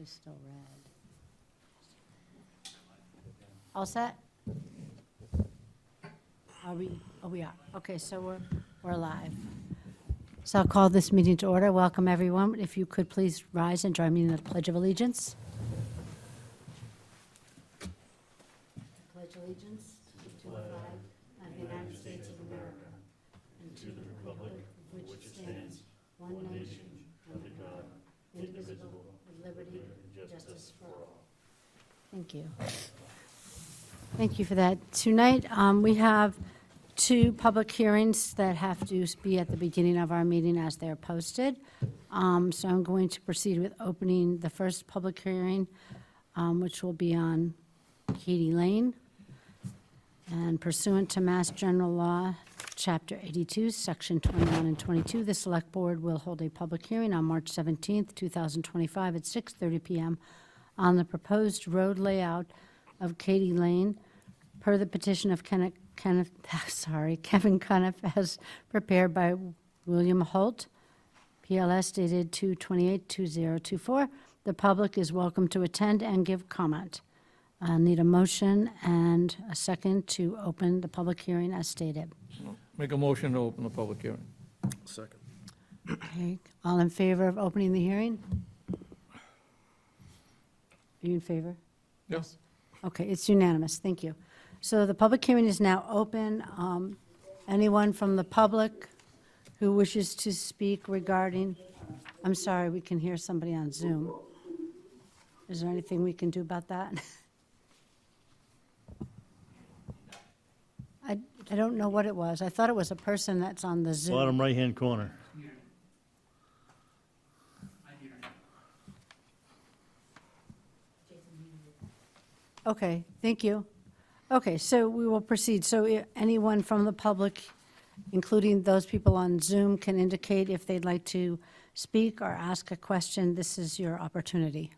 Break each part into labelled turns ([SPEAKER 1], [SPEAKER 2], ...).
[SPEAKER 1] Is still red. All set? Are we, oh, we are. Okay, so we're live. So I'll call this meeting to order. Welcome, everyone. If you could please rise and join me in the Pledge of Allegiance. Pledge allegiance to the flag of the United States of America and to the republic which stands one nation under God, indivisible, with liberty and justice for all. Thank you. Thank you for that. Tonight, we have two public hearings that have to be at the beginning of our meeting as they're posted. So I'm going to proceed with opening the first public hearing, which will be on Katy Lane. And pursuant to Mass General Law, Chapter 82, Section 21 and 22, the Select Board will hold a public hearing on March 17th, 2025 at 6:30 PM on the proposed road layout of Katy Lane per the petition of Kevin Cuniff as prepared by William Holt, PLS dated 2/28/2024. The public is welcome to attend and give comment. I need a motion and a second to open the public hearing as stated.
[SPEAKER 2] Make a motion to open the public hearing.
[SPEAKER 3] Second.
[SPEAKER 1] Okay, all in favor of opening the hearing? Are you in favor?
[SPEAKER 2] Yes.
[SPEAKER 1] Okay, it's unanimous, thank you. So the public hearing is now open. Anyone from the public who wishes to speak regarding, I'm sorry, we can hear somebody on Zoom. Is there anything we can do about that? I don't know what it was. I thought it was a person that's on the Zoom.
[SPEAKER 3] Bottom right-hand corner.
[SPEAKER 1] Okay, thank you. Okay, so we will proceed. So anyone from the public, including those people on Zoom, can indicate if they'd like to speak or ask a question. This is your opportunity.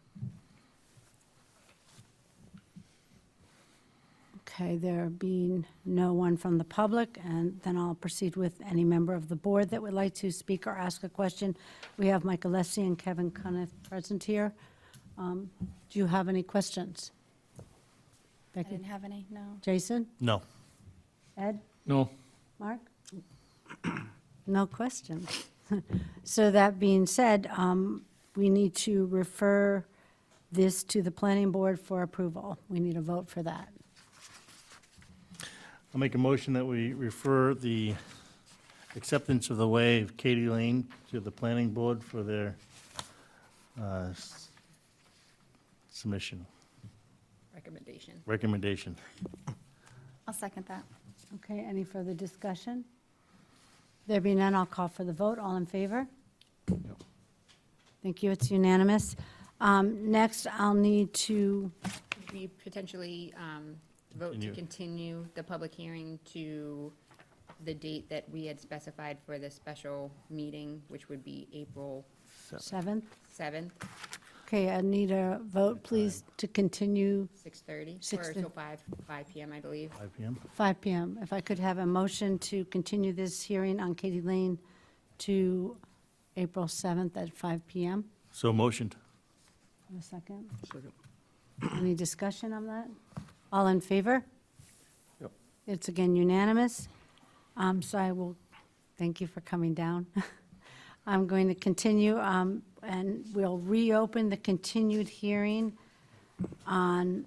[SPEAKER 1] Okay, there being no one from the public, and then I'll proceed with any member of the board that would like to speak or ask a question. We have Michael Alessi and Kevin Cuniff present here. Do you have any questions?
[SPEAKER 4] I
[SPEAKER 1] Becky?
[SPEAKER 4] didn't have any, no.
[SPEAKER 1] Jason?
[SPEAKER 3] No.
[SPEAKER 1] Ed?
[SPEAKER 2] No.
[SPEAKER 1] Mark? No questions. So that being said, we need to refer this to the planning board for approval. We need a vote for that.
[SPEAKER 3] I'll make a motion that we refer the acceptance of the way of Katy Lane to the planning board for their submission, recommendation.
[SPEAKER 4] I'll second that.
[SPEAKER 1] Okay, any further discussion? There being none, I'll call for the vote. All in favor?
[SPEAKER 2] Yep.
[SPEAKER 1] Thank you, it's unanimous. Next, I'll need to,
[SPEAKER 5] We potentially vote to continue the public hearing to the date that we had specified for the special meeting, which would be April
[SPEAKER 1] 7th.
[SPEAKER 5] 7th,
[SPEAKER 1] Okay, I need a vote, please, to continue
[SPEAKER 5] 6:30,
[SPEAKER 1] Six
[SPEAKER 5] or
[SPEAKER 1] to-
[SPEAKER 5] till 5 PM, I believe.
[SPEAKER 3] 5 PM.
[SPEAKER 1] 5 PM. If I could have a motion to continue this hearing on Katy Lane to April 7th at 5 PM.
[SPEAKER 3] So motioned.
[SPEAKER 1] A second.
[SPEAKER 3] Second.
[SPEAKER 1] Any discussion on that? All in favor?
[SPEAKER 2] Yep.
[SPEAKER 1] It's again unanimous. So I will, thank you for coming down. I'm going to continue, and we'll reopen the continued hearing on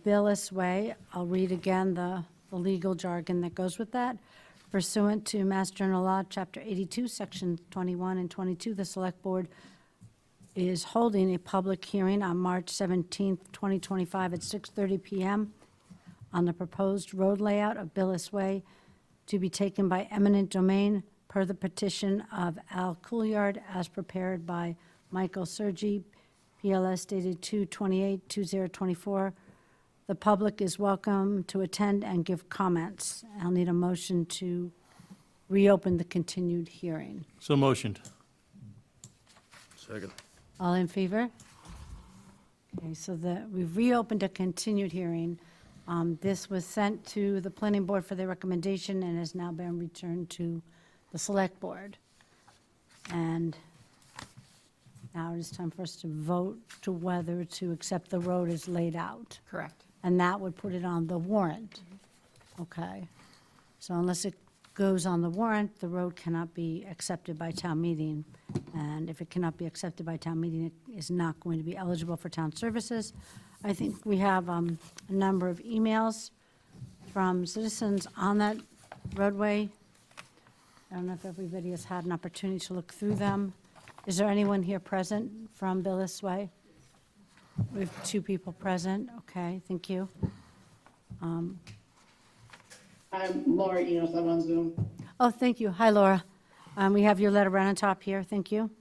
[SPEAKER 1] Billis Way. I'll read again the legal jargon that goes with that. Pursuant to Mass General Law, Chapter 82, Section 21 and 22, the Select Board is holding a public hearing on March 17th, 2025 at 6:30 PM on the proposed road layout of Billis Way to be taken by eminent domain per the petition of Al Couillard as prepared by Michael Sergi, PLS dated 2/28/2024. The public is welcome to attend and give comments. I'll need a motion to reopen the continued hearing.
[SPEAKER 3] So motioned. Second.
[SPEAKER 1] All in favor? Okay, so we've reopened a continued hearing. This was sent to the planning board for their recommendation and has now been returned to the select board. And Now it is time for us to vote to whether to accept the road as laid out.
[SPEAKER 5] Correct.
[SPEAKER 1] And that would put it on the warrant. Okay. So unless it goes on the warrant, the road cannot be accepted by town meeting. And if it cannot be accepted by town meeting, it is not going to be eligible for town services. I think we have a number of emails from citizens on that roadway. I don't know if everybody has had an opportunity to look through them. Is there anyone here present from Billis Way? We have 2 people present. Okay, thank you.
[SPEAKER 6] I'm Laura Enos, I'm on Zoom.
[SPEAKER 1] Oh, thank you. Hi, Laura. We have your letter right on top here. Thank you.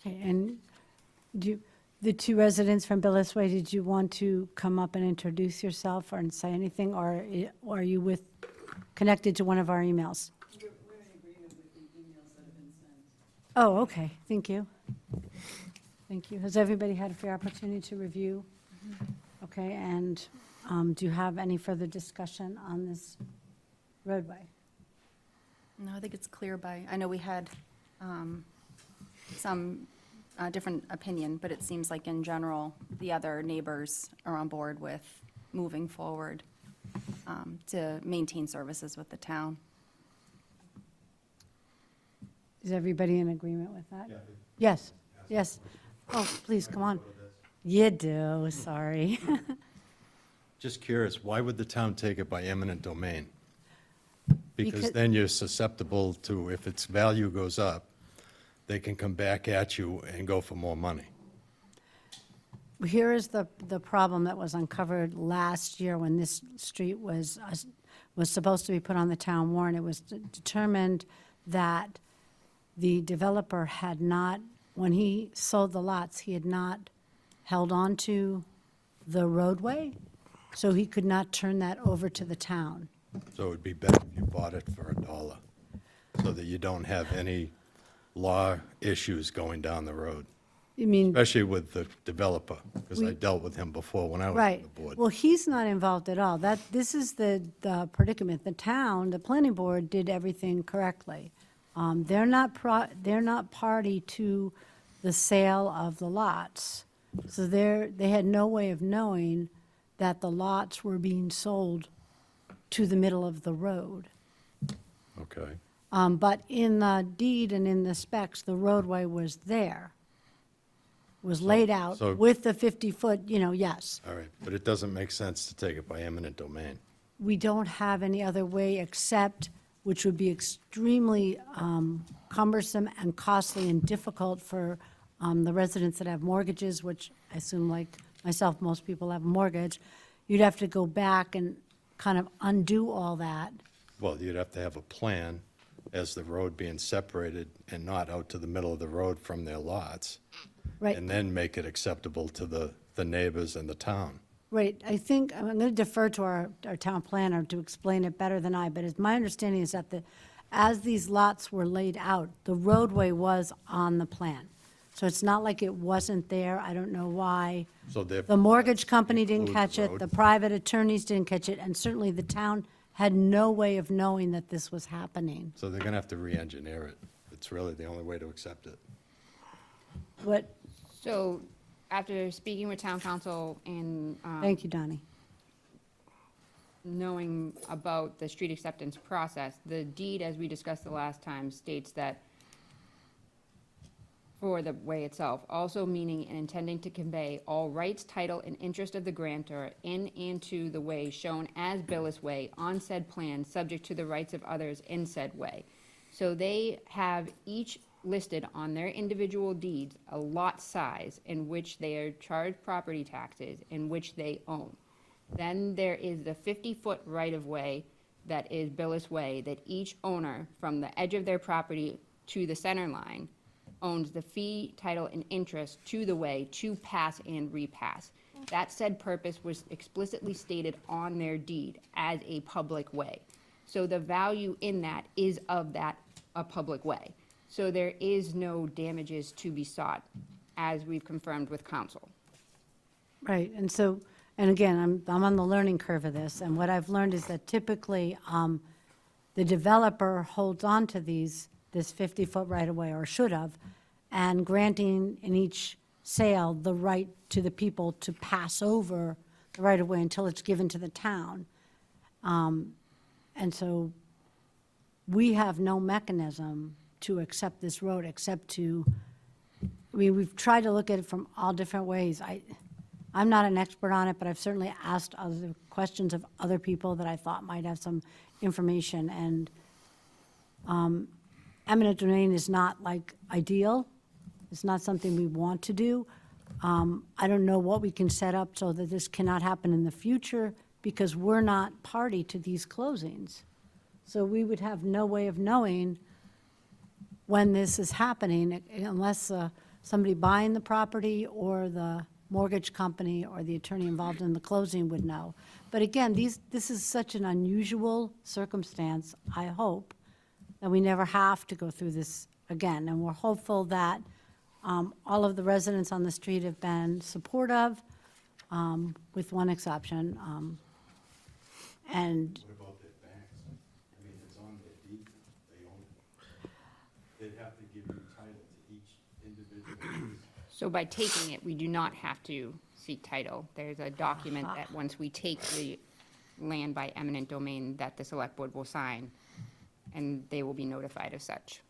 [SPEAKER 1] Okay, and the 2 residents from Billis Way, did you want to come up and introduce yourself or say anything, or are you connected to one of our emails?
[SPEAKER 7] We're in agreement with the emails that have been sent.
[SPEAKER 1] Oh, okay, thank you. Thank you. Has everybody had a fair opportunity to review? Okay, and do you have any further discussion on this roadway?
[SPEAKER 4] No, I think it's clear I know we had some different opinion, but it seems like in general, the other neighbors are on board with moving forward to maintain services with the town.
[SPEAKER 1] Is everybody in agreement with that? Yes, yes. Oh, please, come on. You do, sorry.
[SPEAKER 8] Just curious, why would the town take it by eminent domain?
[SPEAKER 1] Because-
[SPEAKER 8] Because then you're susceptible to, if its value goes up, they can come back at you and go for more money.
[SPEAKER 1] Here is the problem that was uncovered last year when this street was supposed to be put on the town warrant. It was determined that the developer had not, when he sold the lots, he had not held on to the roadway, so he could not turn that over to the town.
[SPEAKER 8] So it would be better if you bought it for $1, so that you don't have any law issues going down the road,
[SPEAKER 1] I mean,
[SPEAKER 8] especially with the developer, because I
[SPEAKER 1] We-
[SPEAKER 8] dealt with him before when I was on
[SPEAKER 1] right.
[SPEAKER 8] the board.
[SPEAKER 1] Well, he's not involved at all. This is the predicament. The town, the planning board did everything correctly. They're not party to the sale of the lots. So they had no way of knowing that the lots were being sold to the middle of the road.
[SPEAKER 8] Okay,
[SPEAKER 1] But in the deed and in the specs, the roadway was there, was laid out
[SPEAKER 8] so-
[SPEAKER 1] with the 50-foot, yes.
[SPEAKER 8] all right, but it doesn't make sense to take it by eminent domain.
[SPEAKER 1] We don't have any other way except, which would be extremely cumbersome and costly and difficult for the residents that have mortgages, which I assume, like myself, most people have a mortgage. You'd have to go back and kind of undo all that.
[SPEAKER 8] Well, you'd have to have a plan as the road being separated and not out to the middle of the road from their lots,
[SPEAKER 1] Right,
[SPEAKER 8] and then make it acceptable to the neighbors and the town.
[SPEAKER 1] right. I think, I'm going to defer to our town planner to explain it better than I, but it's my understanding is that as these lots were laid out, the roadway was on the plan. So it's not like it wasn't there. I don't know why.
[SPEAKER 8] So they're-
[SPEAKER 1] The mortgage company didn't
[SPEAKER 8] Include
[SPEAKER 1] catch
[SPEAKER 8] the
[SPEAKER 1] it,
[SPEAKER 8] road.
[SPEAKER 1] the private attorneys didn't catch it, and certainly the town had no way of knowing that this was happening.
[SPEAKER 8] So they're going to have to re-engineer it. It's really the only way to accept it.
[SPEAKER 1] What,
[SPEAKER 5] So after speaking with town council and
[SPEAKER 1] thank you, Donnie.
[SPEAKER 5] knowing about the street acceptance process, the deed, as we discussed the last time, states that for the way itself, also meaning and intending to convey all rights, title, and interest of the grantor in and to the way shown as Billis Way on said plan, subject to the rights of others in said way. So they have each listed on their individual deeds a lot size in which they are charged property taxes, in which they own. Then there is the 50-foot right-of-way that is Billis Way, that each owner, from the edge of their property to the center line, owns the fee, title, and interest to the way to pass and repass. That said purpose was explicitly stated on their deed as a public way. So the value in that is of that, a public way. So there is no damages to be sought, as we've confirmed with council.
[SPEAKER 1] Right, and so, and again, I'm on the learning curve of this, and what I've learned is that typically, the developer holds on to this 50-foot right-of-way, or should have, and granting in each sale the right to the people to pass over the right-of-way until it's given to the town. And so we have no mechanism to accept this road except to, I mean, we've tried to look at it from all different ways. I'm not an expert on it, but I've certainly asked other questions of other people that I thought might have some information. And eminent domain is not like ideal. It's not something we want to do. I don't know what we can set up so that this cannot happen in the future because we're not party to these closings. So we would have no way of knowing when this is happening unless somebody buying the property or the mortgage company or the attorney involved in the closing would know. But again, this is such an unusual circumstance, I hope, that we never have to go through this again. And we're hopeful that all of the residents on the street have been supportive, with one exception. And
[SPEAKER 8] What about the banks? I mean, it's on their deed, they own it. They'd have to give you title to each individual piece.
[SPEAKER 5] So by taking it, we do not have to seek title. There's a document that once we take the land by eminent domain, that the select board will sign, and they will be notified of such.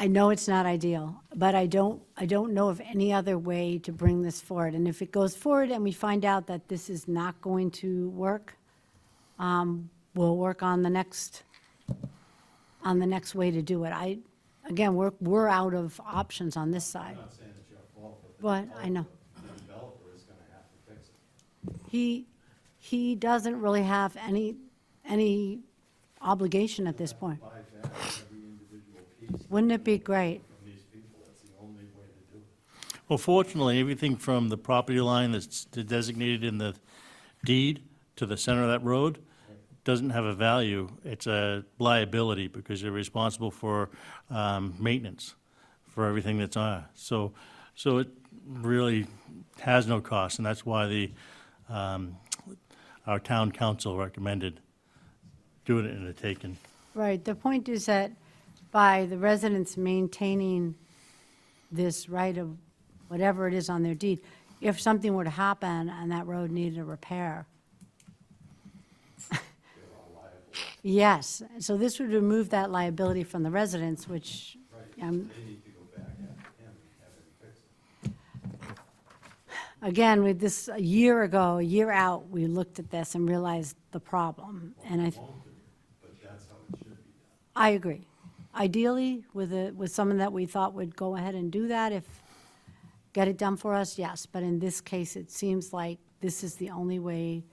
[SPEAKER 1] I know it's not ideal, but I don't know of any other way to bring this forward. And if it goes forward and we find out that this is not going to work, we'll work on the next way to do it. Again, we're out of options on this side.
[SPEAKER 8] I'm not saying it's your fault, but
[SPEAKER 1] But I know.
[SPEAKER 8] the developer is gonna have to fix it.
[SPEAKER 1] He doesn't really have any obligation at this point.
[SPEAKER 8] Buy back every individual piece
[SPEAKER 1] Wouldn't it be great?
[SPEAKER 8] from these people, that's the only way to do it.
[SPEAKER 3] Well, fortunately, everything from the property line that's designated in the deed to the center of that road doesn't have a value. It's a liability because you're responsible for maintenance for everything that's on it. So it really has no cost, and that's why our town council recommended doing it in a taken.
[SPEAKER 1] Right, the point is that by the residents maintaining this right of whatever it is on their deed, if something were to happen and that road needed a repair. Yes, so this would remove that liability from the residents, which,
[SPEAKER 8] They need to go back after him and have him fix it.
[SPEAKER 1] again, with this, a year ago, a year out, we looked at this and realized the problem. And
[SPEAKER 8] But that's how it should be done.
[SPEAKER 1] I agree. Ideally, with someone that we thought would go ahead and do that, get it done for us, yes. But in this case, it seems like this is the only way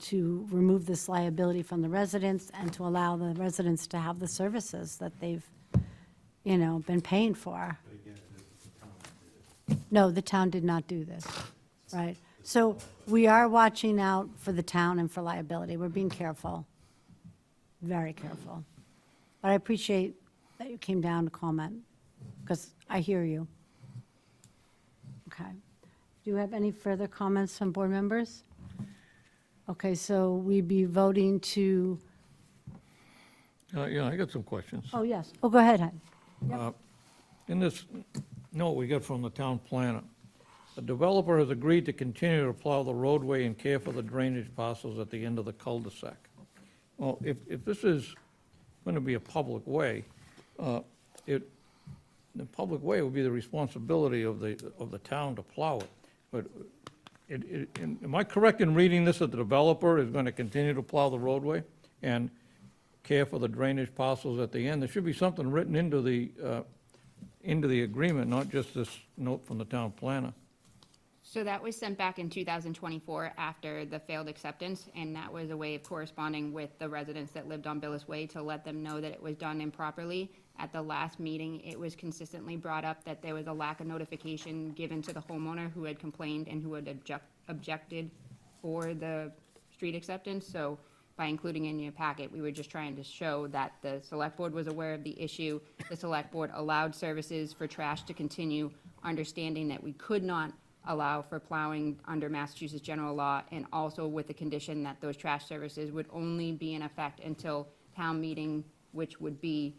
[SPEAKER 1] to remove this liability from the residents and to allow the residents to have the services that they've, been paying for.
[SPEAKER 8] But again, this is the town that did it.
[SPEAKER 1] No, the town did not do this, right? So we are watching out for the town and for liability. We're being careful, very careful. But I appreciate that you came down to comment, because I hear you. Okay. Do you have any further comments from board members? Okay, so we'd be voting to,
[SPEAKER 2] Yeah, I got some questions.
[SPEAKER 1] oh, yes. Oh, go ahead, Hyde.
[SPEAKER 2] In this note we got from the town planner, the developer has agreed to continue to plow the roadway and care for the drainage parcels at the end of the cul-de-sac. Well, if this is going to be a public way, the public way would be the responsibility of the town to plow it. But am I correct in reading this, that the developer is going to continue to plow the roadway? And care for the drainage parcels at the end. There should be something written into the agreement, not just this note from the town planner.
[SPEAKER 5] So that was sent back in 2024 after the failed acceptance, and that was a way of corresponding with the residents that lived on Billis Way to let them know that it was done improperly. At the last meeting, it was consistently brought up that there was a lack of notification given to the homeowner who had complained and who had objected for the street acceptance. So by including in your packet, we were just trying to show that the select board was aware of the issue. The select board allowed services for trash to continue, understanding that we could not allow for plowing under Massachusetts general law, and also with the condition that those trash services would only be in effect until town meeting, which would be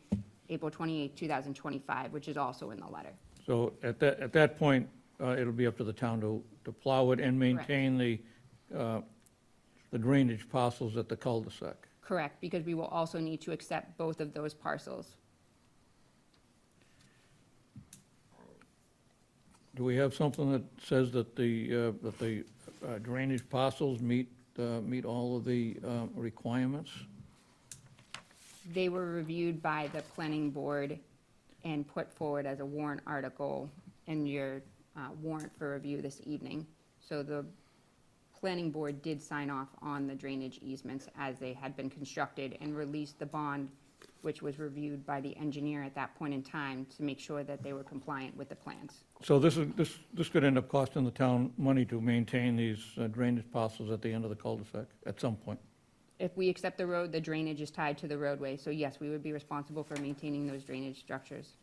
[SPEAKER 5] April 28, 2025, which is also in the letter.
[SPEAKER 2] So at that point, it'll be up to the town to plow it and maintain the drainage parcels at the cul-de-sac.
[SPEAKER 5] Correct, because we will also need to accept both of those parcels.
[SPEAKER 2] Do we have something that says that the drainage parcels meet all of the requirements?
[SPEAKER 5] They were reviewed by the planning board and put forward as a warrant article in your warrant for review this evening. So the planning board did sign off on the drainage easements as they had been constructed and released the bond, which was reviewed by the engineer at that point in time to make sure that they were compliant with the plans.
[SPEAKER 2] So this could end up costing the town money to maintain these drainage parcels at the end of the cul-de-sac at some point.
[SPEAKER 5] If we accept the road, the drainage is tied to the roadway, so yes, we would be responsible for maintaining those drainage structures.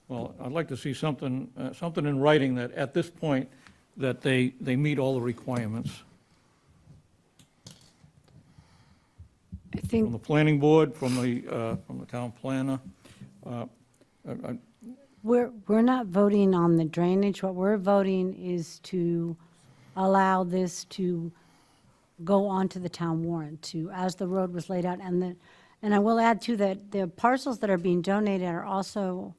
[SPEAKER 2] Well, I'd like to see something in writing that at this point, that they meet all the requirements.
[SPEAKER 1] I
[SPEAKER 2] From
[SPEAKER 1] think
[SPEAKER 2] the planning board, from the town planner.
[SPEAKER 1] we're not voting on the drainage. What we're voting is to allow this to go onto the town warrant to, as the road was laid out. And I will add too that the parcels that are being donated are also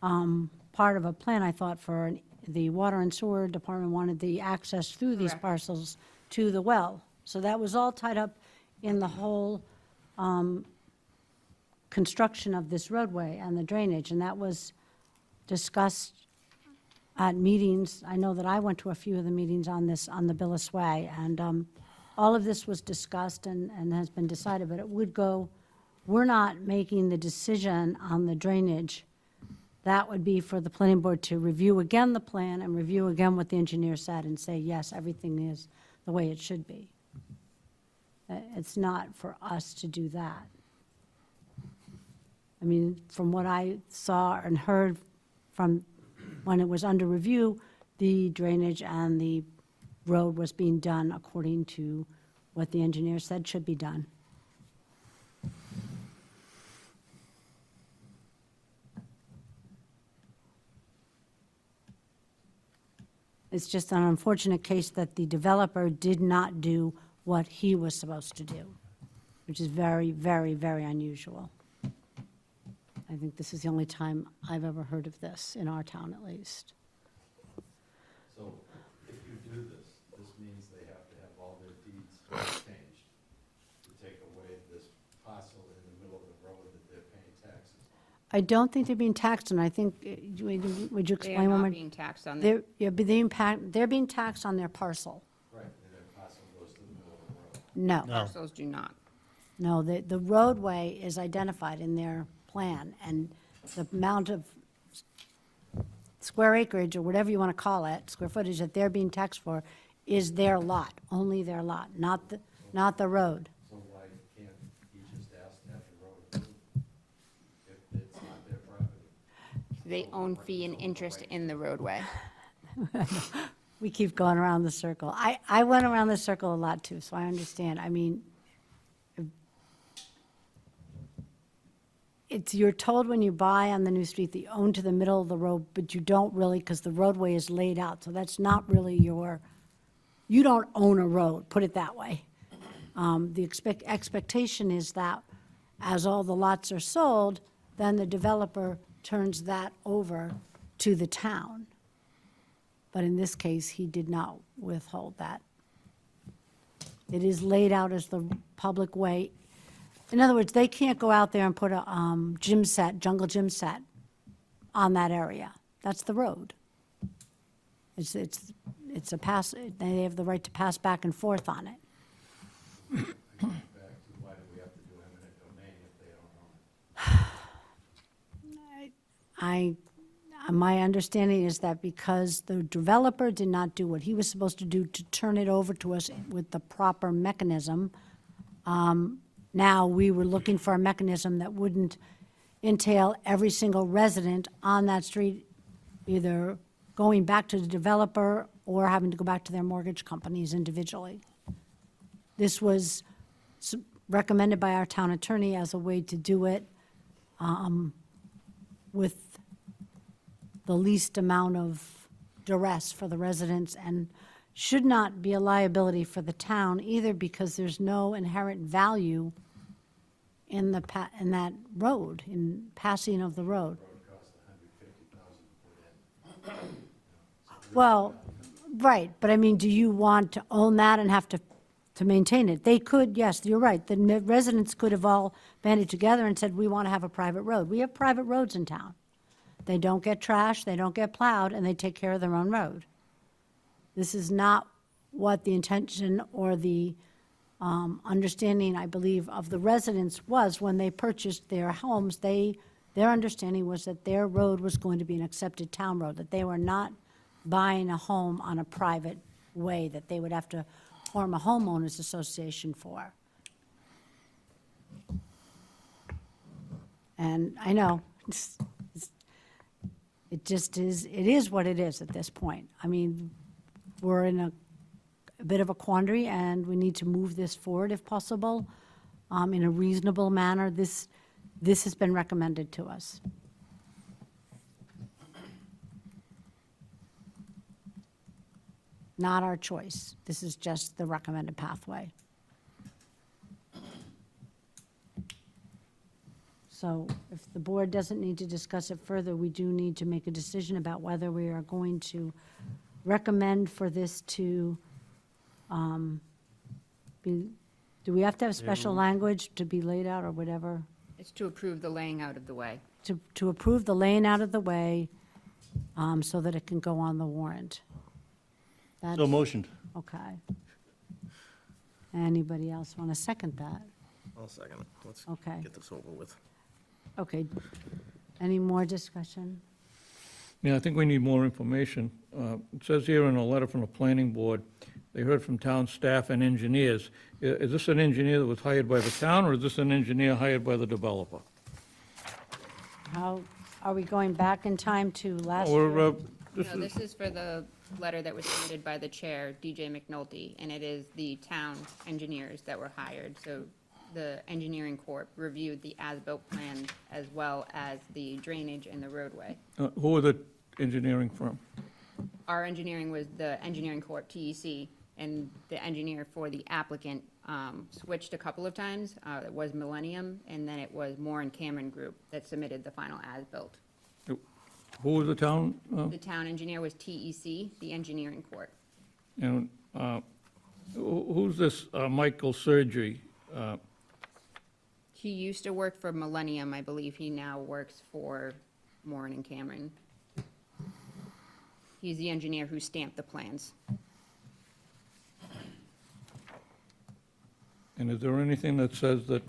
[SPEAKER 1] part of a plan, I thought, for the water and sewer department wanted the access through these
[SPEAKER 5] Correct.
[SPEAKER 1] parcels to the well. So that was all tied up in the whole construction of this roadway and the drainage, and that was discussed at meetings. I know that I went to a few of the meetings on this, on the Billis Way, and all of this was discussed and has been decided, but it would go, we're not making the decision on the drainage. That would be for the planning board to review again the plan and review again what the engineer said and say, yes, everything is the way it should be. It's not for us to do that. I mean, from what I saw and heard from when it was under review, the drainage and the road was being done according to what the engineer said should be done. It's just an unfortunate case that the developer did not do what he was supposed to do, which is very, very, very unusual. I think this is the only time I've ever heard of this, in our town at least.
[SPEAKER 8] So if you do this, this means they have to have all their deeds changed to take away this parcel in the middle of the road that they're paying taxes on.
[SPEAKER 1] I don't think they're being taxed, and I think, would you
[SPEAKER 5] They are
[SPEAKER 1] explain one
[SPEAKER 5] not
[SPEAKER 1] more?
[SPEAKER 5] being taxed on the
[SPEAKER 1] They're being taxed on their parcel.
[SPEAKER 8] Right, and their parcel goes to the middle of the road.
[SPEAKER 1] No,
[SPEAKER 3] No.
[SPEAKER 5] parcels do not.
[SPEAKER 1] no, the roadway is identified in their plan, and the amount of square acreage, or whatever you want to call it, square footage that they're being taxed for, is their lot, only their lot, not the road.
[SPEAKER 8] So why can't he just ask to have the road approved if it's not their property?
[SPEAKER 5] They own fee and interest in the roadway.
[SPEAKER 1] We keep going around the circle. I went around the circle a lot too, so I understand. I mean, you're told when you buy on the new street that you own to the middle of the road, but you don't really, because the roadway is laid out, so that's not really you don't own a road, put it that way. The expectation is that as all the lots are sold, then the developer turns that over to the town. But in this case, he did not withhold that. It is laid out as the public way. In other words, they can't go out there and put a gym set, jungle gym set on that area. That's the road. It's a pass, they have the right to pass back and forth on it.
[SPEAKER 8] Back to why do we have to do eminent domain if they don't own it?
[SPEAKER 1] My understanding is that because the developer did not do what he was supposed to do to turn it over to us with the proper mechanism, now we were looking for a mechanism that wouldn't entail every single resident on that street either going back to the developer or having to go back to their mortgage companies individually. This was recommended by our town attorney as a way to do it with the least amount of duress for the residents and should not be a liability for the town either because there's no inherent value in that road, in passing of the road. Well, right, but I mean, do you want to own that and have to maintain it? They could, yes, you're right, the residents could have all banded together and said, we want to have a private road. We have private roads in town. They don't get trashed, they don't get plowed, and they take care of their own road. This is not what the intention or the understanding, I believe, of the residents was when they purchased their homes. Their understanding was that their road was going to be an accepted town road, that they were not buying a home on a private way, that they would have to form a homeowners association for. And I know, it just is, it is what it is at this point. I mean, we're in a bit of a quandary, and we need to move this forward if possible, in a reasonable manner. This has been recommended to us. Not our choice. This is just the recommended pathway. So if the board doesn't need to discuss it further, we do need to make a decision about whether we are going to recommend for this to be, do we have to have special language to be laid out or whatever?
[SPEAKER 5] It's to approve the laying out of the way.
[SPEAKER 1] To approve the laying out of the way so that it can go on the warrant.
[SPEAKER 3] So
[SPEAKER 1] That's-
[SPEAKER 3] motioned.
[SPEAKER 1] Okay. Anybody else want to second that?
[SPEAKER 9] I'll second it. Let's
[SPEAKER 1] Okay.
[SPEAKER 9] get this over with.
[SPEAKER 1] Okay. Any more discussion?
[SPEAKER 2] Yeah, I think we need more information. It says here in a letter from the planning board, they heard from town staff and engineers. Is this an engineer that was hired by the town, or is this an engineer hired by the developer?
[SPEAKER 1] How, are we going back in time to last year?
[SPEAKER 2] Or, this
[SPEAKER 5] No,
[SPEAKER 2] is,
[SPEAKER 5] this is for the letter that was submitted by the chair, DJ McNulty, and it is the town engineers that were hired. So the engineering corp reviewed the as-built plan as well as the drainage and the roadway.
[SPEAKER 2] who was the engineering firm?
[SPEAKER 5] Our engineering was the engineering corp, TEC, and the engineer for the applicant switched a couple of times. It was Millennium, and then it was Moore and Cameron Group that submitted the final as-built.
[SPEAKER 2] Who was the town?
[SPEAKER 5] The town engineer was TEC, the engineering corp.
[SPEAKER 2] And who's this Michael Sergi?
[SPEAKER 5] He used to work for Millennium. I believe he now works for Moore and Cameron. He's the engineer who stamped the plans.
[SPEAKER 2] And is there anything that says that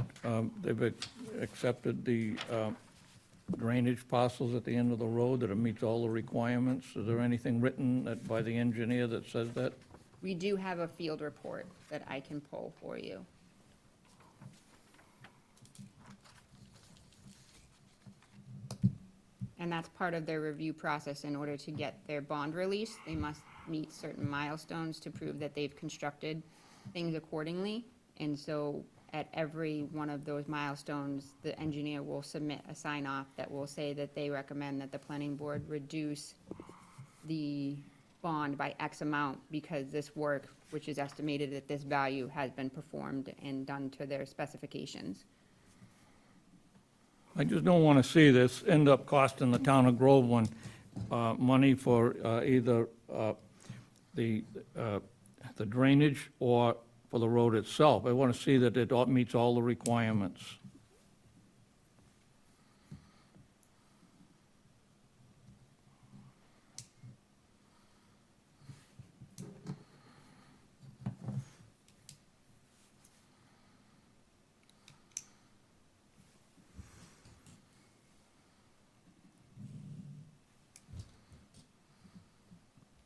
[SPEAKER 2] they've accepted the drainage parcels at the end of the road, that it meets all the requirements? Is there anything written by the engineer that says that?
[SPEAKER 5] We do have a field report that I can pull for you. And that's part of their review process. In order to get their bond release, they must meet certain milestones to prove that they've constructed things accordingly. And so at every one of those milestones, the engineer will submit a sign-off that will say that they recommend that the planning board reduce the bond by X amount because this work, which is estimated at this value, has been performed and done to their specifications.
[SPEAKER 2] I just don't want to see this end up costing the town of Groveland money for either the drainage or for the road itself. I want to see that it all meets all the requirements.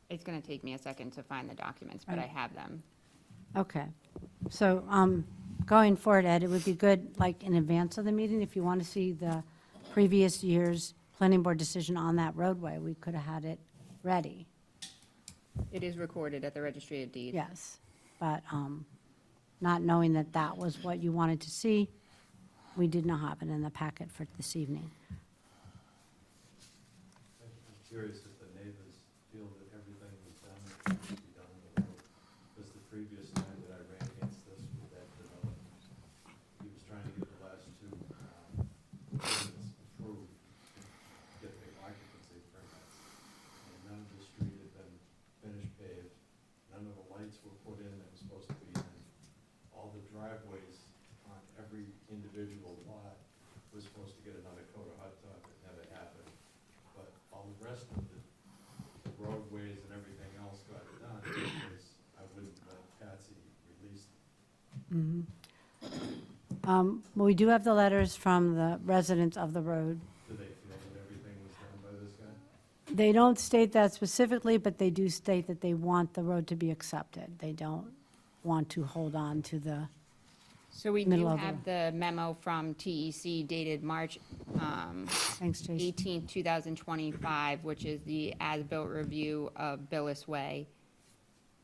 [SPEAKER 5] It's gonna take me a second to find the documents, but I have them.
[SPEAKER 1] Okay. So going forward, Ed, it would be good, like in advance of the meeting, if you want to see the previous year's planning board decision on that roadway, we could have had it ready.
[SPEAKER 5] It is recorded at the Registry of Deeds.
[SPEAKER 1] Yes. But not knowing that that was what you wanted to see, we did not have it in the packet for this evening.
[SPEAKER 8] I'm curious if the neighbors feel that everything was done that needs to be done on the road. Because the previous time that I ran against this with that developer, he was trying to get the last two permits approved, get the occupancy permits. And none of the street had been finished paved, none of the lights were put in that were supposed to be in. All the driveways on every individual lot was supposed to get another coat of hot top, it never happened. But all the rest of the roadways and everything else got done because I wouldn't let Patsy release them.
[SPEAKER 1] Well, we do have the letters from the residents of the road.
[SPEAKER 8] Do they feel that everything was done by this guy?
[SPEAKER 1] They don't state that specifically, but they do state that they want the road to be accepted. They don't want to hold on to the,
[SPEAKER 5] So we
[SPEAKER 1] Middle
[SPEAKER 5] do
[SPEAKER 1] of the-
[SPEAKER 5] have the memo from TEC dated March
[SPEAKER 1] thanks, Jason.
[SPEAKER 5] 18th, 2025, which is the as-built review of Billis Way.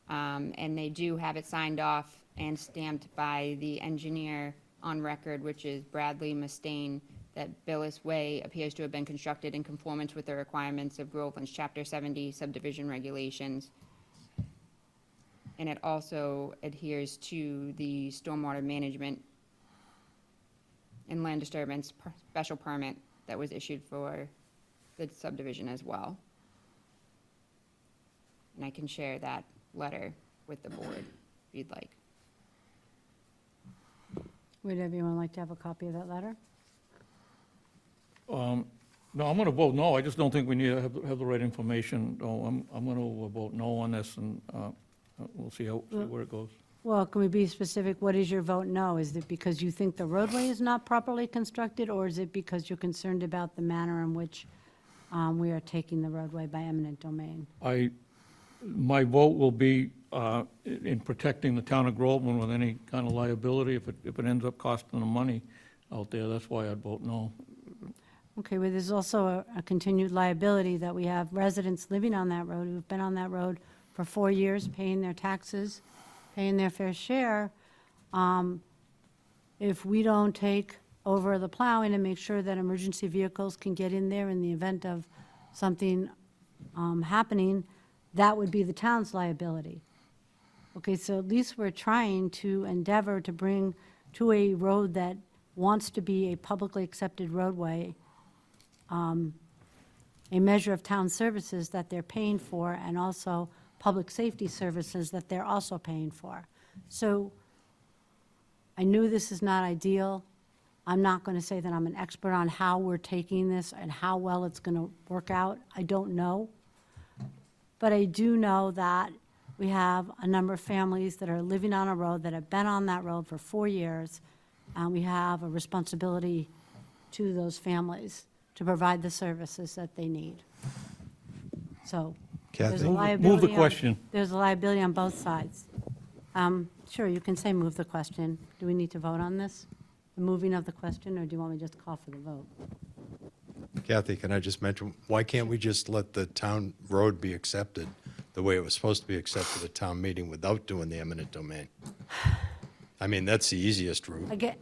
[SPEAKER 5] And they do have it signed off and stamped by the engineer on record, which is Bradley Mustaine, that Billis Way appears to have been constructed in conformance with the requirements of Groveland's Chapter 70 subdivision regulations. And it also adheres to the stormwater management and land disturbance special permit that was issued for the subdivision as well. And I can share that letter with the board if you'd like.
[SPEAKER 1] Would everyone like to have a copy of that letter?
[SPEAKER 2] No, I'm going to vote no. I just don't think we need to have the right information. No, I'm going to vote no on this, and we'll see where it goes.
[SPEAKER 1] Well, can we be specific? What is your vote no? Is it because you think the roadway is not properly constructed, or is it because you're concerned about the manner in which we are taking the roadway by eminent domain?
[SPEAKER 2] My vote will be in protecting the town of Groveland with any kind of liability. If it ends up costing them money out there, that's why I'd vote no.
[SPEAKER 1] Okay, well, there's also a continued liability that we have residents living on that road who've been on that road for 4 years, paying their taxes, paying their fair share. If we don't take over the plowing and make sure that emergency vehicles can get in there in the event of something happening, that would be the town's liability. Okay, so at least we're trying to endeavor to bring to a road that wants to be a publicly accepted roadway, a measure of town services that they're paying for, and also public safety services that they're also paying for. So I knew this is not ideal. I'm not going to say that I'm an expert on how we're taking this and how well it's going to work out. I don't know. But I do know that we have a number of families that are living on a road that have been on that road for 4 years, and we have a responsibility to those families to provide the services that they need. So there's a
[SPEAKER 2] Move
[SPEAKER 1] liability.
[SPEAKER 2] the question.
[SPEAKER 1] There's a liability on both sides. Sure, you can say move the question. Do we need to vote on this? The moving of the question, or do you want me to just call for the vote?
[SPEAKER 10] Kathy, can I just mention, why can't we just let the town road be accepted the way it was supposed to be accepted at town meeting without doing the eminent domain? I mean, that's the easiest route.
[SPEAKER 1] Again,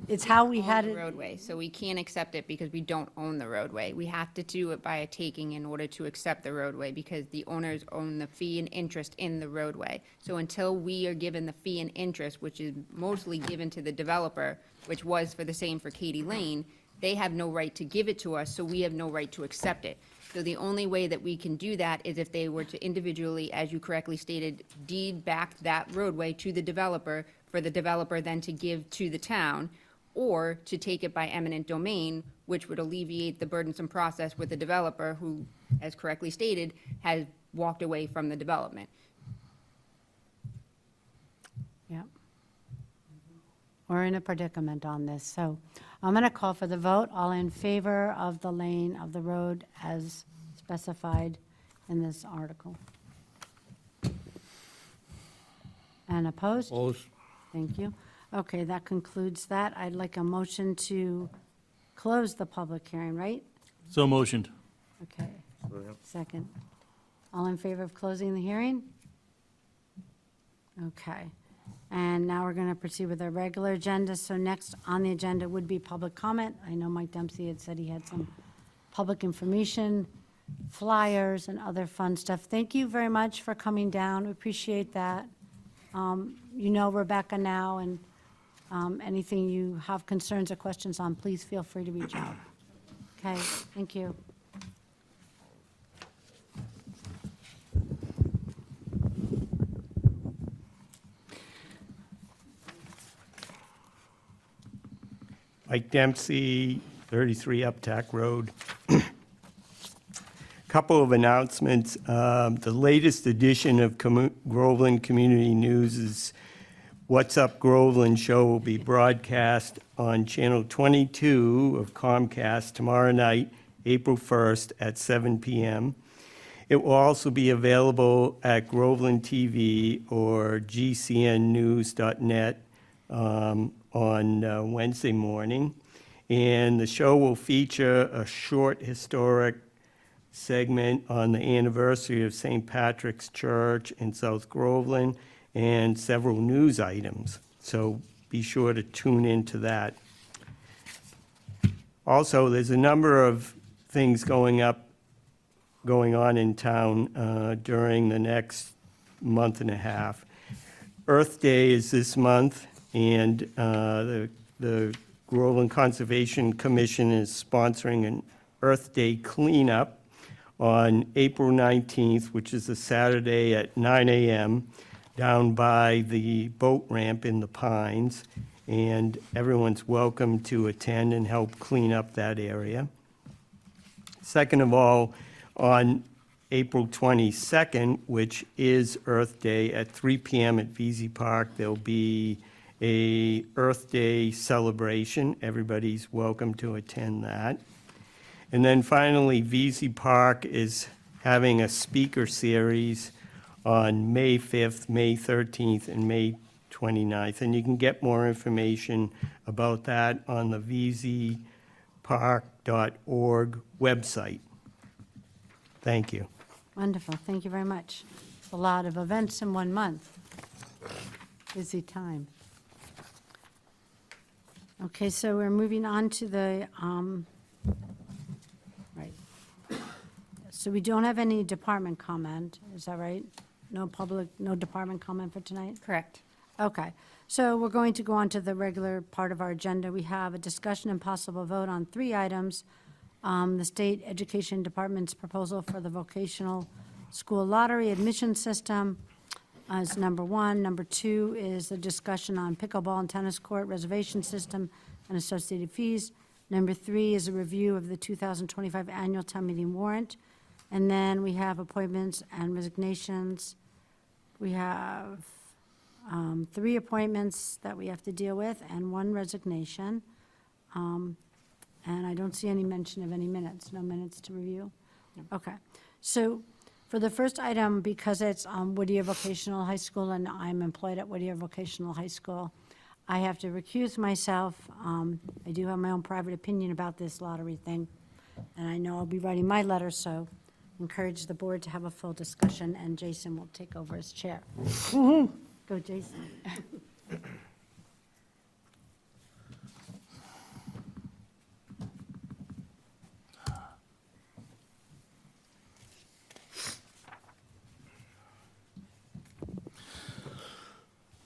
[SPEAKER 1] it's how we had
[SPEAKER 5] Own the
[SPEAKER 1] it.
[SPEAKER 5] roadway, so we can't accept it because we don't own the roadway. We have to do it by a taking in order to accept the roadway because the owners own the fee and interest in the roadway. So until we are given the fee and interest, which is mostly given to the developer, which was for the same for Katie Lane, They have no right to give it to us, so we have no right to accept it. So the only way that we can do that is if they were to individually, as you correctly stated, deed back that roadway to the developer, for the developer then to give to the town, or to take it by eminent domain, which would alleviate the burdensome process with the developer who, as correctly stated, has walked away from the development.
[SPEAKER 1] Yeah. We're in a predicament on this, so I'm going to call for the vote. All in favor of the lane of the road as specified in this article? And opposed?
[SPEAKER 2] Opposed?
[SPEAKER 1] Thank you. Okay, that concludes that. I'd like a motion to close the public hearing, right?
[SPEAKER 3] So motioned.
[SPEAKER 1] Okay. Second. All in favor of closing the hearing? Okay. And now we're going to proceed with our regular agenda. So next on the agenda would be public comment. I know Mike Dempsey had said he had some public information, flyers, and other fun stuff. Thank you very much for coming down. We appreciate that. You know Rebecca now, and anything you have concerns or questions on, please feel free to reach out. Okay, thank you.
[SPEAKER 11] Mike Dempsey, 33 Uptack Road. Couple of announcements. The latest edition of Groveland Community News is What's Up Groveland show will be broadcast on Channel 22 of Comcast tomorrow night, April 1st at 7 p.m. It will also be available at Groveland TV or gcnnews.net on Wednesday morning. And the show will feature a short historic segment on the anniversary of St. Patrick's Church in South Groveland and several news items. So be sure to tune into that. Also, there's a number of things going on in town during the next month and a half. Earth Day is this month, and the Groveland Conservation Commission is sponsoring an Earth Day cleanup on April 19th, which is a Saturday at 9 a.m., down by the boat ramp in the Pines, and everyone's welcome to attend and help clean up that area. Second of all, on April 22nd, which is Earth Day, at 3 p.m. at VZ Park, there'll be a Earth Day celebration. Everybody's welcome to attend that. And then finally, VZ Park is having a speaker series on May 5th, May 13th, and May 29th. And you can get more information about that on the vzpark.org website. Thank you.
[SPEAKER 1] Wonderful, thank you very much. A lot of events in 1 month. Busy time. Okay, so we're moving on to the, right. So we don't have any department comment, is that right? No public, no department comment for tonight?
[SPEAKER 4] Correct.
[SPEAKER 1] Okay, so we're going to go on to the regular part of our agenda. We have a discussion and possible vote on 3 items. The State Education Department's proposal for the vocational school lottery admission system is number 1. Number 2 is the discussion on pickleball and tennis court reservation system and associated fees. Number 3 is a review of the 2025 annual town meeting warrant. And then we have appointments and resignations. We have 3 appointments that we have to deal with and 1 resignation. And I don't see any mention of any minutes, no minutes to review? Okay. So for the first item, because it's Whittier Vocational High School and I'm employed at Whittier Vocational High School, I have to recuse myself. I do have my own private opinion about this lottery thing, and I know I'll be writing my letter, so encourage the board to have a full discussion, and Jason will take over as chair. Go, Jason.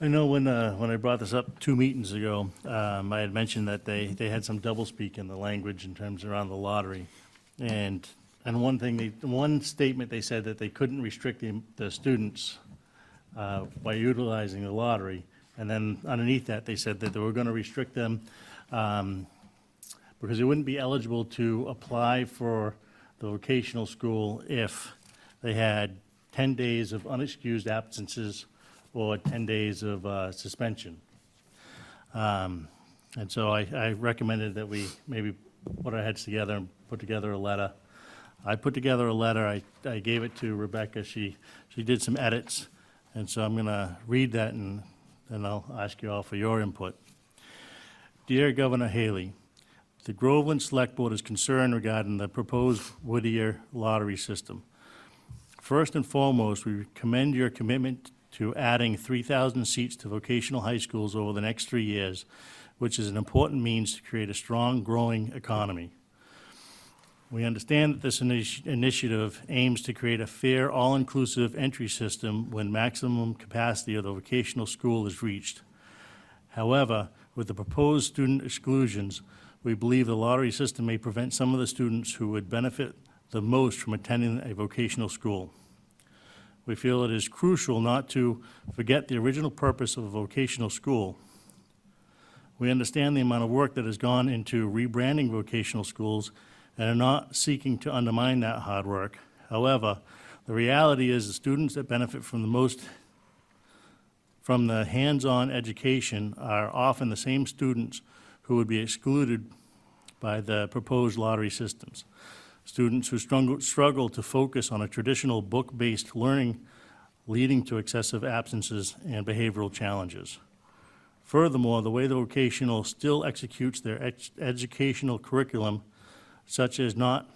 [SPEAKER 3] I know when I brought this up 2 meetings ago, I had mentioned that they had some doublespeak in the language in terms around the lottery. And one statement, they said that they couldn't restrict the students by utilizing the lottery. And then underneath that, they said that they were going to restrict them because they wouldn't be eligible to apply for the vocational school if they had 10 days of unexcused absences or 10 days of suspension. And so I recommended that we maybe put our heads together and put together a letter. I put together a letter, I gave it to Rebecca, she did some edits, and so I'm gonna read that and then I'll ask you all for your input. Dear Governor Haley, the Groveland Select Board is concerned regarding the proposed Whittier lottery system. First and foremost, we commend your commitment to adding 3,000 seats to vocational high schools over the next 3 years, which is an important means to create a strong, growing economy. We understand that this initiative aims to create a fair, all-inclusive entry system when maximum capacity of the vocational school is reached. However, with the proposed student exclusions, we believe the lottery system may prevent some of the students who would benefit the most from attending a vocational school. We feel it is crucial not to forget the original purpose of a vocational school. We understand the amount of work that has gone into rebranding vocational schools and are not seeking to undermine that hard work. However, the reality is the students that benefit from the most from the hands-on education are often the same students who would be excluded by the proposed lottery systems. Students who struggle to focus on a traditional book-based learning, leading to excessive absences and behavioral challenges. Furthermore, the way the vocational still executes their educational curriculum, such as not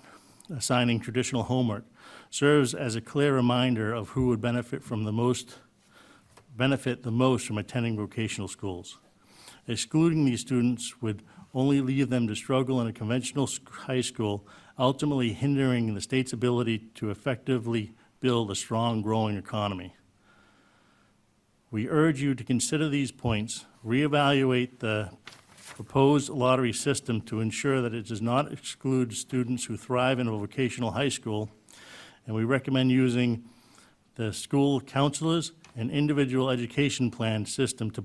[SPEAKER 3] assigning traditional homework, serves as a clear reminder of who would benefit the most from attending vocational schools. Excluding these students would only leave them to struggle in a conventional high school, ultimately hindering the state's ability to effectively build a strong, growing economy. We urge you to consider these points, reevaluate the proposed lottery system to ensure that it does not exclude students who thrive in a vocational high school, and we recommend using the school counselors and individual education plan system to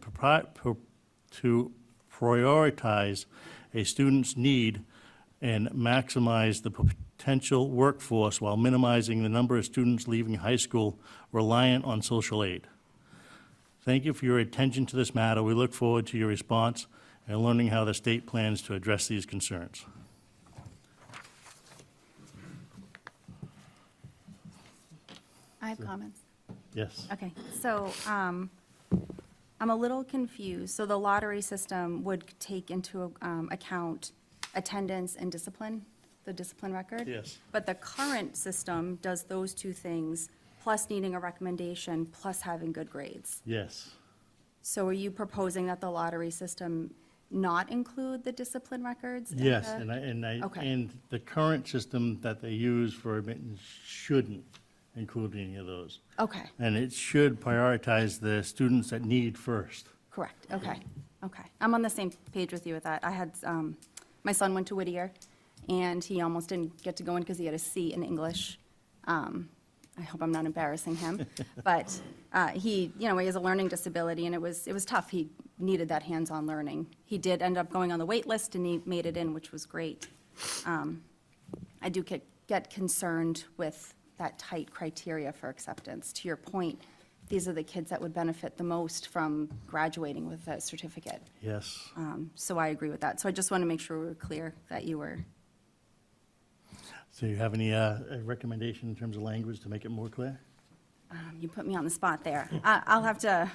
[SPEAKER 3] prioritize a student's need and maximize the potential workforce while minimizing the number of students leaving high school reliant on social aid. Thank you for your attention to this matter. We look forward to your response and learning how the state plans to address these concerns.
[SPEAKER 4] I have comments.
[SPEAKER 3] Yes.
[SPEAKER 4] Okay, so I'm a little confused. So the lottery system would take into account attendance and discipline, the discipline record?
[SPEAKER 3] Yes.
[SPEAKER 4] But the current system does those two things, plus needing a recommendation, plus having good grades.
[SPEAKER 3] Yes.
[SPEAKER 4] So are you proposing that the lottery system not include the discipline records? in
[SPEAKER 3] Yes,
[SPEAKER 4] the- Okay.
[SPEAKER 3] and the current system that they use for admittance shouldn't include any of those.
[SPEAKER 4] Okay,
[SPEAKER 3] And it should prioritize the students that need first.
[SPEAKER 4] correct, okay, okay. I'm on the same page with you with that. I had, my son went to Whittier, and he almost didn't get to go in because he had a C in English. I hope I'm not embarrassing him, but he has a learning disability, and it was tough. He needed that hands-on learning. He did end up going on the wait list, and he made it in, which was great. I do get concerned with that tight criteria for acceptance. To your point, these are the kids that would benefit the most from graduating with a certificate.
[SPEAKER 3] Yes.
[SPEAKER 4] So I agree with that. So I just want to make sure we were clear that you were,
[SPEAKER 3] So you have any recommendation in terms of language to make it more clear?
[SPEAKER 4] you put me on the spot there. I'll have to,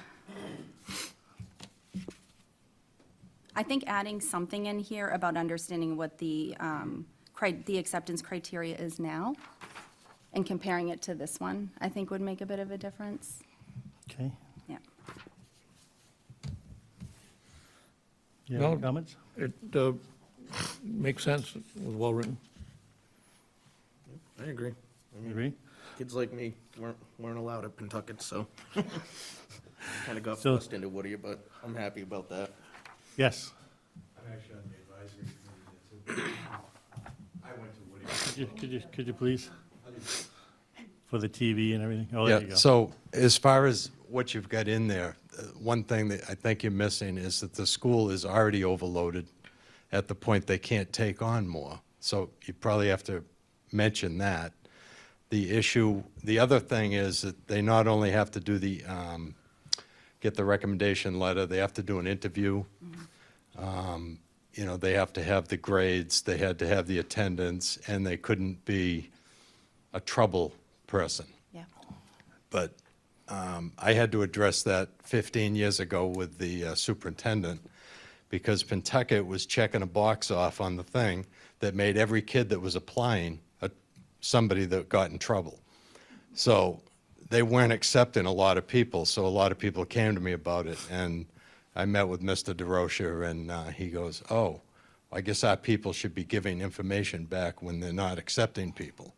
[SPEAKER 4] I think adding something in here about understanding what the acceptance criteria is now and comparing it to this one, I think would make a bit of a difference.
[SPEAKER 3] Okay.
[SPEAKER 4] Yeah.
[SPEAKER 3] You have any
[SPEAKER 2] No.
[SPEAKER 3] comments?
[SPEAKER 2] It makes sense, it was well-written.
[SPEAKER 9] I agree. I mean,
[SPEAKER 3] Agree?
[SPEAKER 9] kids like me weren't allowed at Pentucket, so. Kind of got
[SPEAKER 3] So-
[SPEAKER 9] forced into Whittier, but I'm happy about that.
[SPEAKER 3] Yes.
[SPEAKER 8] I'm actually on the advisory committee there too. I went to Whittier.
[SPEAKER 3] Could you please? For the TV and everything? Oh, there you
[SPEAKER 10] Yeah,
[SPEAKER 3] go.
[SPEAKER 10] so as far as what you've got in there, one thing that I think you're missing is that the school is already overloaded at the point they can't take on more. So you probably have to mention that. The issue, the other thing is that they not only have to do the, get the recommendation letter, they have to do an interview. You know, they have to have the grades, they had to have the attendance, and they couldn't be a trouble person.
[SPEAKER 4] Yeah.
[SPEAKER 10] But I had to address that 15 years ago with the superintendent because Pentucket was checking a box off on the thing that made every kid that was applying somebody that got in trouble. So they weren't accepting a lot of people, so a lot of people came to me about it. And I met with Mr. DeRocher, and he goes, oh, I guess our people should be giving information back when they're not accepting people.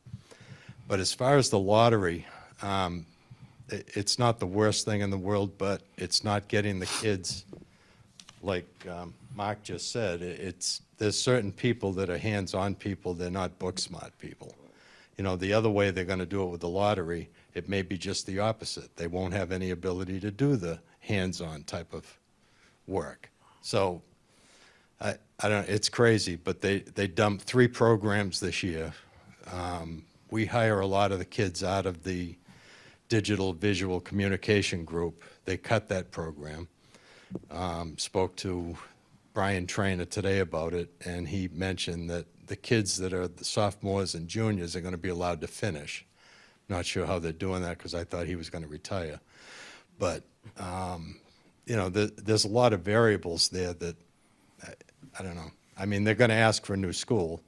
[SPEAKER 10] But as far as the lottery, it's not the worst thing in the world, but it's not getting the kids, like Mark just said, there's certain people that are hands-on people, they're not book-smart people. You know, the other way they're going to do it with the lottery, it may be just the opposite. They won't have any ability to do the hands-on type of work. So, I don't, it's crazy, but they dumped 3 programs this year. We hire a lot of the kids out of the digital visual communication group. They cut that program. Spoke to Brian Trainer today about it, and he mentioned that the kids that are the sophomores and juniors are going to be allowed to finish. Not sure how they're doing that because I thought he was going to retire. But, you know, there's a lot of variables there that, I don't know. I mean, they're going to ask for a new school.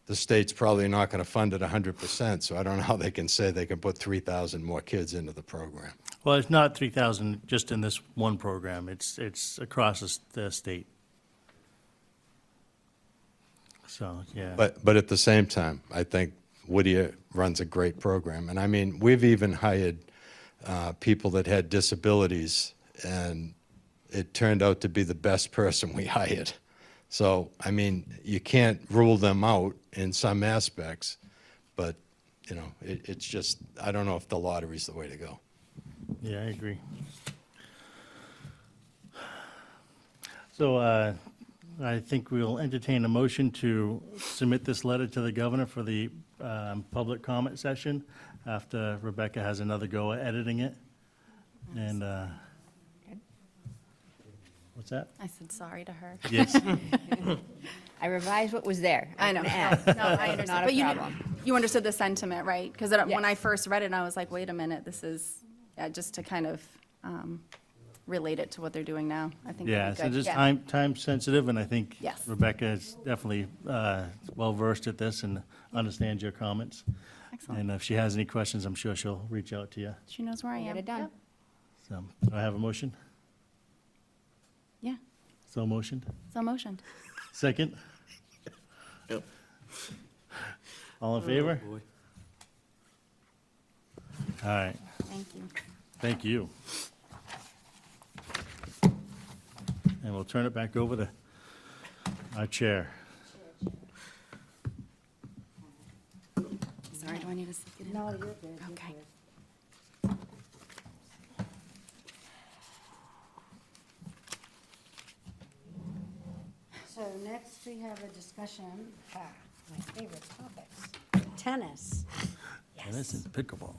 [SPEAKER 10] The state's probably not going to fund it 100%, so I don't know how they can say they can put 3,000 more kids into the program.
[SPEAKER 3] Well, it's not 3,000 just in this one program. It's across the state. So, yeah.
[SPEAKER 10] But at the same time, I think Whittier runs a great program. And I mean, we've even hired people that had disabilities, and it turned out to be the best person we hired. So, I mean, you can't rule them out in some aspects, but, you know, it's just, I don't know if the lottery's the way to go.
[SPEAKER 3] Yeah, I agree. So I think we'll entertain a motion to submit this letter to the governor for the public comment session after Rebecca has another go at editing it. And, what's that?
[SPEAKER 4] I said sorry to her.
[SPEAKER 3] Yes.
[SPEAKER 5] I revised what was there.
[SPEAKER 4] I know.
[SPEAKER 5] can add.
[SPEAKER 4] No, I
[SPEAKER 5] Not
[SPEAKER 4] understand.
[SPEAKER 5] a
[SPEAKER 4] But
[SPEAKER 5] problem.
[SPEAKER 4] you understood the sentiment, right? Because when I
[SPEAKER 5] Yes.
[SPEAKER 4] first read it, I was like, wait a minute, this is, just to kind of relate it to what they're doing now. I think
[SPEAKER 3] Yeah,
[SPEAKER 4] that'd be
[SPEAKER 3] so
[SPEAKER 4] good.
[SPEAKER 3] just
[SPEAKER 4] Yeah.
[SPEAKER 3] time sensitive, and I think
[SPEAKER 4] Yes.
[SPEAKER 3] Rebecca is definitely well-versed at this and understands your comments.
[SPEAKER 4] Excellent.
[SPEAKER 3] And if she has any questions, I'm sure she'll reach out to you.
[SPEAKER 4] She knows where I
[SPEAKER 5] Get
[SPEAKER 4] am.
[SPEAKER 5] it done.
[SPEAKER 4] Yep.
[SPEAKER 3] So, do I have a motion?
[SPEAKER 4] Yeah,
[SPEAKER 3] So motioned?
[SPEAKER 4] so motioned.
[SPEAKER 3] Second?
[SPEAKER 9] Yep.
[SPEAKER 3] All in favor?
[SPEAKER 9] Boy.
[SPEAKER 3] All right,
[SPEAKER 4] Thank you.
[SPEAKER 3] thank you. And we'll turn it back over to our chair.
[SPEAKER 4] Sorry, do I need to stick it in?
[SPEAKER 1] No, you're good.
[SPEAKER 4] Okay.
[SPEAKER 1] So next, we have a discussion, my favorite topics, tennis.
[SPEAKER 3] Tennis and pickleball.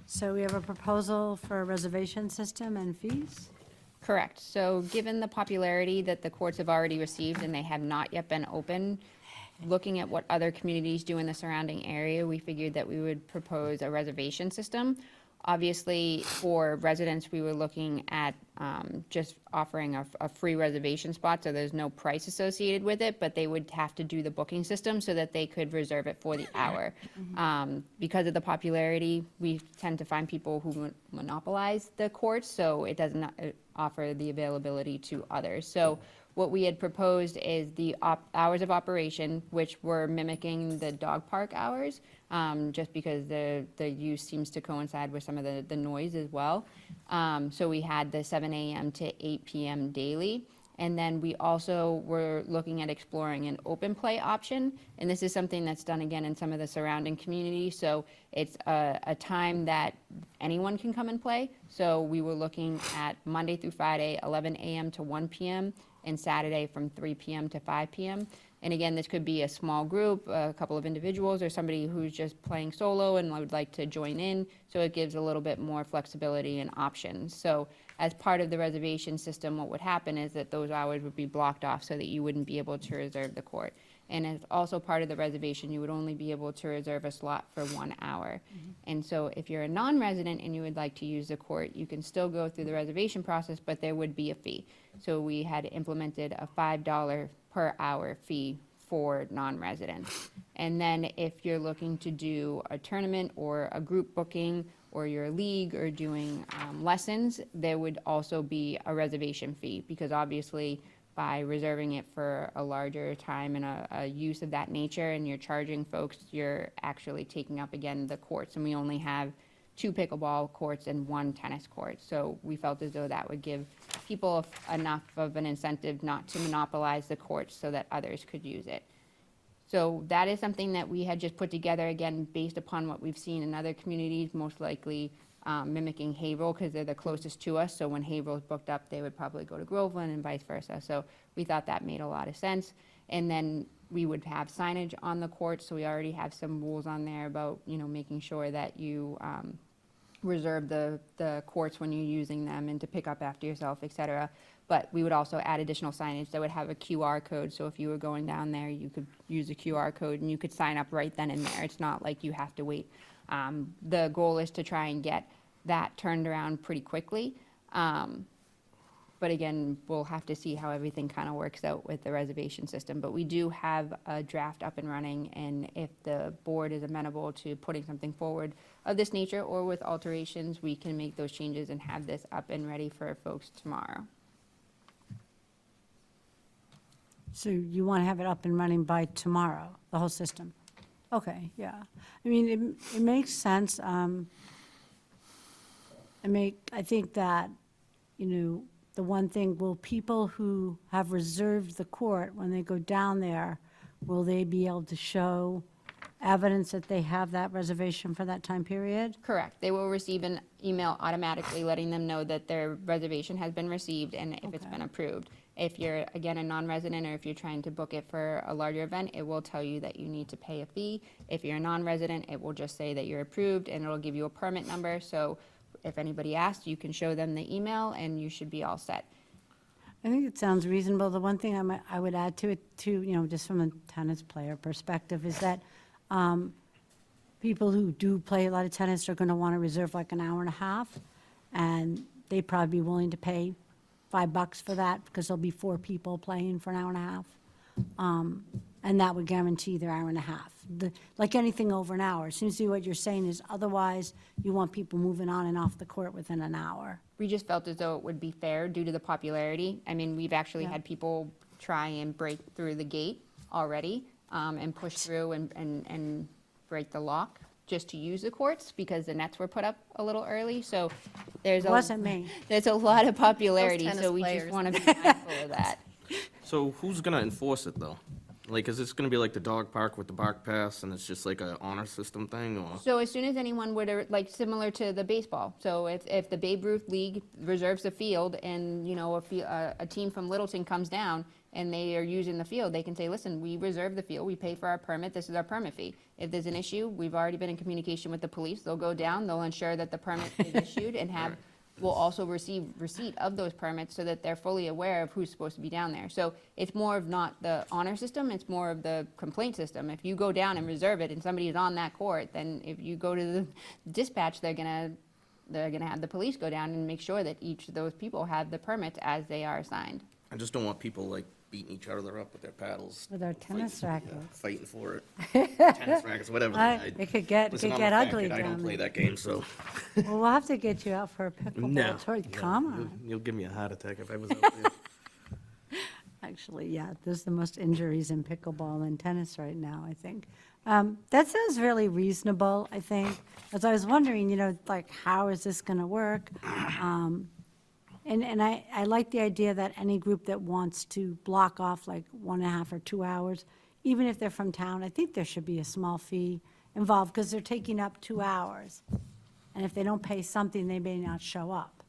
[SPEAKER 1] So we have a proposal for a reservation system and fees?
[SPEAKER 5] Correct. So given the popularity that the courts have already received and they have not yet been open, looking at what other communities do in the surrounding area, we figured that we would propose a reservation system. Obviously, for residents, we were looking at just offering a free reservation spot, so there's no price associated with it, but they would have to do the booking system so that they could reserve it for the hour. Because of the popularity, we tend to find people who monopolize the courts, so it does not offer the availability to others. So what we had proposed is the hours of operation, which were mimicking the dog park hours, just because the use seems to coincide with some of the noise as well. So we had the 7 a.m. to 8 p.m. daily. And then we also were looking at exploring an open play option. And this is something that's done again in some of the surrounding communities. So it's a time that anyone can come and play. So we were looking at Monday through Friday, 11 a.m. to 1 p.m. and Saturday from 3 p.m. to 5 p.m. And again, this could be a small group, a couple of individuals, or somebody who's just playing solo and would like to join in. So it gives a little bit more flexibility and options. So as part of the reservation system, what would happen is that those hours would be blocked off so that you wouldn't be able to reserve the court. And as also part of the reservation, you would only be able to reserve a slot for 1 hour. And so if you're a non-resident and you would like to use the court, you can still go through the reservation process, but there would be a fee. So we had implemented a $5 per hour fee for non-residents. And then if you're looking to do a tournament or a group booking, or you're a league or doing lessons, there would also be a reservation fee, because obviously by reserving it for a larger time and a use of that nature, and you're charging folks, you're actually taking up again the courts. And we only have 2 pickleball courts and 1 tennis court. So we felt as though that would give people enough of an incentive not to monopolize the courts so that others could use it. So that is something that we had just put together, again, based upon what we've seen in other communities, most likely mimicking Haverhill, because they're the closest to us. So when Haverhill's booked up, they would probably go to Groveland and vice versa. So we thought that made a lot of sense. And then we would have signage on the court. So we already have some rules on there about, making sure that you reserve the courts when you're using them and to pick up after yourself, et cetera. But we would also add additional signage that would have a QR code. So if you were going down there, you could use a QR code and you could sign up right then and there. It's not like you have to wait. The goal is to try and get that turned around pretty quickly. But again, we'll have to see how everything kind of works out with the reservation system. But we do have a draft up and running, and if the board is amenable to putting something forward of this nature or with alterations, we can make those changes and have this up and ready for folks tomorrow.
[SPEAKER 1] So you want to have it up and running by tomorrow, the whole system? Okay, yeah. I mean, it makes sense. I think that, the one thing, will people who have reserved the court, when they go down there, will they be able to show evidence that they have that reservation for that time period?
[SPEAKER 5] Correct. They will receive an email automatically letting them know that their reservation has been received and if it's been approved. If you're, again, a non-resident, or if you're trying to book it for a larger event, it will tell you that you need to pay a fee. If you're a non-resident, it will just say that you're approved, and it'll give you a permit number. So if anybody asks, you can show them the email, and you should be all set.
[SPEAKER 1] I think it sounds reasonable. The one thing I would add to it, too, just from a tennis player perspective, is that people who do play a lot of tennis are going to want to reserve like an hour and a half, and they'd probably be willing to pay $5 for that, because there'll be 4 people playing for an hour and a half. And that would guarantee their hour and a half. Like anything over an hour, seems to be what you're saying is, otherwise you want people moving on and off the court within an hour.
[SPEAKER 5] We just felt as though it would be fair due to the popularity. I mean, we've actually
[SPEAKER 1] Yeah.
[SPEAKER 5] had people try and break through the gate already, and push through and break the lock just to use the courts, because the nets were put up a little early. So there's
[SPEAKER 1] It wasn't me.
[SPEAKER 5] There's a lot of popularity,
[SPEAKER 4] tennis
[SPEAKER 5] so we just
[SPEAKER 4] players.
[SPEAKER 5] want to be mindful of that.
[SPEAKER 9] So who's gonna enforce it though? Like, is this gonna be like the dog park with the bark pass and it's just like a honor system thing, or?
[SPEAKER 5] So as soon as anyone would, like, similar to the baseball, so if the Babe Ruth League reserves the field and, a team from Littleton comes down and they are using the field, they can say, listen, we reserve the field, we pay for our permit, this is our permit fee. If there's an issue, we've already been in communication with the police, they'll go down, they'll ensure that the permit is issued, and will also receive receipt of those permits so that they're fully aware of who's supposed to be down there. So it's more of not the honor system, it's more of the complaint system. If you go down and reserve it and somebody is on that court, then if you go to the dispatch, they're gonna have the police go down and make sure that each of those people have the permits as they are assigned.
[SPEAKER 9] I just don't want people like beating each other up with their paddles.
[SPEAKER 1] With our tennis rackets.
[SPEAKER 9] Fighting for it. Tennis rackets, whatever.
[SPEAKER 1] It could get
[SPEAKER 9] Listen, I'm a
[SPEAKER 1] ugly
[SPEAKER 9] fat kid, I
[SPEAKER 1] down
[SPEAKER 9] don't play
[SPEAKER 1] there.
[SPEAKER 9] that game, so.
[SPEAKER 1] Well, we'll have to get you out for a
[SPEAKER 9] No.
[SPEAKER 1] pickleball tournament. Come on.
[SPEAKER 9] You'll give me a heart attack if I was out there.
[SPEAKER 1] actually, yeah. There's the most injuries in pickleball and tennis right now, I think. That sounds really reasonable, I think. As I was wondering, like, how is this going to work? And I like the idea that any group that wants to block off like 1.5 or 2 hours, even if they're from town, I think there should be a small fee involved because they're taking up 2 hours. And if they don't pay something, they may not show up.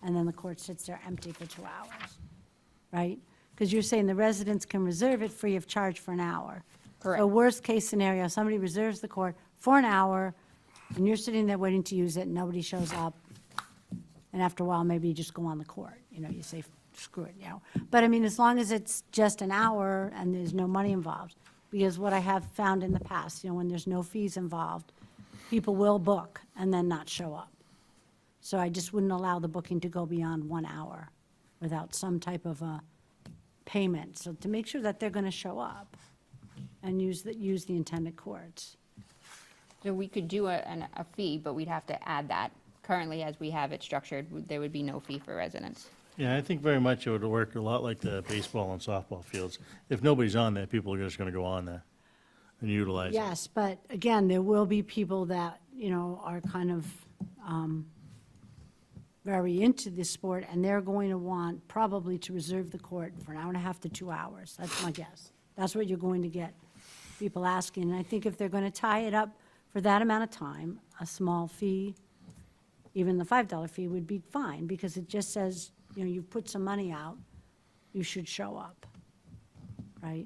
[SPEAKER 1] And then the court sits there empty for 2 hours, right? Because you're saying the residents can reserve it free of charge for an hour.
[SPEAKER 5] Correct.
[SPEAKER 1] So worst case scenario, somebody reserves the court for an hour, and you're sitting there waiting to use it, and nobody shows up. And after a while, maybe you just go on the court, you say, screw it, But I mean, as long as it's just an hour and there's no money involved, because what I have found in the past, when there's no fees involved, people will book and then not show up. So I just wouldn't allow the booking to go beyond 1 hour without some type of a payment. So to make sure that they're going to show up and use the intended courts.
[SPEAKER 5] So we could do a fee, but we'd have to add that. Currently, as we have it structured, there would be no fee for residents.
[SPEAKER 3] Yeah, I think very much it would work a lot like the baseball and softball fields. If nobody's on there, people are just going to go on there and utilize it.
[SPEAKER 1] Yes, but again, there will be people that, are kind of very into this sport, and they're going to want probably to reserve the court for 1.5 to 2 hours. That's my guess. That's what you're going to get people asking. And I think if they're going to tie it up for that amount of time, a small fee, even the $5 fee would be fine, because it just says, you've put some money out, you should show up, right?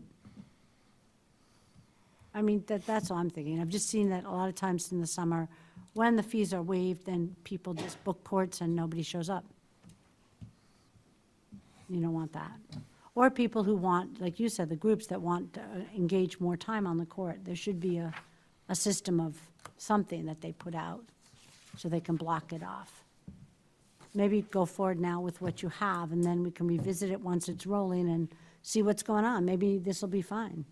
[SPEAKER 1] I mean, that's all I'm thinking. I've just seen that a lot of times in the summer, when the fees are waived, then people just book courts and nobody shows up. You don't want that. Or people who want, like you said, the groups that want to engage more time on the court. There should be a system of something that they put out so they can block it off. Maybe go forward now with what you have, and then we can revisit it once it's rolling and see what's going on. Maybe this will be fine.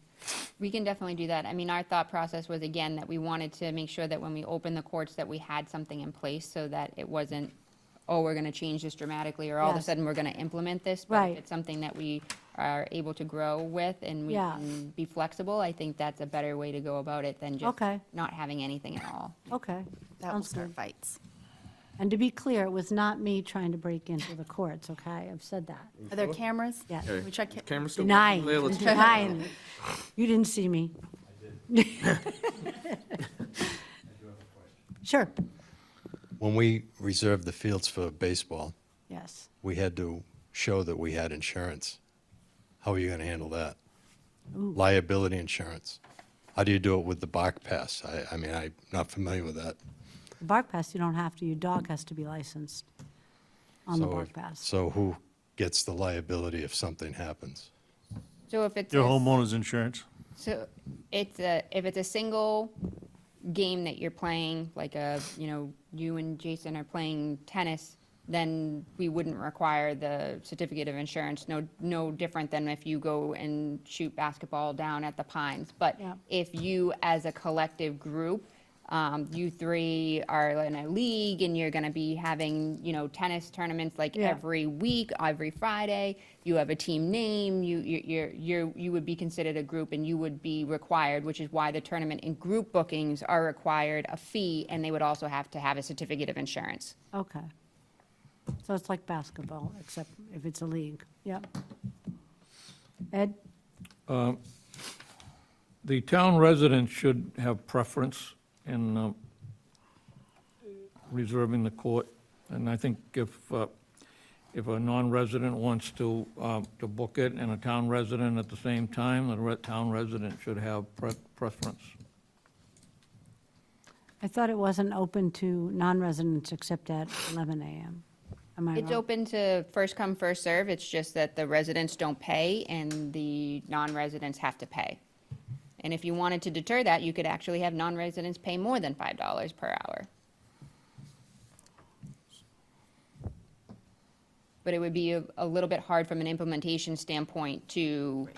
[SPEAKER 5] We can definitely do that. I mean, our thought process was, again, that we wanted to make sure that when we open the courts, that we had something in place so that it wasn't, oh, we're going to change this dramatically, or all of a
[SPEAKER 1] Yes.
[SPEAKER 5] sudden we're going to implement this. But
[SPEAKER 1] Right.
[SPEAKER 5] if it's something that we are able to grow with and we
[SPEAKER 1] Yeah.
[SPEAKER 5] can be flexible, I think that's a better way to go about it than just
[SPEAKER 1] Okay.
[SPEAKER 5] not having anything at all.
[SPEAKER 1] Okay,
[SPEAKER 4] That will
[SPEAKER 1] sounds
[SPEAKER 4] start
[SPEAKER 1] good.
[SPEAKER 4] fights.
[SPEAKER 1] And to be clear, it was not me trying to break into the courts, okay? I've said that.
[SPEAKER 4] Are there cameras?
[SPEAKER 1] Yes.
[SPEAKER 9] Okay.
[SPEAKER 4] We check
[SPEAKER 9] Camera's still
[SPEAKER 1] Denying,
[SPEAKER 9] there, let's-
[SPEAKER 1] denying. You didn't see me. Sure,
[SPEAKER 10] When we reserved the fields for baseball,
[SPEAKER 1] yes.
[SPEAKER 10] we had to show that we had insurance. How are you going to handle that? Liability insurance. How do you do it with the Bark Pass? I mean, I'm not familiar with that.
[SPEAKER 1] The Bark Pass, you don't have to, your dog has to be licensed on the
[SPEAKER 10] So
[SPEAKER 1] Bark
[SPEAKER 10] if-
[SPEAKER 1] Pass.
[SPEAKER 10] So who gets the liability if something happens?
[SPEAKER 5] So if it's
[SPEAKER 3] Your
[SPEAKER 5] a-
[SPEAKER 3] homeowner's insurance?
[SPEAKER 5] So if it's a single game that you're playing, like you and Jason are playing tennis, then we wouldn't require the certificate of insurance, no different than if you go and shoot basketball down at the Pines. But
[SPEAKER 1] Yeah.
[SPEAKER 5] if you, as a collective group, you three are in a league and you're gonna be having, tennis tournaments like
[SPEAKER 1] Yeah.
[SPEAKER 5] every week, every Friday, you have a team name, you would be considered a group and you would be required, which is why the tournament and group bookings are required a fee, and they would also have to have a certificate of insurance.
[SPEAKER 1] Okay. So it's like basketball, except if it's a league. Yep. Ed?
[SPEAKER 2] The town residents should have preference in reserving the court. And I think if a non-resident wants to book it and a town resident at the same time, the town resident should have preference.
[SPEAKER 1] I thought it wasn't open to non-residents except at 11 a.m. Am I wrong?
[SPEAKER 5] It's open to first come, first serve. It's just that the residents don't pay and the non-residents have to pay. And if you wanted to deter that, you could actually have non-residents pay more than $5 per hour. But it would be a little bit hard from an implementation standpoint to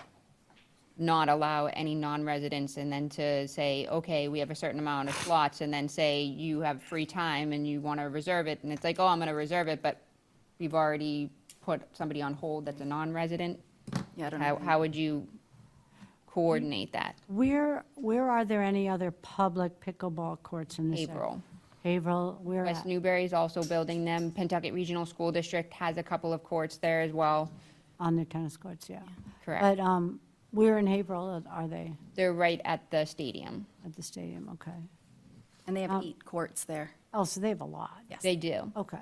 [SPEAKER 5] not allow any non-residents and then to say, okay, we have a certain amount of slots, and then say you have free time and you want to reserve it, and it's like, oh, I'm going to reserve it, but we've already put somebody on hold that's a non-resident.
[SPEAKER 4] Yeah, I don't know.
[SPEAKER 5] How would you coordinate that?
[SPEAKER 1] Where are there any other public pickleball courts in this area?
[SPEAKER 5] Haverhill.
[SPEAKER 1] Haverhill, where
[SPEAKER 5] West
[SPEAKER 1] at?
[SPEAKER 5] Newbury is also building them. Pentucket Regional School District has a couple of courts there as well.
[SPEAKER 1] On their tennis courts, yeah.
[SPEAKER 5] Correct.
[SPEAKER 1] But where in Haverhill are they?
[SPEAKER 5] They're right at the stadium.
[SPEAKER 1] At the stadium, okay.
[SPEAKER 4] And they have 8 courts there.
[SPEAKER 1] Oh, so they have a lot.
[SPEAKER 4] Yes.
[SPEAKER 5] They do.
[SPEAKER 1] Okay.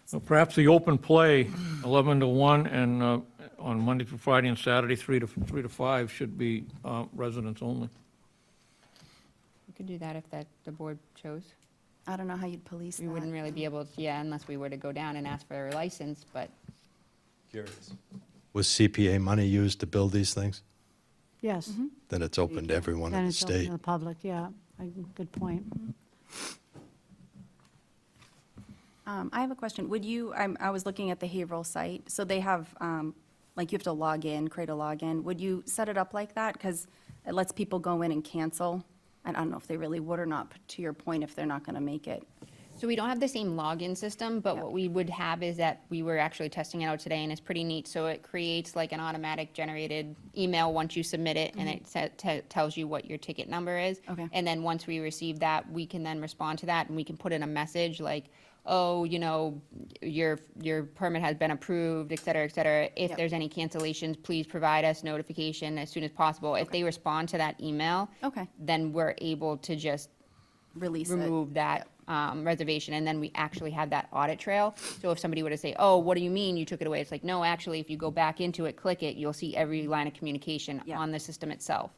[SPEAKER 2] So perhaps the open play, 11 to 1, and on Monday through Friday and Saturday, 3 to 5, should be residents only.
[SPEAKER 5] We could do that if the board chose.
[SPEAKER 4] I don't know how you'd police
[SPEAKER 5] We
[SPEAKER 4] that.
[SPEAKER 5] wouldn't really be able to, yeah, unless we were to go down and ask for a license, but
[SPEAKER 10] Curious. Was CPA money used to build these things?
[SPEAKER 1] Yes.
[SPEAKER 10] Then it's open to everyone in
[SPEAKER 1] Then
[SPEAKER 10] the
[SPEAKER 1] it's open
[SPEAKER 10] state.
[SPEAKER 1] to the public, yeah. Good point.
[SPEAKER 4] I have a question. Would you, I was looking at the Haverhill site, so they have, like, you have to log in, create a login. Would you set it up like that? Because it lets people go in and cancel. And I don't know if they really would or not, but to your point, if they're not going to make it.
[SPEAKER 5] So we don't have the same login system, but what we would have is that we were actually testing it out today, and it's pretty neat. So it creates like an automatic generated email once you submit it, and it tells you what your ticket number is.
[SPEAKER 4] Okay.
[SPEAKER 5] And then once we receive that, we can then respond to that, and we can put in a message like, oh, you know, your permit has been approved, et cetera, et cetera. If
[SPEAKER 4] Yep.
[SPEAKER 5] there's any cancellations, please provide us notification as soon as possible. If they respond to that email,
[SPEAKER 4] Okay.
[SPEAKER 5] then we're able to just
[SPEAKER 4] Release it.
[SPEAKER 5] remove that reservation, and then we actually have that audit trail. So if somebody were to say, oh, what do you mean you took it away? It's like, no, actually, if you go back into it, click it, you'll see every line of communication
[SPEAKER 4] Yeah.
[SPEAKER 5] on the system itself.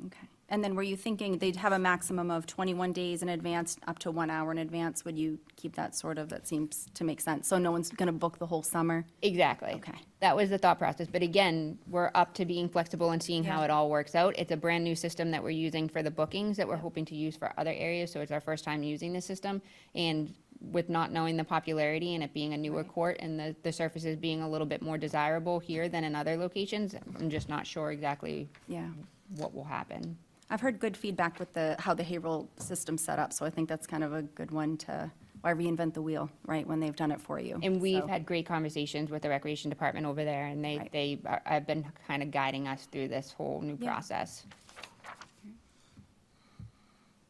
[SPEAKER 4] Okay. And then were you thinking they'd have a maximum of 21 days in advance, up to 1 hour in advance? Would you keep that sort of, that seems to make sense? So no one's going to book the whole summer?
[SPEAKER 5] Exactly.
[SPEAKER 4] Okay.
[SPEAKER 5] That was the thought process. But again, we're up to being flexible and seeing how
[SPEAKER 4] Yeah.
[SPEAKER 5] it all works out. It's a brand-new system that we're using for the bookings that we're hoping to use for other areas, so it's our first time using the system. And with not knowing the popularity and it being a newer court and the surfaces being a little bit more desirable here than in other locations, I'm just not sure exactly
[SPEAKER 4] Yeah.
[SPEAKER 5] what will happen.
[SPEAKER 4] I've heard good feedback with how the Haverhill system's set up, so I think that's kind of a good one to, why reinvent the wheel, right, when they've done it for you?
[SPEAKER 5] And we've
[SPEAKER 4] So-
[SPEAKER 5] had great conversations with the recreation department over there, and
[SPEAKER 4] Right.
[SPEAKER 5] have been kind of guiding us through this whole new
[SPEAKER 4] Yeah.
[SPEAKER 5] process.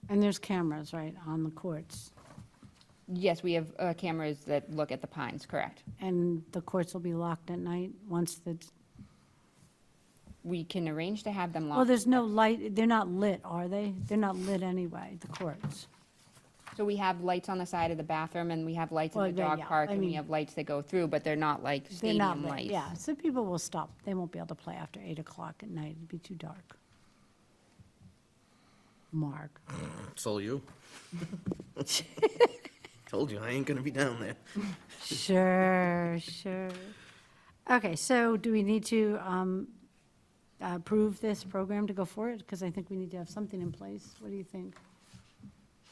[SPEAKER 1] And there's cameras, right, on the courts?
[SPEAKER 5] Yes, we have cameras that look at the pines, correct.
[SPEAKER 1] And the courts will be locked at night once the,
[SPEAKER 5] We can arrange to have them
[SPEAKER 1] well,
[SPEAKER 5] locked.
[SPEAKER 1] there's no light, they're not lit, are they? They're not lit anyway, the courts.
[SPEAKER 5] So we have lights on the side of the bathroom, and we have lights in
[SPEAKER 1] Well,
[SPEAKER 5] the
[SPEAKER 1] yeah,
[SPEAKER 5] dog
[SPEAKER 1] yeah,
[SPEAKER 5] park,
[SPEAKER 1] I
[SPEAKER 5] and we
[SPEAKER 1] mean-
[SPEAKER 5] have lights that go through, but they're not like
[SPEAKER 1] They're not
[SPEAKER 5] stadium
[SPEAKER 1] lit,
[SPEAKER 5] lights.
[SPEAKER 1] yeah. So people will stop. They won't be able to play after 8 o'clock at night. It'd be too dark. Mark.
[SPEAKER 9] So you. Told you, I ain't gonna be down there.
[SPEAKER 1] Sure, sure. Okay, so do we need to approve this program to go forward? Because I think we need to have something in place. What do you think?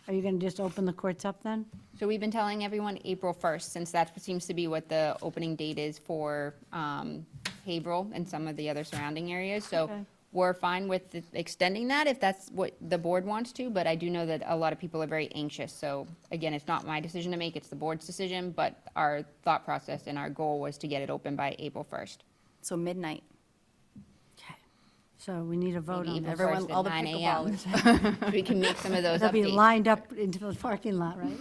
[SPEAKER 1] Are you going to just open the courts up then?
[SPEAKER 5] So we've been telling everyone April 1st, since that seems to be what the opening date is for Haverhill and some of the other surrounding areas. So
[SPEAKER 1] Okay.
[SPEAKER 5] we're fine with extending that if that's what the board wants to, but I do know that a lot of people are very anxious. So again, it's not my decision to make, it's the board's decision, but our thought process and our goal was to get it open by April 1st.
[SPEAKER 4] So midnight.
[SPEAKER 1] Okay. So we need a vote
[SPEAKER 5] Maybe
[SPEAKER 1] on
[SPEAKER 5] even
[SPEAKER 1] this.
[SPEAKER 4] Everyone,
[SPEAKER 5] first at
[SPEAKER 4] all the
[SPEAKER 5] 9
[SPEAKER 4] pickleballers.
[SPEAKER 5] We can make some of those
[SPEAKER 1] They'll be
[SPEAKER 5] updates.
[SPEAKER 1] lined up into the parking lot, right?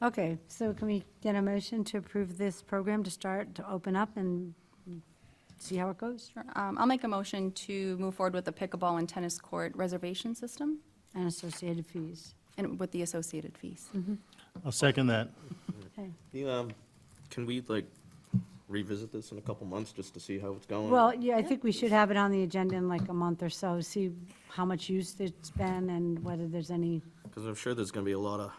[SPEAKER 1] Okay, so can we get a motion to approve this program to start, to open up and see how it goes?
[SPEAKER 4] Sure. I'll make a motion to move forward with the pickleball and tennis court reservation system
[SPEAKER 1] And associated fees.
[SPEAKER 4] and with the associated fees.
[SPEAKER 3] I'll second that.
[SPEAKER 1] Okay.
[SPEAKER 9] You, can we like revisit this in a couple months just to see how it's going?
[SPEAKER 1] Well, yeah, I think we should have it on the agenda in like a month or so, see how much use it's been and whether there's any,
[SPEAKER 9] Because I'm sure there's gonna be a lot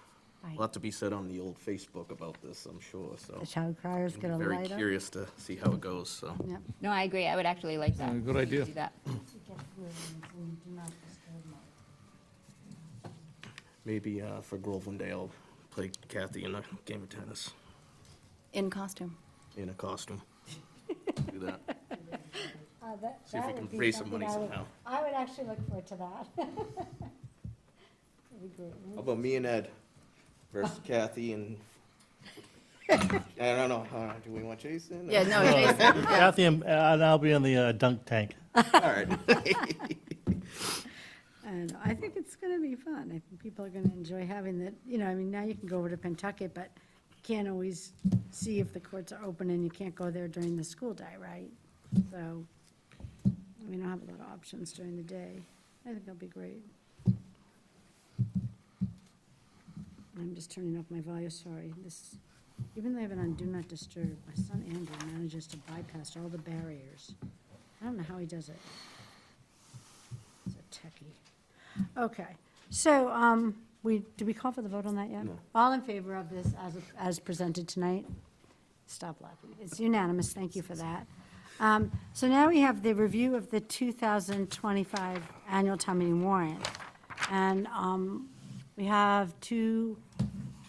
[SPEAKER 1] Right.
[SPEAKER 9] to be said on the old Facebook about this, I'm sure, so.
[SPEAKER 1] the child criers get a
[SPEAKER 9] I'm very
[SPEAKER 1] light up.
[SPEAKER 9] curious to see how it goes, so.
[SPEAKER 1] Yeah.
[SPEAKER 5] No, I agree. I would actually like that.
[SPEAKER 2] Yeah, good idea.
[SPEAKER 5] Do that.
[SPEAKER 9] Maybe for Groveland Day, I'll play Kathy in a game of tennis
[SPEAKER 4] In costume.
[SPEAKER 9] in a costume. Do that. See if we can raise some money somehow.
[SPEAKER 1] I would actually look forward to that.
[SPEAKER 9] How about me and Ed versus Kathy and I don't know, do we want Jason?
[SPEAKER 4] Yeah, no, Jason.
[SPEAKER 3] Kathy and I'll be in the dunk tank.
[SPEAKER 9] All right.
[SPEAKER 1] And I think it's going to be fun. I think people are going to enjoy having that, I mean, now you can go over to Pentucket, but you can't always see if the courts are open, and you can't go there during the school day, right? So we don't have a lot of options during the day. I think it'll be great. I'm just turning up my volume, sorry. Even though I have it on Do Not Disturb, my son Andrew manages to bypass all the barriers. I don't know how he does it. He's a techie. Okay, so, did we call for the vote on that yet?
[SPEAKER 9] No.
[SPEAKER 1] All in favor of this as presented tonight? Stop laughing. It's unanimous, thank you for that. So now we have the review of the 2025 annual town meeting warrant. And we have two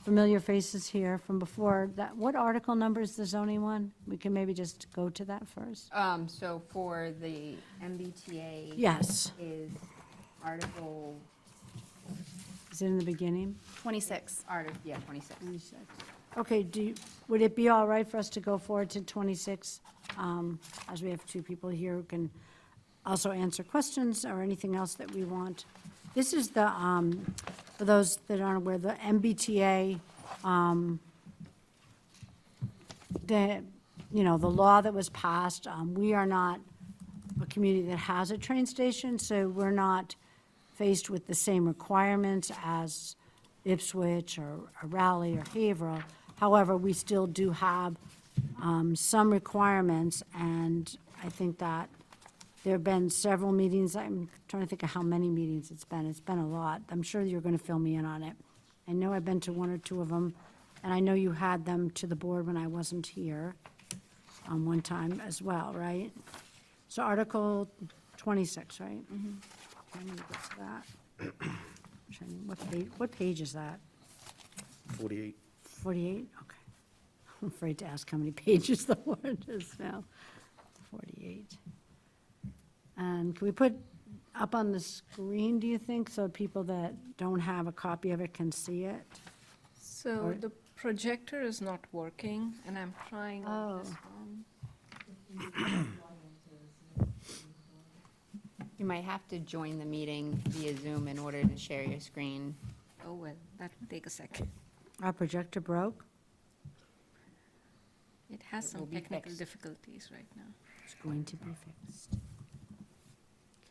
[SPEAKER 1] familiar faces here from before. What article number is the zoning one? We can maybe just go to that first.
[SPEAKER 5] So for the MBTA.
[SPEAKER 1] Yes.
[SPEAKER 5] Is Article,
[SPEAKER 1] Is it in the beginning?
[SPEAKER 4] 26.
[SPEAKER 5] 26.
[SPEAKER 1] 26. Okay, would it be all right for us to go forward to 26? As we have two people here who can also answer questions or anything else that we want. This is the, for those that aren't aware, the MBTA, the law that was passed. We are not a community that has a train station, so we're not faced with the same requirements as Ipswich or Raleigh or Haverhill. However, we still do have some requirements, and I think that there have been several meetings. I'm trying to think of how many meetings it's been. It's been a lot. I'm sure you're going to fill me in on it. I know I've been to one or two of them, and I know you had them to the board when I wasn't here one time as well, right? So Article 26, right? I'm going to get to that. What page is that?
[SPEAKER 9] 48.
[SPEAKER 1] 48? Okay. I'm afraid to ask how many pages the warrant is now. 48. And can we put up on the screen, do you think, so people that don't have a copy of it can see it?
[SPEAKER 7] So
[SPEAKER 1] Or-
[SPEAKER 7] the projector is not working, and I'm trying on this one.
[SPEAKER 5] You might have to join the meeting via Zoom in order to share your screen.
[SPEAKER 7] Oh, well, that will take a second.
[SPEAKER 1] Our projector broke?
[SPEAKER 7] It has
[SPEAKER 5] It
[SPEAKER 7] some
[SPEAKER 5] will be
[SPEAKER 7] technical
[SPEAKER 5] fixed.
[SPEAKER 7] difficulties right now.
[SPEAKER 1] It's going to be fixed.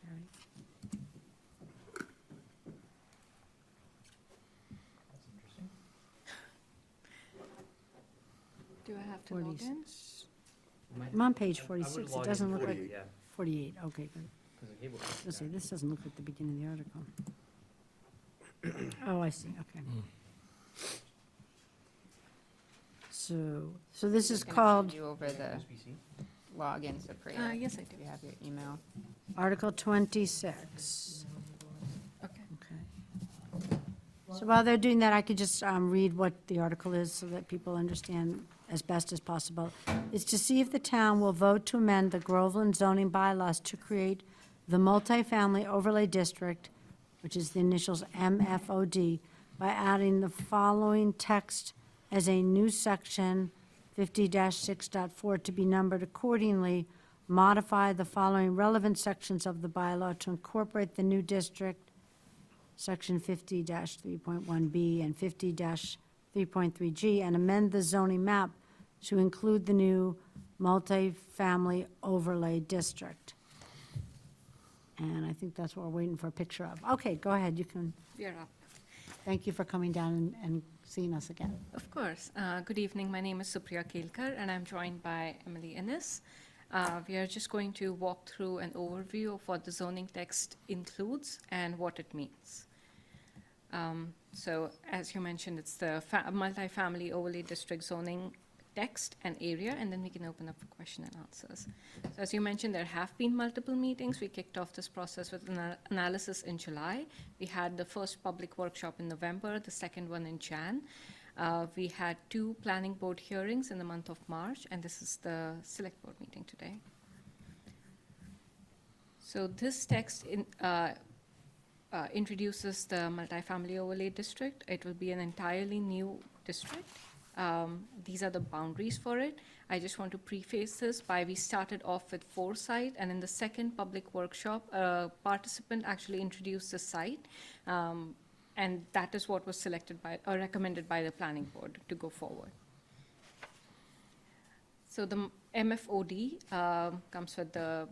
[SPEAKER 1] Carrie?
[SPEAKER 7] Do I have to log in?
[SPEAKER 1] 46. I'm on page 46. It doesn't look like 48. Okay, good. Let's see, this doesn't look like the beginning of the article. Oh, I see, okay. So this is
[SPEAKER 5] Gonna
[SPEAKER 1] called
[SPEAKER 5] send you over the login, Supriya.
[SPEAKER 7] Yes, I do.
[SPEAKER 5] You have your email.
[SPEAKER 1] Article 26.
[SPEAKER 7] Okay.
[SPEAKER 1] Okay. So while they're doing that, I could just read what the article is so that people understand as best as possible. It's to see if the town will vote to amend the Groveland zoning bylaws to create the multifamily overlay district, which is the initials MFOD, by adding the following text as a new section 50-6.4 to be numbered accordingly, modify the following relevant sections of the bylaw to incorporate the new district, section 50-3.1B and 50-3.3G, and amend the zoning map to include the new multifamily overlay district. And I think that's what we're waiting for a picture of. Okay, go ahead, you can,
[SPEAKER 7] We are up.
[SPEAKER 1] thank you for coming down and seeing us again.
[SPEAKER 7] Of course. Good evening. My name is Supriya Kelkar, and I'm joined by Emily Innes. We are just going to walk through an overview of what the zoning text includes and what it means. So, as you mentioned, it's the multifamily overlay district zoning text and area, and then we can open up for question and answers. So, as you mentioned, there have been multiple meetings. We kicked off this process with an analysis in July. We had the first public workshop in November, the second one in Jan. We had 2 planning board hearings in the month of March, and this is the select board meeting today. So this text introduces the multifamily overlay district. It will be an entirely new district. These are the boundaries for it. I just want to preface this by we started off with 4 sites, and in the second public workshop, a participant actually introduced the site, and that is what was selected by, or recommended by the planning board to go forward. So the MFOD comes with the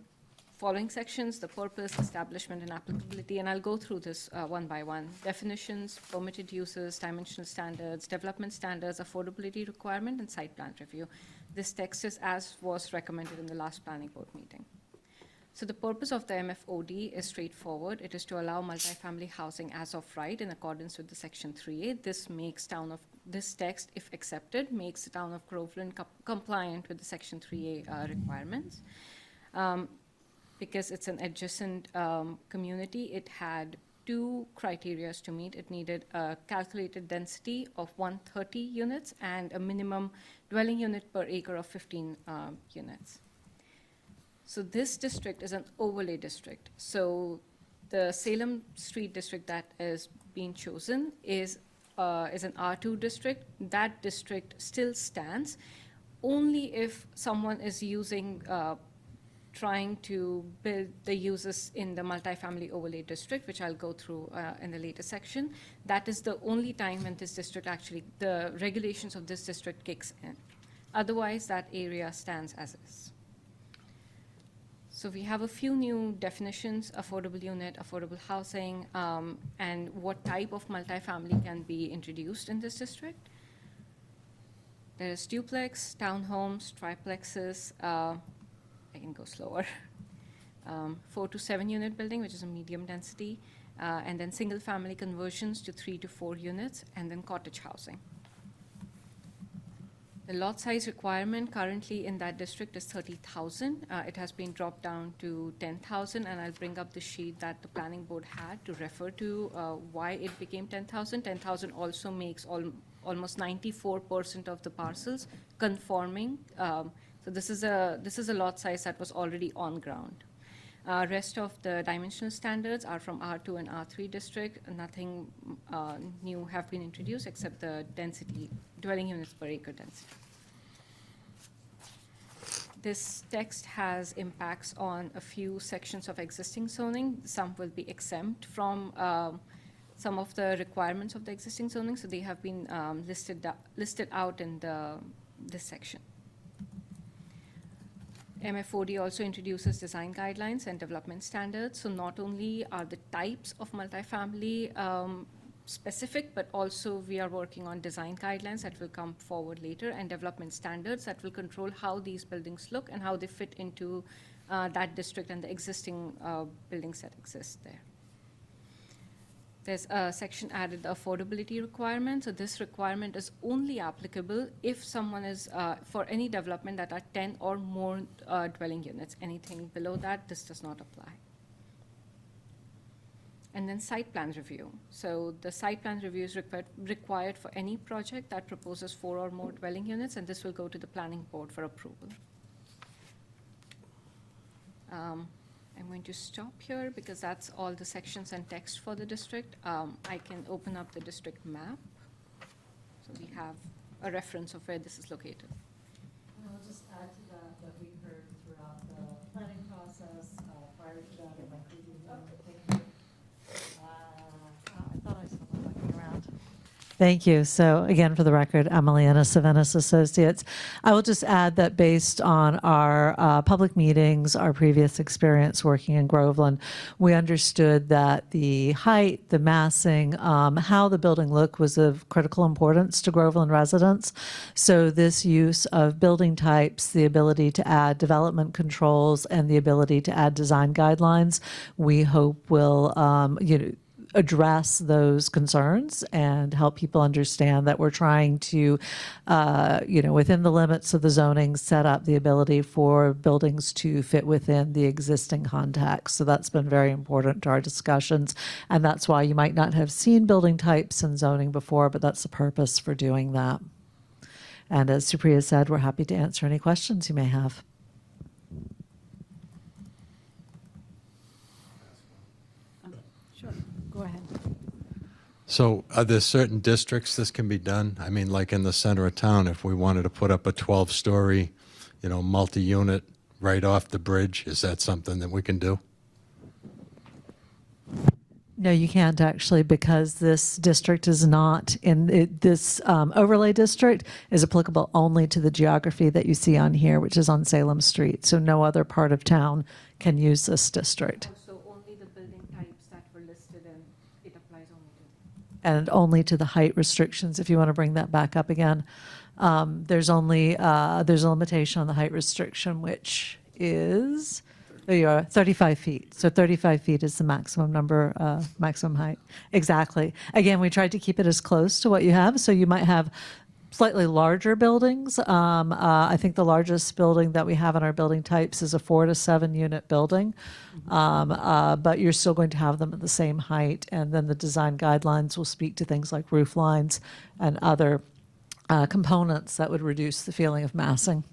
[SPEAKER 7] following sections: the purpose, establishment, and applicability, and I'll go through this one by one. Definitions, permitted uses, dimensional standards, development standards, affordability requirement, and site plan review. This text is as was recommended in the last planning board meeting. So the purpose of the MFOD is straightforward. It is to allow multifamily housing as of right in accordance with the Section 3A. This text, if accepted, makes the town of Groveland compliant with the Section 3A requirements. Because it's an adjacent community, it had 2 criteria to meet. It needed a calculated density of 130 units and a minimum dwelling unit per acre of 15 units. So this district is an overlay district. So the Salem Street district that is being chosen is an R2 district. That district still stands only if someone is using trying to build the uses in the multifamily overlay district, which I'll go through in the later section. That is the only time when this district actually, the regulations of this district kicks in. Otherwise, that area stands as is. So we have a few new definitions: affordable unit, affordable housing, and what type of multifamily can be introduced in this district. There's duplex, townhomes, triplexes, I can go slower. 4 to 7 unit building, which is a medium density, and then single family conversions to 3 to 4 units, and then cottage housing. The lot size requirement currently in that district is 30,000. It has been dropped down to 10,000, and I'll bring up the sheet that the planning board had to refer to why it became 10,000. 10,000 also makes almost 94% of the parcels conforming. So this is a lot size that was already on ground. Rest of the dimensional standards are from R2 and R3 district. Nothing new have been introduced except the density, dwelling units per acre density. This text has impacts on a few sections of existing zoning. Some will be exempt from some of the requirements of the existing zoning, so they have been listed out in this section. MFOD also introduces design guidelines and development standards. So not only are the types of multifamily specific, but also we are working on design guidelines that will come forward later, and development standards that will control how these buildings look and how they fit into that district and the existing buildings that exist there. There's a section added, the affordability requirement. So this requirement is only applicable if someone is, for any development that are 10 or more dwelling units. Anything below that, this does not apply. And then site plan review. So the site plan review is required for any project that proposes 4 or more dwelling units, and this will go to the planning board for approval. I'm going to stop here because that's all the sections and text for the district. I can open up the district map. So we have a reference of where this is located.
[SPEAKER 12] And I'll just add to that what we heard throughout the planning process, prior to that in my previous meeting. I thought I saw one looking around. Thank you. So again, for the record, Emily Ennis of Ennis Associates. I will just add that based on our public meetings, our previous experience working in Groveland, we understood that the height, the massing, how the building looked was of critical importance to Groveland residents. So this use of building types, the ability to add development controls, and the ability to add design guidelines, we hope will, address those concerns and help people understand that we're trying to, within the limits of the zoning, set up the ability for buildings to fit within the existing context. So that's been very important to our discussions. And that's why you might not have seen building types in zoning before, but that's the purpose for doing that. And as Supriya said, we're happy to answer any questions you may have.
[SPEAKER 1] Sure, go ahead.
[SPEAKER 10] So are there certain districts this can be done? I mean, like in the center of town, if we wanted to put up a 12-story, multi-unit right off the bridge, is that something that we can do?
[SPEAKER 12] No, you can't actually, because this district is not this overlay district is applicable only to the geography that you see on here, which is on Salem Street. So no other part of town can use this district.
[SPEAKER 7] So only the building types that were listed and it applies only to.
[SPEAKER 12] And only to the height restrictions, if you want to bring that back up again. There's a limitation on the height restriction, which is, there you are, 35 feet. So 35 feet is the maximum maximum height. Exactly. Again, we tried to keep it as close to what you have, so you might have slightly larger buildings. I think the largest building that we have in our building types is a 4 to 7 unit building. But you're still going to have them at the same height. And then the design guidelines will speak to things like roof lines and other components that would reduce the feeling of massing.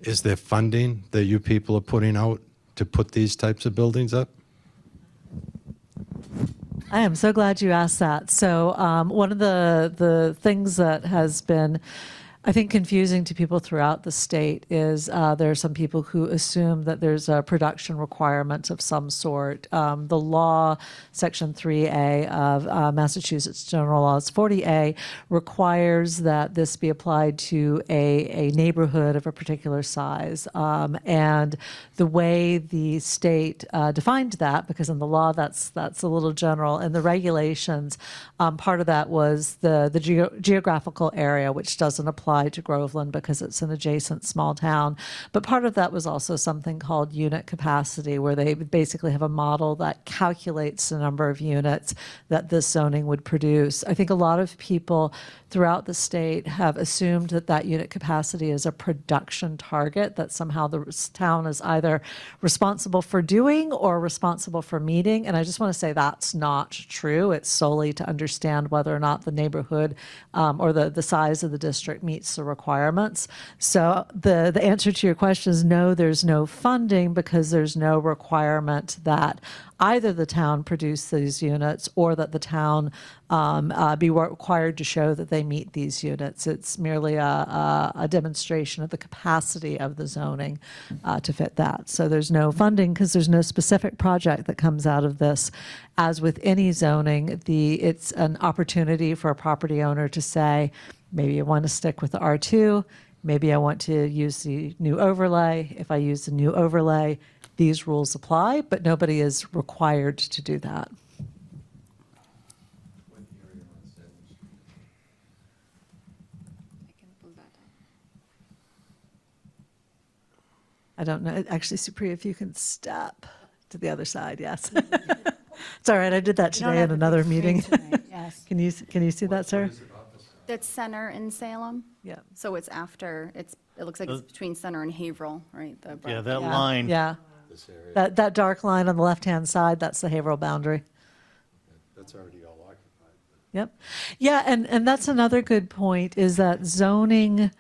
[SPEAKER 10] Is there funding that you people are putting out to put these types of buildings up?
[SPEAKER 12] I am so glad you asked that. So one of the things that has been, I think, confusing to people throughout the state is there are some people who assume that there's a production requirement of some sort. The law, Section 3A of Massachusetts General Laws 40A, requires that this be applied to a neighborhood of a particular size. And the way the state defined that, because in the law that's a little general, in the regulations, part of that was the geographical area, which doesn't apply to Groveland because it's an adjacent small town. But part of that was also something called unit capacity, where they basically have a model that calculates the number of units that this zoning would produce. I think a lot of people throughout the state have assumed that unit capacity is a production target that somehow the town is either responsible for doing or responsible for meeting. And I just want to say that's not true. It's solely to understand whether or not the neighborhood or the size of the district meets the requirements. So the answer to your question is no, there's no funding because there's no requirement that either the town produce these units or that the town be required to show that they meet these units. It's merely a demonstration of the capacity of the zoning to fit that. So there's no funding because there's no specific project that comes out of this. As with any zoning, it's an opportunity for a property owner to say, maybe I want to stick with the R2, maybe I want to use the new overlay. If I use the new overlay, these rules apply, but nobody is required to do that.
[SPEAKER 8] What area on Salem Street?
[SPEAKER 7] I can pull that up.
[SPEAKER 12] I don't know. Actually, Supriya, if you can step to the other side, yes. It's all right. I did that
[SPEAKER 1] You don't
[SPEAKER 12] today
[SPEAKER 1] have
[SPEAKER 12] in
[SPEAKER 1] to be
[SPEAKER 12] another
[SPEAKER 1] screened
[SPEAKER 12] meeting.
[SPEAKER 1] tonight, Yes.
[SPEAKER 12] Can you see that, sir?
[SPEAKER 4] That's Center in Salem.
[SPEAKER 12] Yeah.
[SPEAKER 4] So it's after, it looks like it's between Center and Haverhill, right? The
[SPEAKER 3] Yeah,
[SPEAKER 4] brown-
[SPEAKER 3] that
[SPEAKER 12] Yeah.
[SPEAKER 3] line.
[SPEAKER 12] Yeah.
[SPEAKER 10] This area,
[SPEAKER 12] That dark line on the left-hand side, that's the Haverhill boundary.
[SPEAKER 10] that's already all occupied.
[SPEAKER 12] Yep. Yeah, and that's another good point, is that zoning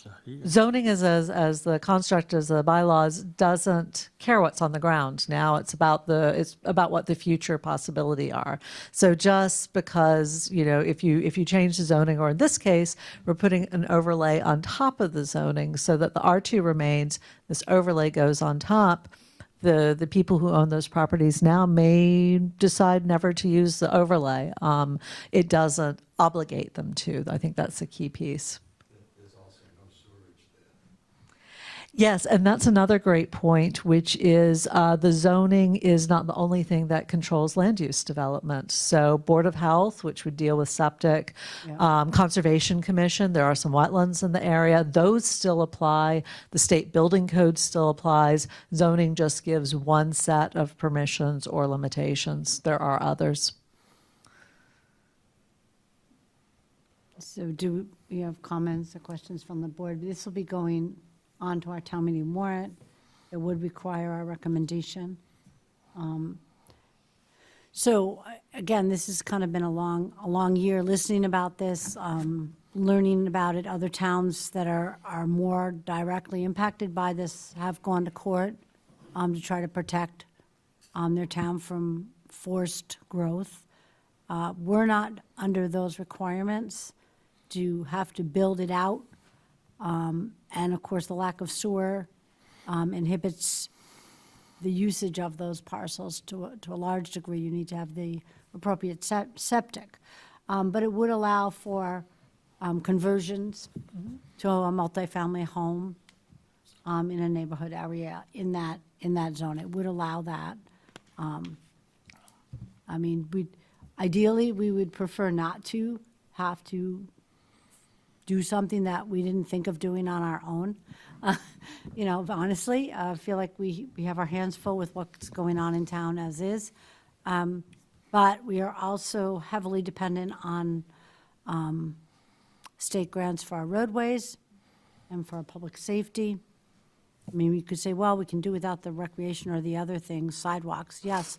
[SPEAKER 12] as the construct, as the bylaws, doesn't care what's on the ground now. It's about what the future possibility are. So just because, if you change the zoning, or in this case, we're putting an overlay on top of the zoning so that the R2 remains, this overlay goes on top, the people who own those properties now may decide never to use the overlay. It doesn't obligate them to. I think that's the key piece.
[SPEAKER 8] There's also no sewerage there.
[SPEAKER 12] Yes, and that's another great point, which is the zoning is not the only thing that controls land use development. So Board of Health, which would deal with septic, Conservation Commission, there are some wetlands in the area, those still apply. The state building code still applies. Zoning just gives one set of permissions or limitations. There are others.
[SPEAKER 1] So do we have comments or questions from the board? This will be going on to our town meeting warrant. It would require our recommendation. So again, this has kind of been a long year listening about this, learning about it. Other towns that are more directly impacted by this have gone to court to try to protect their town from forced growth. We're not under those requirements to have to build it out. And of course, the lack of sewer inhibits the usage of those parcels to a large degree. You need to have the appropriate septic. But it would allow for conversions to a multifamily home in a neighborhood area in that zone. It would allow that. I mean, ideally, we would prefer not to have to do something that we didn't think of doing on our own. You know, honestly, I feel like we have our hands full with what's going on in town as is. But we are also heavily dependent on state grants for our roadways and for our public safety. I mean, we could say, well, we can do without the recreation or the other things, sidewalks, yes.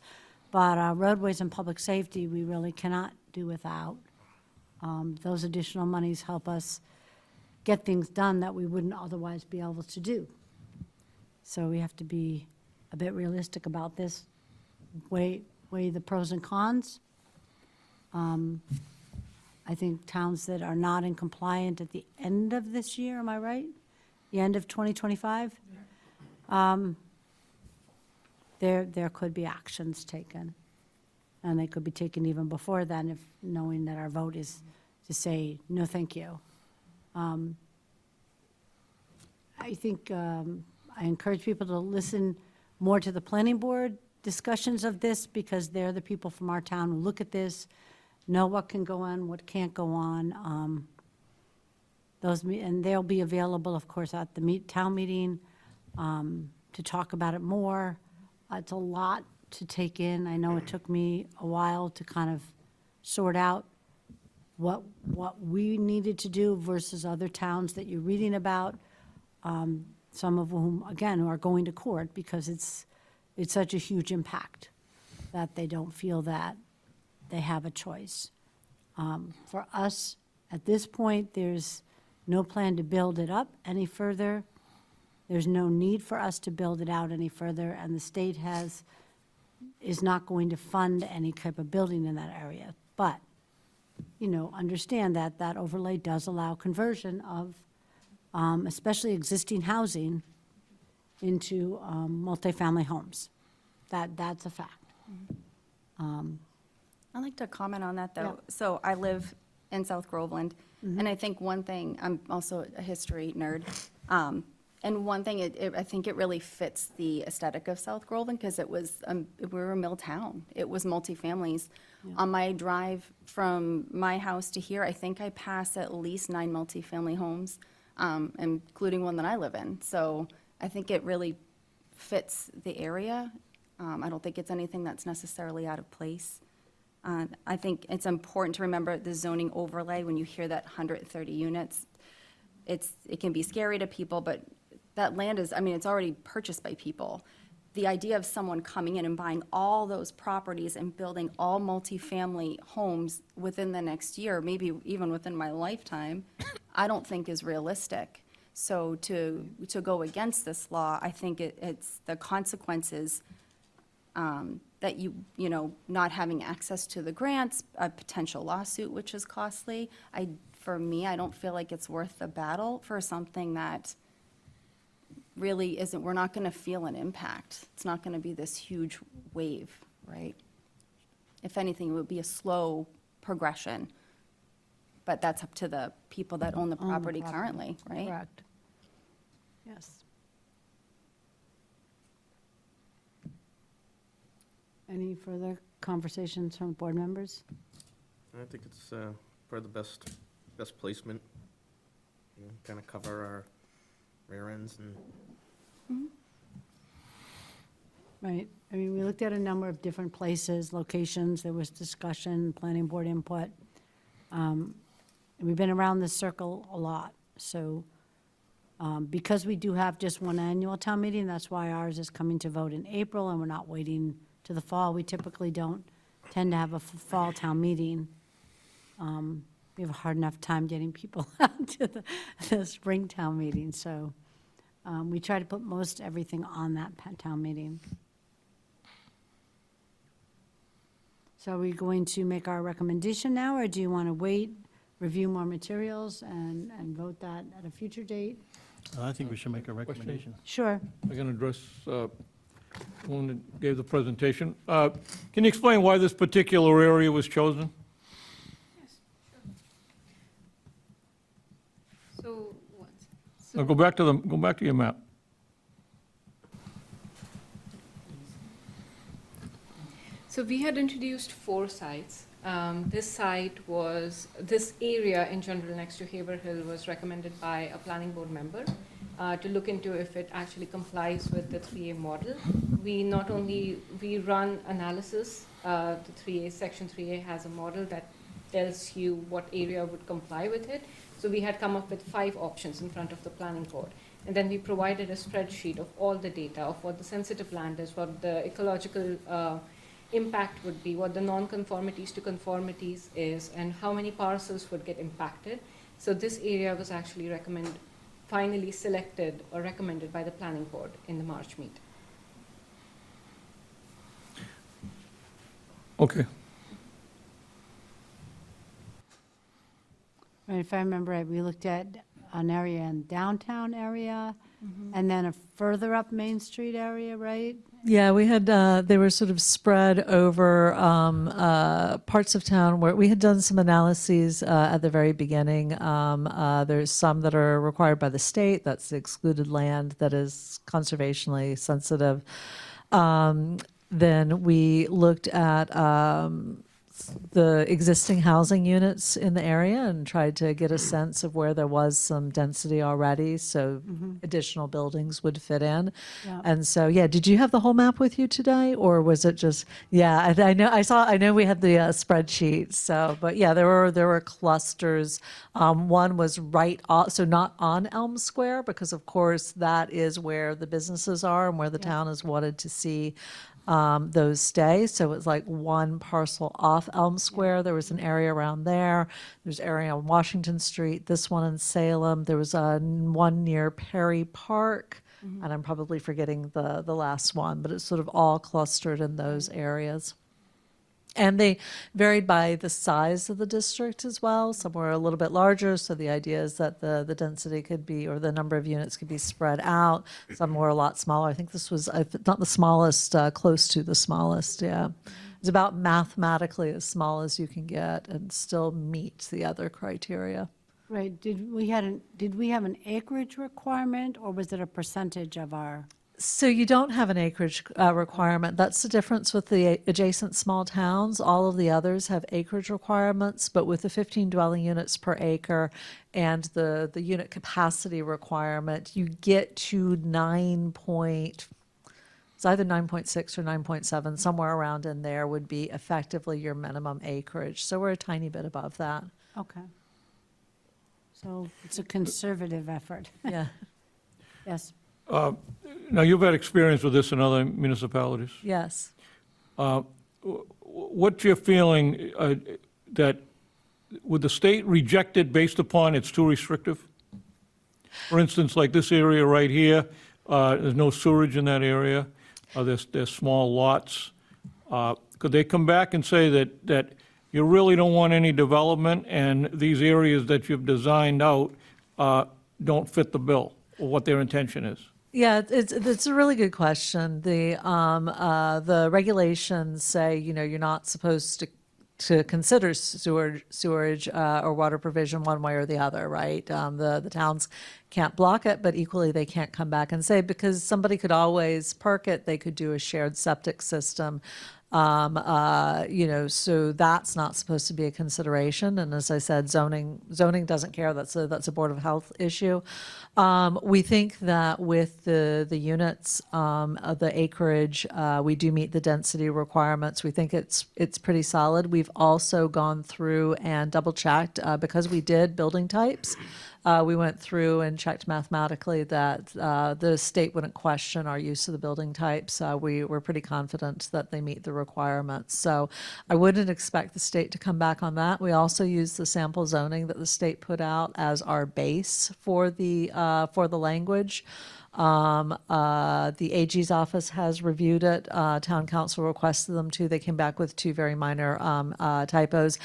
[SPEAKER 1] But roadways and public safety, we really cannot do without. Those additional monies help us get things done that we wouldn't otherwise be able to do. So we have to be a bit realistic about this, weigh the pros and cons. I think towns that are not in compliant at the end of this year, am I right? The end of 2025? There could be actions taken. And they could be taken even before then, if knowing that our vote is to say, no, thank you. I think I encourage people to listen more to the planning board discussions of this, because they're the people from our town who look at this, know what can go on, what can't go on. And they'll be available, of course, at the town meeting to talk about it more. It's a lot to take in. I know it took me a while to kind of sort out what we needed to do versus other towns that you're reading about, some of whom, again, are going to court because it's such a huge impact that they don't feel that they have a choice. For us, at this point, there's no plan to build it up any further. There's no need for us to build it out any further, and the state is not going to fund any type of building in that area. But, you know, understand that that overlay does allow conversion of, especially existing housing, into multifamily homes. That's a fact.
[SPEAKER 4] I'd like to comment on that, though.
[SPEAKER 1] Yeah.
[SPEAKER 4] So I live in South Groveland, and I think one thing, I'm also a history nerd, and one thing, I think it really fits the aesthetic of South Groveland, because we were a mill town. It was multifamilies. On my drive from my house to here, I think I pass at least 9 multifamily homes, including one that I live in. So I think it really fits the area. I don't think it's anything that's necessarily out of place. I think it's important to remember the zoning overlay. When you hear that 130 units, it can be scary to people, but that land is, I mean, it's already purchased by people. The idea of someone coming in and buying all those properties and building all multifamily homes within the next year, maybe even within my lifetime, I don't think is realistic. So to go against this law, I think it's the consequences that you know, not having access to the grants, a potential lawsuit, which is costly. For me, I don't feel like it's worth the battle for something that really isn't, we're not going to feel an impact. It's not going to be this huge wave, right? If anything, it would be a slow progression. But that's up to the people that own the property currently, right?
[SPEAKER 1] Correct. Yes. Any further conversations from board members?
[SPEAKER 9] I think it's probably the best placement. You know, kind of cover our rear ends and.
[SPEAKER 1] Right. I mean, we looked at a number of different places, locations. There was discussion, planning board input. And we've been around this circle a lot. So because we do have just one annual town meeting, that's why ours is coming to vote in April, and we're not waiting to the fall. We typically don't tend to have a fall town meeting. We have a hard enough time getting people out to the spring town meeting. So we try to put most everything on that town meeting. So are we going to make our recommendation now, or do you want to wait, review more materials, and vote that at a future date?
[SPEAKER 3] I think we should make a recommendation.
[SPEAKER 1] Sure.
[SPEAKER 2] I can address the one that gave the presentation. Can you explain why this particular area was chosen?
[SPEAKER 7] So,
[SPEAKER 2] Now, go back to your map.
[SPEAKER 7] So we had introduced 4 sites. This area in general next to Haber Hill was recommended by a planning board member to look into if it actually complies with the 3A model. We run analysis. The 3A, Section 3A has a model that tells you what area would comply with it. So we had come up with 5 options in front of the planning board. And then we provided a spreadsheet of all the data of what the sensitive land is, what the ecological impact would be, what the non-conformities to conformities is, and how many parcels would get impacted. So this area was actually finally selected or recommended by the planning board in the March meet.
[SPEAKER 2] Okay.
[SPEAKER 1] Right, if I remember right, we looked at an area in downtown area, and then a further up Main Street area, right?
[SPEAKER 12] Yeah, we had, they were sort of spread over parts of town where we had done some analyses at the very beginning. There's some that are required by the state, that's the excluded land that is conservationally sensitive. Then we looked at the existing housing units in the area and tried to get a sense of where there was some density already, so additional buildings would fit in.
[SPEAKER 1] Yeah.
[SPEAKER 12] And so, yeah, did you have the whole map with you today, or was it just, yeah, I know we had the spreadsheet, so, but yeah, there were clusters. One was right off, so not on Elm Square, because of course that is where the businesses are and where the town has wanted to see those stay. So it's like one parcel off Elm Square. There was an area around there. There's area on Washington Street, this one in Salem. There was one near Perry Park, and I'm probably forgetting the last one, but it's sort of all clustered in those areas. And they varied by the size of the district as well. Some were a little bit larger, so the idea is that the density could be, or the number of units could be spread out. Some were a lot smaller. I think this was, not the smallest, close to the smallest, yeah. It's about mathematically as small as you can get and still meet the other criteria.
[SPEAKER 1] Right, did we have an acreage requirement, or was it a percentage of our?
[SPEAKER 12] So you don't have an acreage requirement. That's the difference with the adjacent small towns. All of the others have acreage requirements, but with the 15 dwelling units per acre and the unit capacity requirement, you get to it's either 9.6 or 9.7, somewhere around in there would be effectively your minimum acreage. So we're a tiny bit above that.
[SPEAKER 1] Okay. So it's a conservative effort.
[SPEAKER 12] Yeah.
[SPEAKER 1] Yes.
[SPEAKER 2] Now, you've had experience with this in other municipalities.
[SPEAKER 12] Yes.
[SPEAKER 2] What's your feeling that, would the state reject it based upon it's too restrictive? For instance, like this area right here, there's no sewerage in that area. There's small lots. Could they come back and say that you really don't want any development and these areas that you've designed out don't fit the bill, or what their intention is?
[SPEAKER 12] Yeah, it's a really good question. The regulations say, you're not supposed to consider sewage or water provision one way or the other, right? The towns can't block it, but equally they can't come back and say, because somebody could always perk it, they could do a shared septic system. So that's not supposed to be a consideration. And as I said, zoning doesn't care. That's a Board of Health issue. We think that with the units, of the acreage, we do meet the density requirements. We think it's pretty solid. We've also gone through and double checked, because we did building types. we went through and checked mathematically that the state wouldn't question our use of the building types. We were pretty confident that they meet the requirements. So I wouldn't expect the state to come back on that. We also use the sample zoning that the state put out as our base for the language. The AG's office has reviewed it. Town council requested them to. They came back with two very minor typos.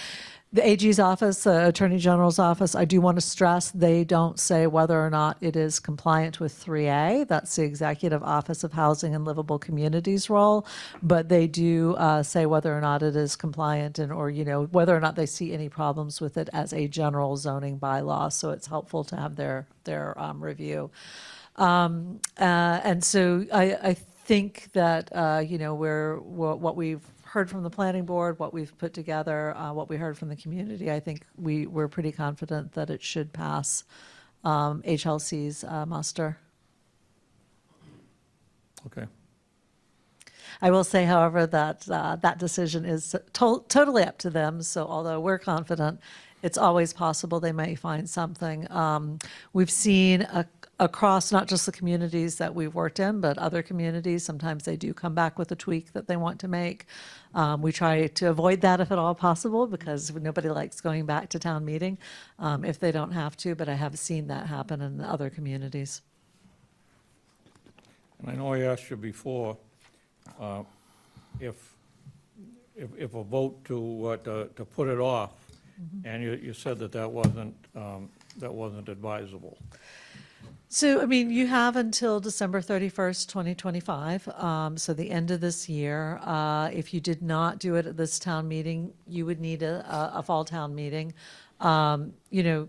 [SPEAKER 12] The AG's office, the Attorney General's office, I do want to stress, they don't say whether or not it is compliant with 3A. That's the Executive Office of Housing and Livable Communities role. But they do say whether or not it is compliant and, or, you know, whether or not they see any problems with it as a general zoning bylaw. So it's helpful to have their review. And so I think that, you know, what we've heard from the planning board, what we've put together, what we heard from the community, I think we're pretty confident that it should pass HLC's muster.
[SPEAKER 2] Okay.
[SPEAKER 12] I will say, however, that that decision is totally up to them. So although we're confident, it's always possible they may find something. We've seen across not just the communities that we've worked in, but other communities, sometimes they do come back with a tweak that they want to make. We try to avoid that if at all possible, because nobody likes going back to town meeting if they don't have to, but I have seen that happen in other communities.
[SPEAKER 2] And I know I asked you before, if a vote to put it off, and you said that wasn't advisable.
[SPEAKER 12] So, I mean, you have until December 31st, 2025, so the end of this year. If you did not do it at this town meeting, you would need a fall town meeting. You know,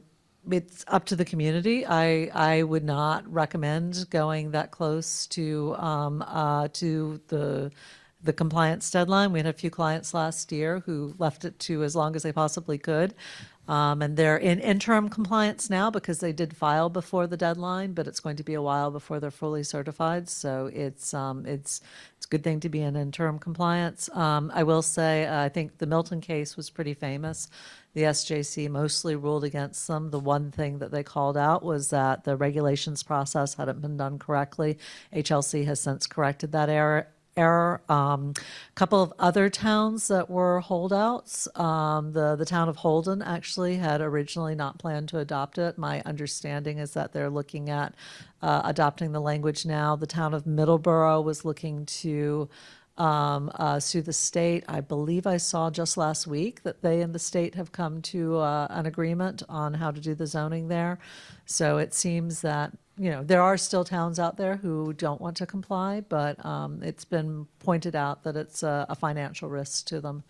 [SPEAKER 12] it's up to the community. I would not recommend going that close to the compliance deadline. We had a few clients last year who left it to as long as they possibly could. And they're in interim compliance now because they did file before the deadline, but it's going to be a while before they're fully certified. So it's a good thing to be in interim compliance. I will say, I think the Milton case was pretty famous. The SJC mostly ruled against them. The one thing that they called out was that the regulations process hadn't been done correctly. HLC has since corrected that error. A couple of other towns that were holdouts. The town of Holden actually had originally not planned to adopt it. My understanding is that they're looking at adopting the language now. The town of Middleborough was looking to sue the state. I believe I saw just last week that they and the state have come to an agreement on how to do the zoning there. So it seems that, you know, there are still towns out there who don't want to comply, but it's been pointed out that it's a financial risk to them.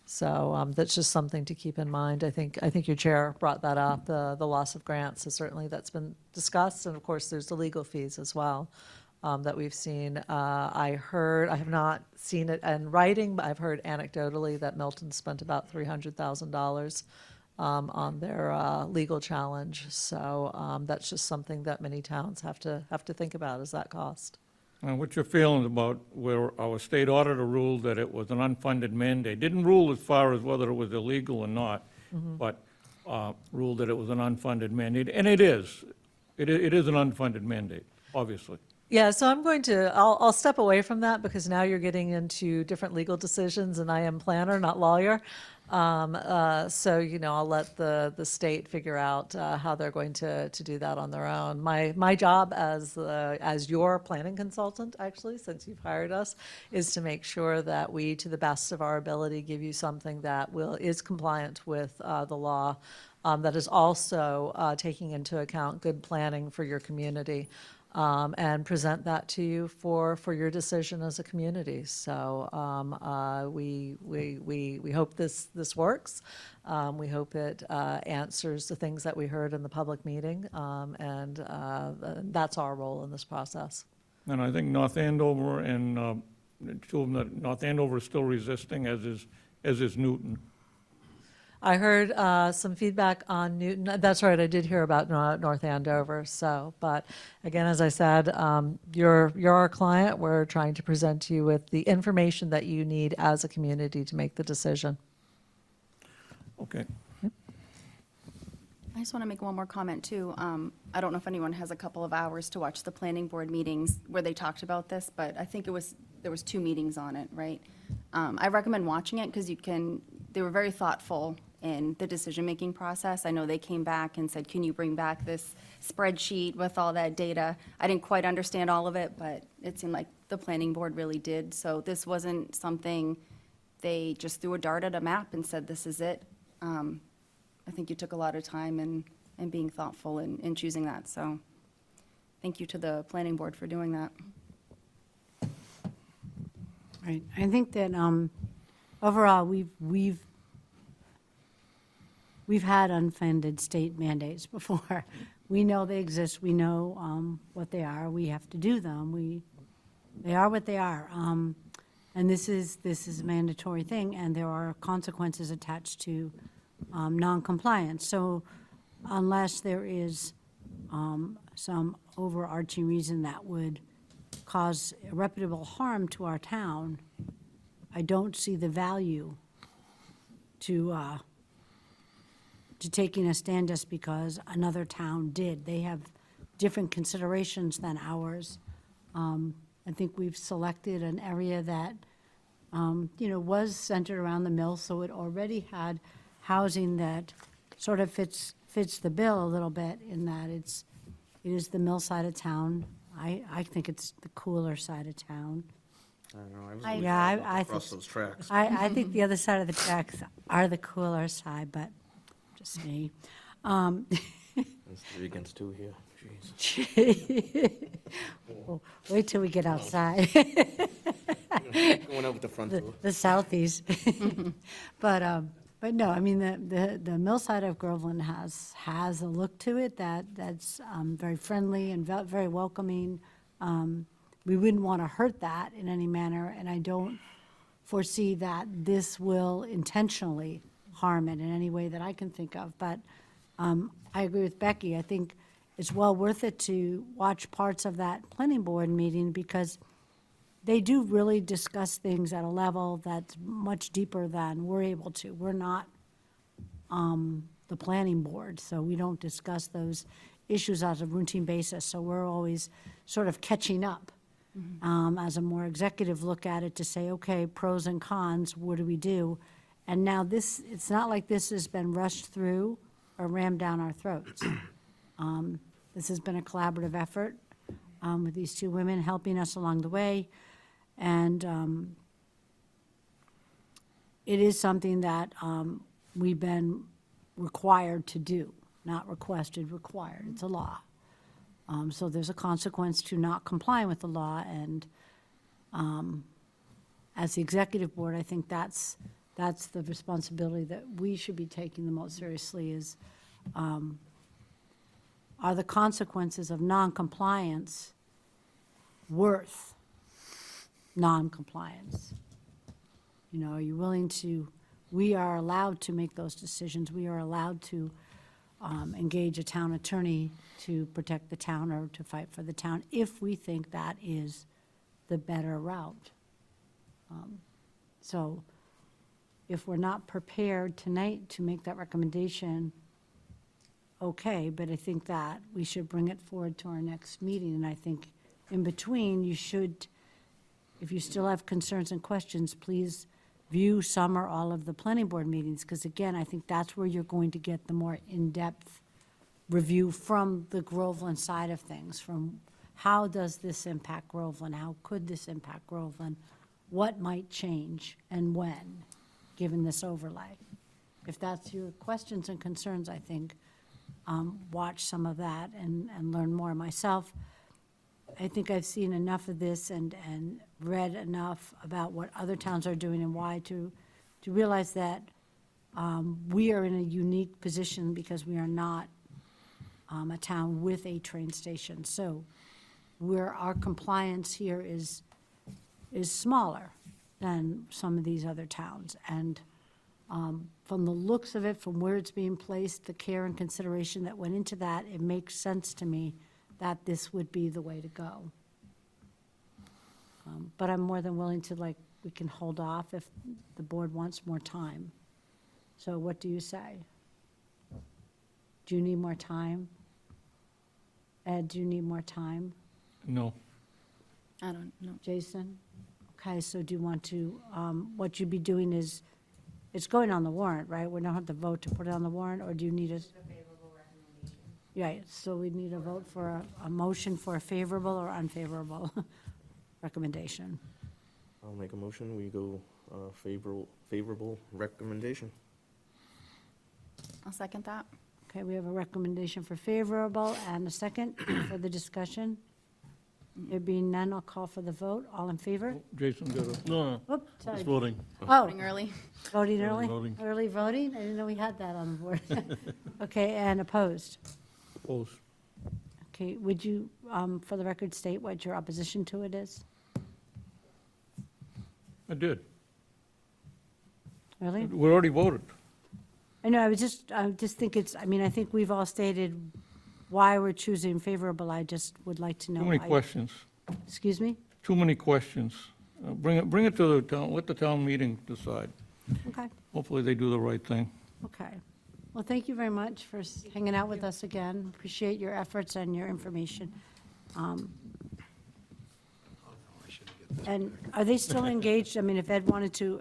[SPEAKER 12] So that's just something to keep in mind. I think your chair brought that up. The loss of grants is certainly that's been discussed, and of course there's the legal fees as well that we've seen. I have not seen it in writing, but I've heard anecdotally that Milton spent about $300,000 on their legal challenge. So that's just something that many towns have to think about, is that cost.
[SPEAKER 2] And what's your feelings about where our state auditor ruled that it was an unfunded mandate? Didn't rule as far as whether it was illegal or not, but ruled that it was an unfunded mandate, and it is. It is an unfunded mandate, obviously.
[SPEAKER 12] Yeah, so I'll step away from that because now you're getting into different legal decisions, and I am planner, not lawyer. So, you know, I'll let the state figure out how they're going to do that on their own. My job as your planning consultant, actually, since you've hired us, is to make sure that we, to the best of our ability, give you something that is compliant with the law, that is also taking into account good planning for your community. And present that to you for your decision as a community. So we hope this works. We hope it answers the things that we heard in the public meeting, and that's our role in this process.
[SPEAKER 2] And I think North Andover and two of them, North Andover is still resisting, as is Newton.
[SPEAKER 12] I heard some feedback on Newton. That's right, I did hear about North Andover. So, but again, as I said, you're our client. We're trying to present to you with the information that you need as a community to make the decision.
[SPEAKER 2] Okay.
[SPEAKER 4] I just want to make one more comment, too. I don't know if anyone has a couple of hours to watch the planning board meetings where they talked about this, but I think there was 2 meetings on it, right? I recommend watching it because they were very thoughtful in the decision-making process. I know they came back and said, can you bring back this spreadsheet with all that data? I didn't quite understand all of it, but it seemed like the planning board really did. So this wasn't something they just threw a dart at a map and said, this is it. I think you took a lot of time in being thoughtful in choosing that. So thank you to the planning board for doing that.
[SPEAKER 1] Right, I think that overall, we've had unfunded state mandates before. We know they exist, we know what they are, we have to do them, they are what they are. And this is a mandatory thing, and there are consequences attached to non-compliance. So unless there is some overarching reason that would cause irreparable harm to our town, I don't see the value to taking a stand just because another town did. They have different considerations than ours. I think we've selected an area that, was centered around the mill, so it already had housing that sort of fits the bill a little bit in that it is the mill side of town. I think it's the cooler side of town.
[SPEAKER 9] I don't know, I was
[SPEAKER 1] I-
[SPEAKER 9] always
[SPEAKER 1] yeah,
[SPEAKER 9] thought
[SPEAKER 1] I
[SPEAKER 9] across
[SPEAKER 1] think-
[SPEAKER 9] those tracks.
[SPEAKER 1] I think the other side of the tracks are the cooler side, but just me.
[SPEAKER 9] It's 3 against 2 here, jeez.
[SPEAKER 1] Well, wait till we get outside,
[SPEAKER 9] Going out with the front door.
[SPEAKER 1] the southeast. But no, I mean, the mill side of Groveland has a look to it that's very friendly and very welcoming. We wouldn't want to hurt that in any manner, and I don't foresee that this will intentionally harm it in any way that I can think of. But I agree with Becky. I think it's well worth it to watch parts of that planning board meeting because they do really discuss things at a level that's much deeper than we're able to. We're not the planning board, so we don't discuss those issues on a routine basis. So we're always sort of catching up as a more executive look at it to say, okay, pros and cons, what do we do? And now it's not like this has been rushed through or rammed down our throats. This has been a collaborative effort with these 2 women helping us along the way. And it is something that we've been required to do, not requested, required. It's a law. So there's a consequence to not complying with the law. And as the executive board, I think that's the responsibility that we should be taking the most seriously is, are the consequences of non-compliance worth non-compliance? Are you willing to, we are allowed to make those decisions. We are allowed to engage a town attorney to protect the town or to fight for the town if we think that is the better route. So if we're not prepared tonight to make that recommendation, okay, but I think that we should bring it forward to our next meeting. And I think in between, you should, if you still have concerns and questions, please view some or all of the planning board meetings, because again, I think that's where you're going to get the more in-depth review from the Groveland side of things, from how does this impact Groveland? How could this impact Groveland? What might change and when, given this overlay? If that's your questions and concerns, I think, watch some of that and learn more myself. I think I've seen enough of this and read enough about what other towns are doing and why to realize that we are in a unique position because we are not a town with a train station. So where our compliance here is smaller than some of these other towns. And from the looks of it, from where it's being placed, the care and consideration that went into that, it makes sense to me that this would be the way to go. But I'm more than willing to, we can hold off if the board wants more time. So what do you say? Do you need more time? Ed, do you need more time?
[SPEAKER 2] No.
[SPEAKER 4] I don't know.
[SPEAKER 1] Jason? Okay, so do you want to, what you'd be doing is, it's going on the warrant, right? We don't have to vote to put it on the warrant, or do you need a? Right, so we need a vote for a motion for a favorable or unfavorable recommendation.
[SPEAKER 9] I'll make a motion, we go favorable recommendation.
[SPEAKER 4] I'll second that.
[SPEAKER 1] Okay, we have a recommendation for favorable and a second for the discussion. There being none, I'll call for the vote. All in favor?
[SPEAKER 2] Jason got a,
[SPEAKER 3] No,
[SPEAKER 1] Oops,
[SPEAKER 3] it's
[SPEAKER 1] sorry.
[SPEAKER 3] voting.
[SPEAKER 1] Oh,
[SPEAKER 4] Voting early.
[SPEAKER 1] voting
[SPEAKER 3] Early
[SPEAKER 1] early?
[SPEAKER 3] voting.
[SPEAKER 1] Early voting? I didn't know we had that on the board. Okay, and opposed?
[SPEAKER 2] opposed.
[SPEAKER 1] Okay, would you, for the record, state what your opposition to it is?
[SPEAKER 2] I did.
[SPEAKER 1] Really?
[SPEAKER 2] We already voted.
[SPEAKER 1] I know, I just think it's, I mean, I think we've all stated why we're choosing favorable. I just would like to know.
[SPEAKER 2] Too many
[SPEAKER 1] why.
[SPEAKER 2] questions.
[SPEAKER 1] Excuse me?
[SPEAKER 2] Too many questions. Bring it to the town, let the town meeting decide.
[SPEAKER 1] Okay,
[SPEAKER 2] Hopefully they do the right thing.
[SPEAKER 1] okay. Well, thank you very much for hanging out with us again. Appreciate your efforts and your information. And are they still engaged? I mean, if Ed wanted to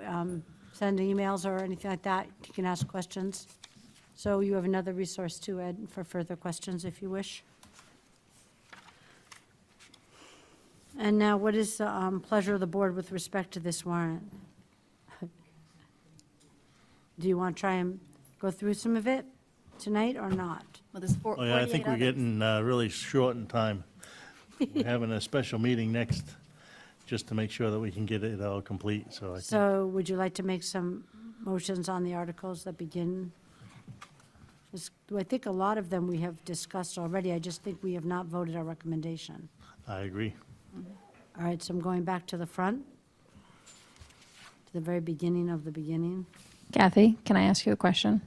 [SPEAKER 1] send emails or anything like that, he can ask questions. So you have another resource too, Ed, for further questions if you wish. And now, what is the pleasure of the board with respect to this warrant? Do you want to try and go through some of it tonight or not?
[SPEAKER 4] Well, there's
[SPEAKER 3] Oh, yeah, I think
[SPEAKER 4] 48
[SPEAKER 3] we're
[SPEAKER 4] others.
[SPEAKER 3] getting really short in time. We're having a special meeting next, just to make sure that we can get it all complete, so I think.
[SPEAKER 1] So would you like to make some motions on the articles that begin? I think a lot of them we have discussed already. I just think we have not voted our recommendation.
[SPEAKER 3] I agree.
[SPEAKER 1] All right, so I'm going back to the front, to the very beginning of the beginning.
[SPEAKER 13] Kathy, can I ask you a question?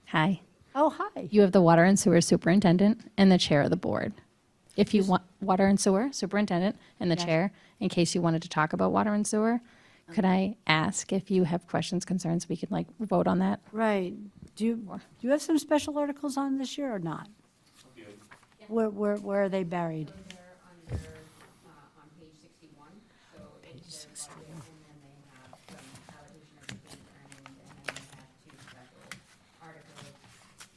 [SPEAKER 13] Hi.
[SPEAKER 1] Oh, hi.
[SPEAKER 13] You have the water and sewer superintendent and the chair of the board. If you want water and sewer superintendent and the
[SPEAKER 1] Yes.
[SPEAKER 13] chair, in case you wanted to talk about water and sewer, could I ask if you have questions, concerns, we could like vote on that?
[SPEAKER 1] Right. Do you have some special articles on this year or not? Where are they buried?
[SPEAKER 5] They're under, on page 61, so it's their budget, and then they have some allocation of retained earnings, and then they have two special articles.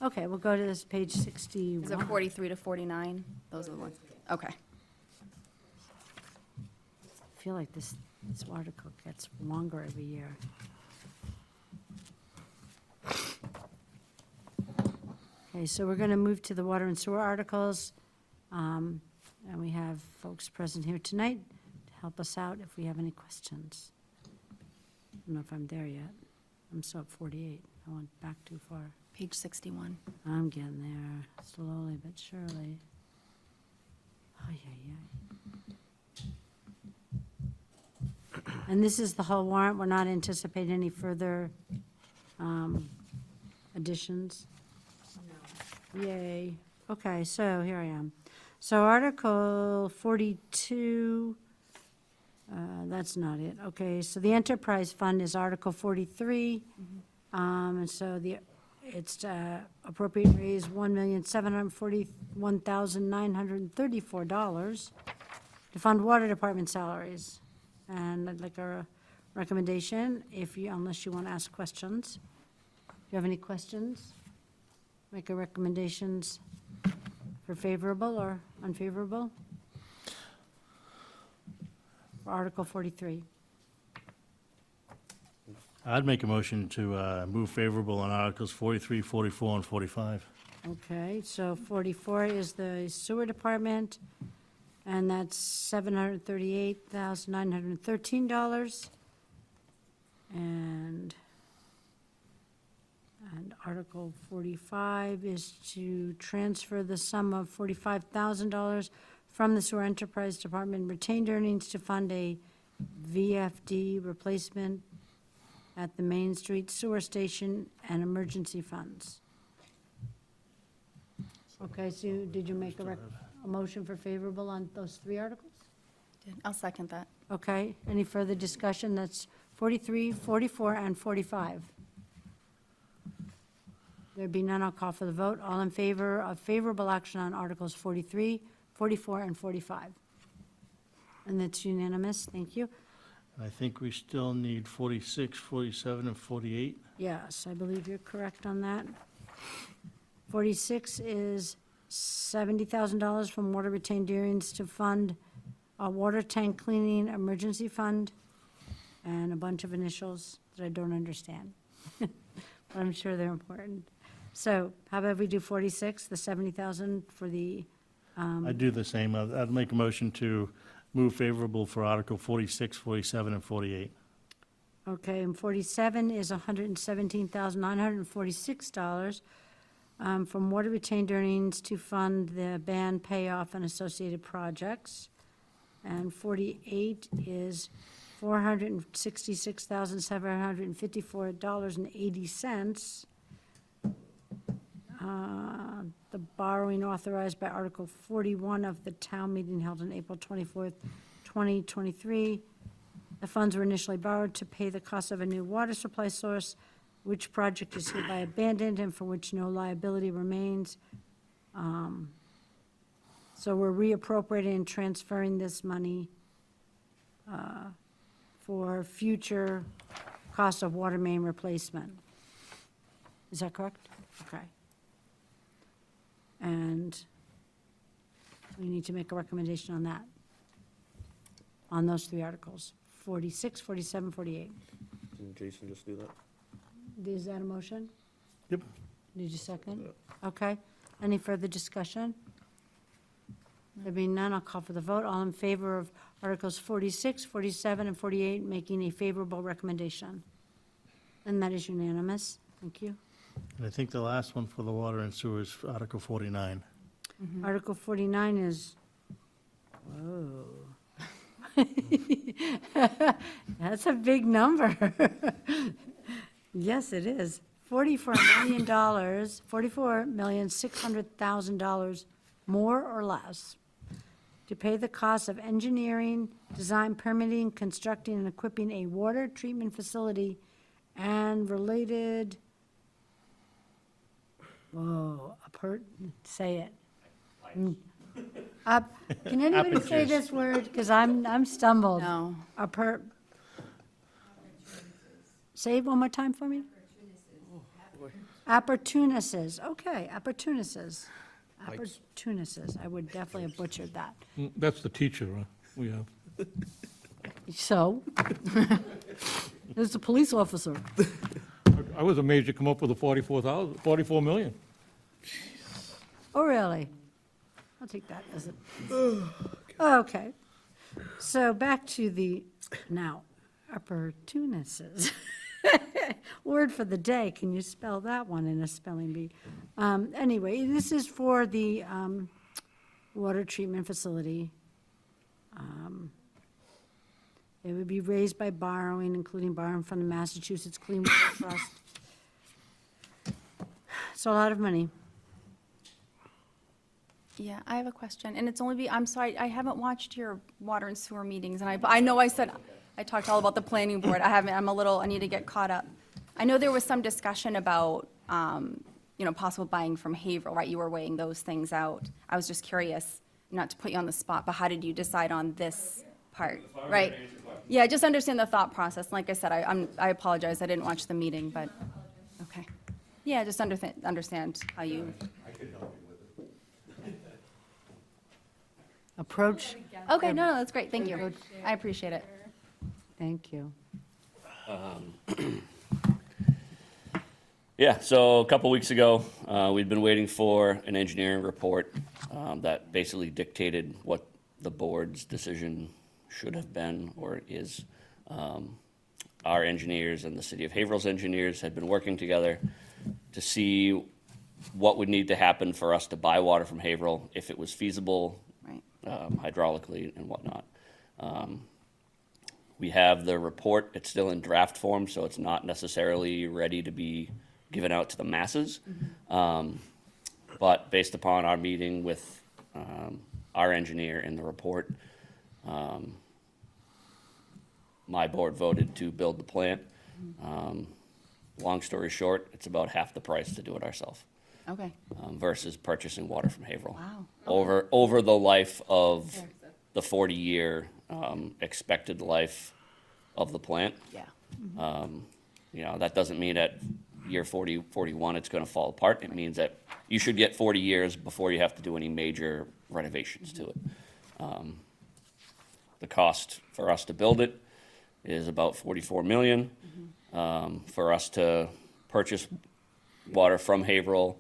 [SPEAKER 1] Okay, we'll go to this page
[SPEAKER 4] Is it
[SPEAKER 1] 61.
[SPEAKER 4] 43 to 49? Those are the ones. Okay.
[SPEAKER 1] I feel like this article gets longer every year. Okay, so we're going to move to the water and sewer articles. And we have folks present here tonight to help us out if we have any questions. I don't know if I'm there yet. I'm still at 48. I went back too far.
[SPEAKER 4] Page 61.
[SPEAKER 1] I'm getting there, slowly but surely. Oh, yeah, yeah. And this is the whole warrant. We're not anticipating any further additions? No. Yay. Okay, so here I am. So Article 42, that's not it. Okay, so the enterprise fund is Article 43. And so it's to appropriate and raise $1,741,934 to fund water department salaries. And I'd like a recommendation, unless you want to ask questions. Do you have any questions? Make a recommendations for favorable or unfavorable? For Article 43.
[SPEAKER 3] I'd make a motion to move favorable on Articles 43, 44, and 45.
[SPEAKER 1] Okay, so 44 is the sewer department, and that's $738,913. And Article 45 is to transfer the sum of $45,000 from the sewer enterprise department retained earnings to fund a VFD replacement at the Main Street Sewer Station and emergency funds. Okay, so did you make a motion for favorable on those three articles?
[SPEAKER 4] I'll second that.
[SPEAKER 1] Okay, any further discussion? That's 43, 44, and 45. There be none, I'll call for the vote. All in favor of favorable action on Articles 43, 44, and 45? And that's unanimous, thank you.
[SPEAKER 3] And I think we still need 46, 47, and 48.
[SPEAKER 1] Yes, I believe you're correct on that. 46 is $70,000 from water retained earnings to fund a water tank cleaning emergency fund, and a bunch of initials that I don't understand. But I'm sure they're important. So how about we do 46, the 70,000 for the,
[SPEAKER 3] I'd do the same. I'd make a motion to move favorable for Article 46, 47, and 48.
[SPEAKER 1] okay, and 47 is $117,946 from water retained earnings to fund the band payoff and associated projects. And 48 is $466,754.80. The borrowing authorized by Article 41 of the town meeting held on April 24th, 2023. The funds were initially borrowed to pay the cost of a new water supply source, which project is hereby abandoned and for which no liability remains. So we're reappropriating and transferring this money for future cost of water main replacement. Is that correct? Okay. And we need to make a recommendation on that, on those three articles, 46, 47, 48.
[SPEAKER 9] Didn't Jason just do that?
[SPEAKER 1] Is that a motion?
[SPEAKER 3] Yep.
[SPEAKER 1] Did you second? Okay. Any further discussion? There being none, I'll call for the vote. All in favor of Articles 46, 47, and 48, making a favorable recommendation? And that is unanimous. Thank you.
[SPEAKER 3] And I think the last one for the water and sewer is Article 49.
[SPEAKER 1] Article 49 is, whoa. That's a big number. Yes, it is. $44 million, $44,600,000 more or less to pay the cost of engineering, design, permitting, constructing, and equipping a water treatment facility and related, say it. Can anybody say this word? Because I'm stumbled.
[SPEAKER 4] No.
[SPEAKER 1] Say it one more time for me. Opportunists, okay, opportunists. Opportunists, I would definitely have butchered that.
[SPEAKER 2] That's the teacher we have.
[SPEAKER 1] So? There's a police officer.
[SPEAKER 2] I was amazed you come up with the 44 million.
[SPEAKER 1] Oh, really? I'll take that as a, okay. So back to the, now, opportunists. Word for the day, can you spell that one in a spelling bee? Anyway, this is for the water treatment facility. It would be raised by borrowing, including borrowing from the Massachusetts Clean Water Trust. It's a lot of money.
[SPEAKER 4] Yeah, I have a question, and it's only I'm sorry, I haven't watched your water and sewer meetings, and I know I said, I talked all about the planning board, I need to get caught up. I know there was some discussion about, possible buying from Haverhill, right? You were weighing those things out. I was just curious, not to put you on the spot, but how did you decide on this part, right? Yeah, just understand the thought process. Like I said, I apologize, I didn't watch the meeting, but, okay. Yeah, just understand how you.
[SPEAKER 1] Approach,
[SPEAKER 4] Okay, no, that's great, thank you. I appreciate it.
[SPEAKER 1] thank you.
[SPEAKER 14] Yeah, so a couple weeks ago, we'd been waiting for an engineering report that basically dictated what the board's decision should have been or is. Our engineers and the City of Haverhill's engineers had been working together to see what would need to happen for us to buy water from Haverhill, if it was feasible,
[SPEAKER 4] Right.
[SPEAKER 14] hydraulically and whatnot. We have the report, it's still in draft form, so it's not necessarily ready to be given out to the masses. But based upon our meeting with our engineer and the report, my board voted to build the plant. long story short, it's about half the price to do it ourselves,
[SPEAKER 4] Okay,
[SPEAKER 14] versus purchasing water from Haverhill.
[SPEAKER 4] wow.
[SPEAKER 14] Over the life of the 40-year expected life of the plant.
[SPEAKER 4] Yeah,
[SPEAKER 14] You know, that doesn't mean at year 40, 41, it's gonna fall apart. It means that you should get 40 years before you have to do any major renovations to it. The cost for us to build it is about 44 million. For us to purchase water from Haverhill,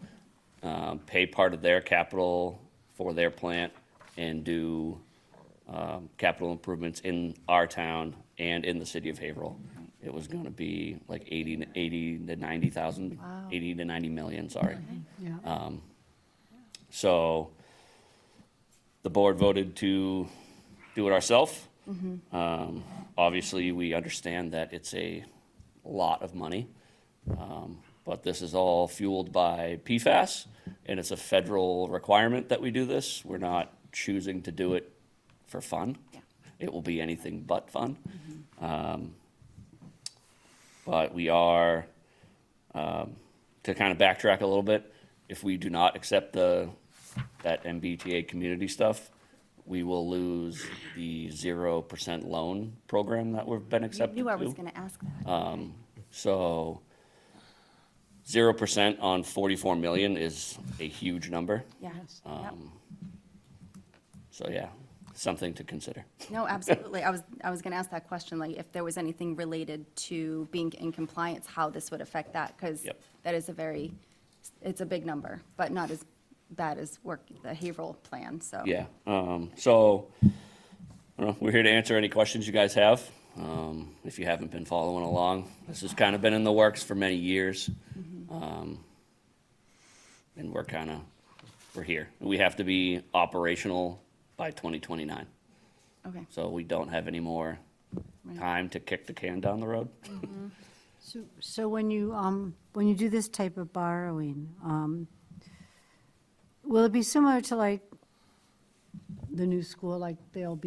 [SPEAKER 14] pay part of their capital for their plant, and do capital improvements in our town and in the city of Haverhill. It was gonna be like 80 to 90,000,
[SPEAKER 4] Wow.
[SPEAKER 14] 80 to 90 million, sorry.
[SPEAKER 1] Yeah.
[SPEAKER 14] So the board voted to do it ourselves. Obviously, we understand that it's a lot of money, but this is all fueled by PFAS, and it's a federal requirement that we do this. We're not choosing to do it for fun.
[SPEAKER 4] Yeah.
[SPEAKER 14] It will be anything but fun. But we are, to kind of backtrack a little bit, if we do not accept that MBTA community stuff, we will lose the 0% loan program that we've been
[SPEAKER 4] I
[SPEAKER 14] accepted
[SPEAKER 4] knew I was
[SPEAKER 14] to.
[SPEAKER 4] gonna ask that.
[SPEAKER 14] So 0% on 44 million is a huge number.
[SPEAKER 4] Yeah, yep.
[SPEAKER 14] So yeah, something to consider.
[SPEAKER 4] No, absolutely. I was gonna ask that question, like, if there was anything related to being in compliance, how this would affect that, because
[SPEAKER 14] Yep.
[SPEAKER 4] that is it's a big number, but not as bad as the Haverhill plan, so.
[SPEAKER 14] Yeah, so, I don't know, we're here to answer any questions you guys have. If you haven't been following along, this has kind of been in the works for many years. And we're here. We have to be operational by 2029.
[SPEAKER 4] Okay,
[SPEAKER 14] So we don't have any more time to kick the can down the road.
[SPEAKER 1] So when you do this type of borrowing, will it be similar to like the new school, like will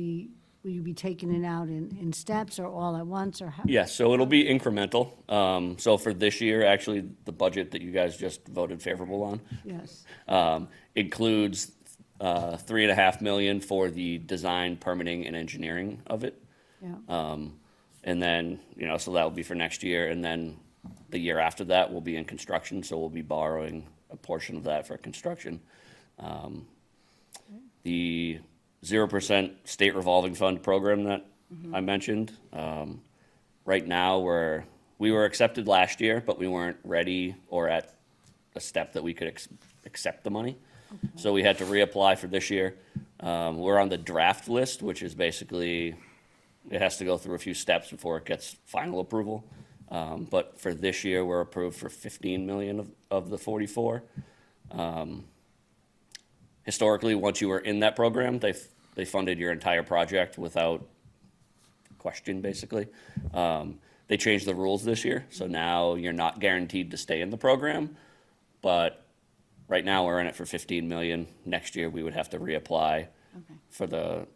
[SPEAKER 1] you be taking it out in steps or all at once, or how?
[SPEAKER 14] Yeah, so it'll be incremental. So for this year, actually, the budget that you guys just voted favorable on
[SPEAKER 1] Yes,
[SPEAKER 14] includes 3.5 million for the design, permitting, and engineering of it.
[SPEAKER 1] yeah,
[SPEAKER 14] And then, so that will be for next year, and then the year after that will be in construction, so we'll be borrowing a portion of that for construction. The 0% state revolving fund program that I mentioned, right now, we were accepted last year, but we weren't ready or at a step that we could accept the money. So we had to reapply for this year. We're on the draft list, which is basically, it has to go through a few steps before it gets final approval. But for this year, we're approved for 15 million of the 44. Historically, once you were in that program, they funded your entire project without question, basically. They changed the rules this year, so now you're not guaranteed to stay in the program. But right now, we're in it for 15 million. Next year, we would have to reapply
[SPEAKER 4] okay.
[SPEAKER 14] for the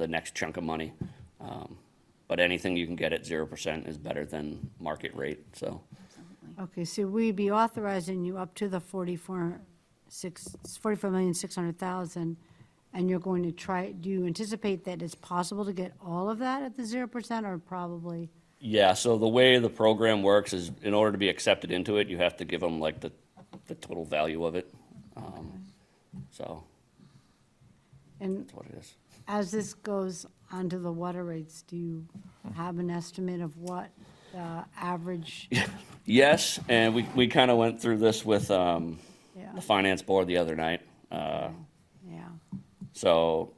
[SPEAKER 14] next chunk of money. But anything you can get at 0% is better than market rate, so.
[SPEAKER 1] okay, so we'd be authorizing you up to the 44,600,000, and you're going to try, do you anticipate that it's possible to get all of that at the 0%, or probably?
[SPEAKER 14] Yeah, so the way the program works is, in order to be accepted into it, you have to give them like the total value of it. So
[SPEAKER 1] And
[SPEAKER 14] that's what it is.
[SPEAKER 1] as this goes onto the water rates, do you have an estimate of what the average?
[SPEAKER 14] Yes, and we kind of went through this with
[SPEAKER 1] Yeah,
[SPEAKER 14] the finance board the other night.
[SPEAKER 1] yeah,
[SPEAKER 14] So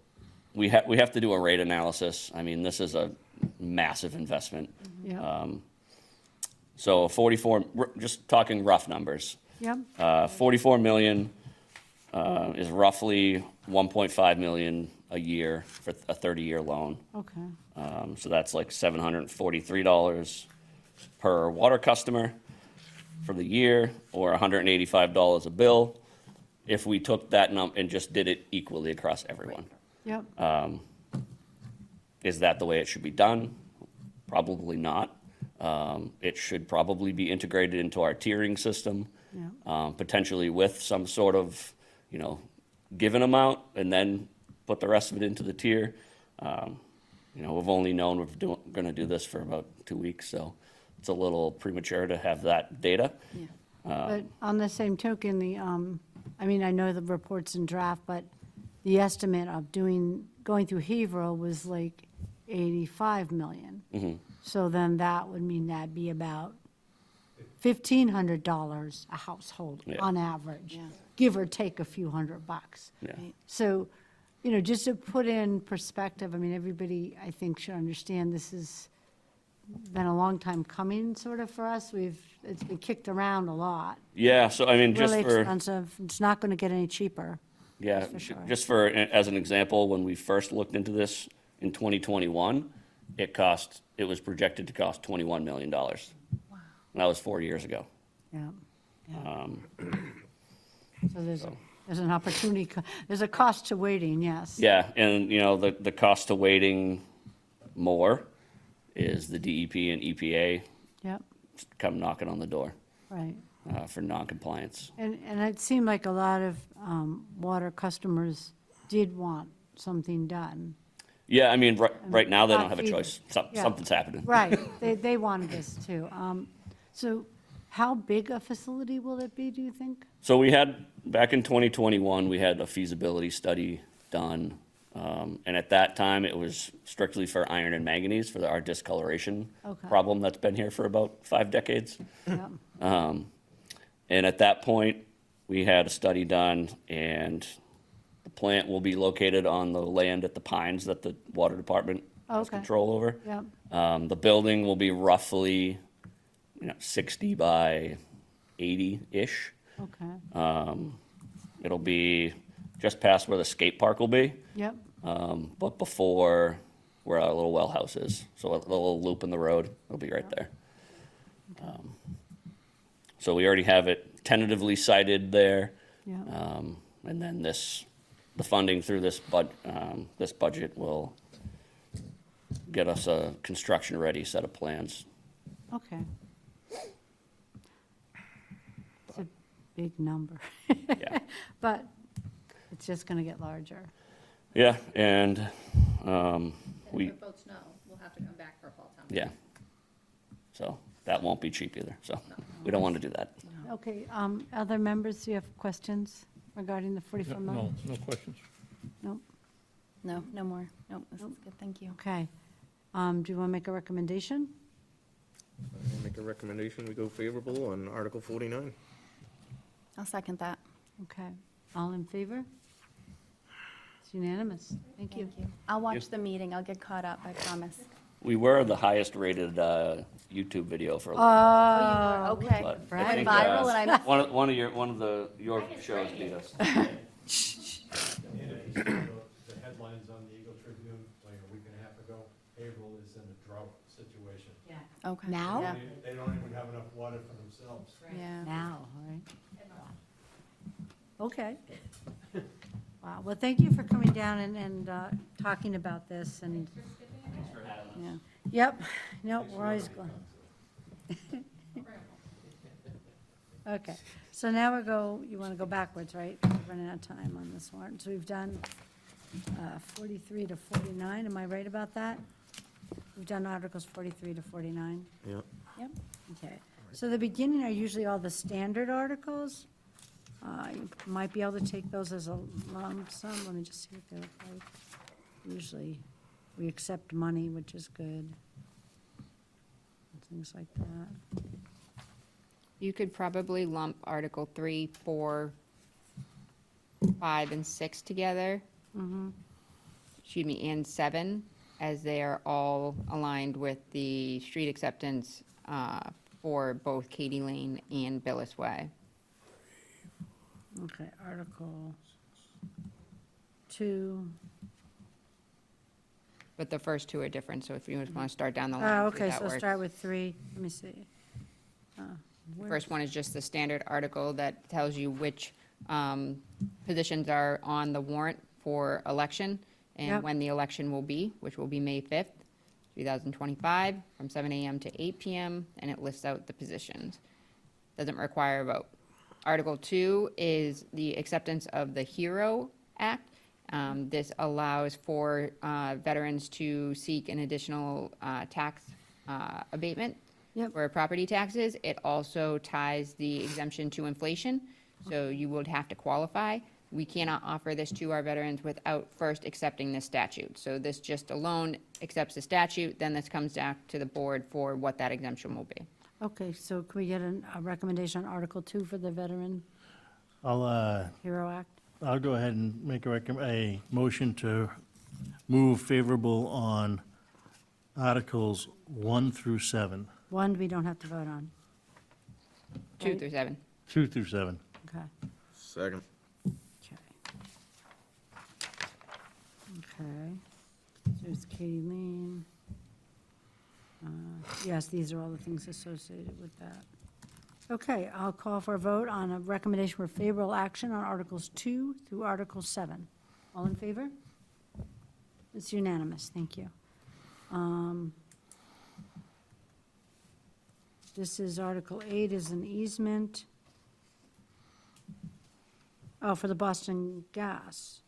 [SPEAKER 14] we have to do a rate analysis. I mean, this is a massive investment.
[SPEAKER 1] yeah,
[SPEAKER 14] So 44, just talking rough numbers,
[SPEAKER 1] yep,
[SPEAKER 14] 44 million is roughly 1.5 million a year for a 30-year loan.
[SPEAKER 1] okay,
[SPEAKER 14] So that's like $743 per water customer for the year, or $185 a bill, if we took that and just did it equally across everyone.
[SPEAKER 1] yep,
[SPEAKER 14] Is that the way it should be done? Probably not. It should probably be integrated into our tiering system,
[SPEAKER 1] Yeah.
[SPEAKER 14] potentially with some sort of, given amount, and then put the rest of it into the tier. We've only known we're going to do this for about 2 weeks, so it's a little premature to have that data.
[SPEAKER 1] But on the same token, I know the report's in draft, but the estimate of going through Haverhill was like 85 million. So then that would mean that'd be about $1,500 a household
[SPEAKER 14] Yeah.
[SPEAKER 1] on average, give or take a few $100.
[SPEAKER 14] Yeah.
[SPEAKER 1] So, just to put in perspective, everybody, I think, should understand this has been a long time coming, sort of, for us. It's been kicked around a lot.
[SPEAKER 14] Yeah, so just
[SPEAKER 1] Really
[SPEAKER 14] for.
[SPEAKER 1] expensive. It's not going to get any cheaper.
[SPEAKER 14] Yeah,
[SPEAKER 1] for sure.
[SPEAKER 14] just as an example, when we first looked into this in 2021, it was projected to cost $21 million. Wow. That was 4 years ago.
[SPEAKER 1] Yeah.
[SPEAKER 14] Um,
[SPEAKER 1] So there's an opportunity, there's a cost to waiting, yes.
[SPEAKER 14] Yeah, and, the cost to waiting more is the DEP and EPA
[SPEAKER 1] Yep,
[SPEAKER 14] come knocking on the door
[SPEAKER 1] right.
[SPEAKER 14] for noncompliance.
[SPEAKER 1] And it seemed like a lot of water customers did want something done.
[SPEAKER 14] Yeah, right now, they
[SPEAKER 1] not
[SPEAKER 14] don't have a
[SPEAKER 1] feasible.
[SPEAKER 14] choice.
[SPEAKER 1] Yeah.
[SPEAKER 14] Something's happening.
[SPEAKER 1] Right, they wanted this too. So how big a facility will it be, do you think?
[SPEAKER 14] So back in 2021, we had a feasibility study done. And at that time, it was strictly for iron and manganese for our discoloration
[SPEAKER 1] Okay.
[SPEAKER 14] problem that's been here for about 5 decades.
[SPEAKER 1] Yep.
[SPEAKER 14] And at that point, we had a study done, and the plant will be located on the land at the Pines that the water department has
[SPEAKER 1] Okay.
[SPEAKER 14] control over.
[SPEAKER 1] Yep,
[SPEAKER 14] The building will be roughly, 60 by 80-ish.
[SPEAKER 1] okay,
[SPEAKER 14] It'll be just past where the skate park will be,
[SPEAKER 1] yep,
[SPEAKER 14] but before where our little well house is. So a little loop in the road, it'll be right there. So we already have it tentatively sited there.
[SPEAKER 1] yep.
[SPEAKER 14] And then the funding through this budget will get us a construction-ready set of plans.
[SPEAKER 1] Okay. It's a big number.
[SPEAKER 14] Yeah.
[SPEAKER 1] But it's just going to get larger.
[SPEAKER 14] Yeah, and we,
[SPEAKER 5] If folks know, we'll have to come back for a fall town.
[SPEAKER 14] yeah. So that won't be cheap either, so we don't want to do that.
[SPEAKER 1] Okay, other members, do you have questions regarding the 44 million?
[SPEAKER 2] No questions.
[SPEAKER 1] No?
[SPEAKER 4] No more. Nope, this is good, thank you.
[SPEAKER 1] Okay. Do you want to make a recommendation?
[SPEAKER 9] Make a recommendation, we go favorable on Article 49.
[SPEAKER 4] I'll second that.
[SPEAKER 1] Okay. All in favor? It's unanimous. Thank you.
[SPEAKER 4] I'll watch the meeting, I'll get caught up, I promise.
[SPEAKER 14] We were the highest rated YouTube video for a
[SPEAKER 1] Oh,
[SPEAKER 14] while.
[SPEAKER 4] Okay.
[SPEAKER 14] but
[SPEAKER 4] It
[SPEAKER 14] I
[SPEAKER 4] went
[SPEAKER 14] think,
[SPEAKER 4] viral and I missed
[SPEAKER 14] one of your shows beat us.
[SPEAKER 8] The headlines on the Eagle Tribune, like a week and a half ago, Haverhill is in a drought situation.
[SPEAKER 4] Okay.
[SPEAKER 1] Now?
[SPEAKER 4] Yeah.
[SPEAKER 8] They don't even have enough water for themselves.
[SPEAKER 4] Yeah.
[SPEAKER 1] Now, all right. Okay. Wow, well, thank you for coming down and talking about this, and, yeah. Yep, no, we're always going. Okay, so now you want to go backwards, right? We're running out of time on this warrant. So we've done 43 to 49, am I right about that? We've done Articles 43 to 49?
[SPEAKER 9] Yeah.
[SPEAKER 1] Yep, okay. So the beginning are usually all the standard articles. You might be able to take those as a lump sum. Let me just see what they look like. Usually, we accept money, which is good. And things like that.
[SPEAKER 5] You could probably lump Article 3, 4, 5, and 6 together. Excuse me, and 7, as they are all aligned with the street acceptance for both Katy Lane and Billis Way.
[SPEAKER 1] Okay, Article 2.
[SPEAKER 5] But the first two are different, so if you want to start down the line,
[SPEAKER 1] Oh,
[SPEAKER 5] see
[SPEAKER 1] okay,
[SPEAKER 5] that
[SPEAKER 1] so
[SPEAKER 5] works.
[SPEAKER 1] start with 3. Let me see.
[SPEAKER 5] First one is just the standard article that tells you which positions are on the warrant for election
[SPEAKER 1] Yep.
[SPEAKER 5] and when the election will be, which will be May 5th. 2025, from 7 a.m. to 8 p.m., and it lists out the positions. Doesn't require a vote. Article 2 is the acceptance of the HERO Act. This allows for veterans to seek an additional tax abatement
[SPEAKER 1] Yep.
[SPEAKER 5] for property taxes. It also ties the exemption to inflation, so you would have to qualify. We cannot offer this to our veterans without first accepting this statute. So this just alone accepts the statute, then this comes back to the board for what that exemption will be.
[SPEAKER 1] Okay, so can we get a recommendation on Article 2 for the Veteran
[SPEAKER 3] I'll
[SPEAKER 1] Hero Act?
[SPEAKER 3] go ahead and make a motion to move favorable on Articles 1 through 7,
[SPEAKER 1] 1, we don't have to vote on.
[SPEAKER 5] 2
[SPEAKER 1] Right.
[SPEAKER 5] through 7.
[SPEAKER 3] 2 through 7.
[SPEAKER 1] Okay,
[SPEAKER 9] Second.
[SPEAKER 1] okay. Okay, there's Kayleen. Yes, these are all the things associated with that. Okay, I'll call for a vote on a recommendation for favorable action on Articles 2 through Article 7. All in favor? It's unanimous, thank you. This is Article 8 is an easement. Oh, for the Boston Gas.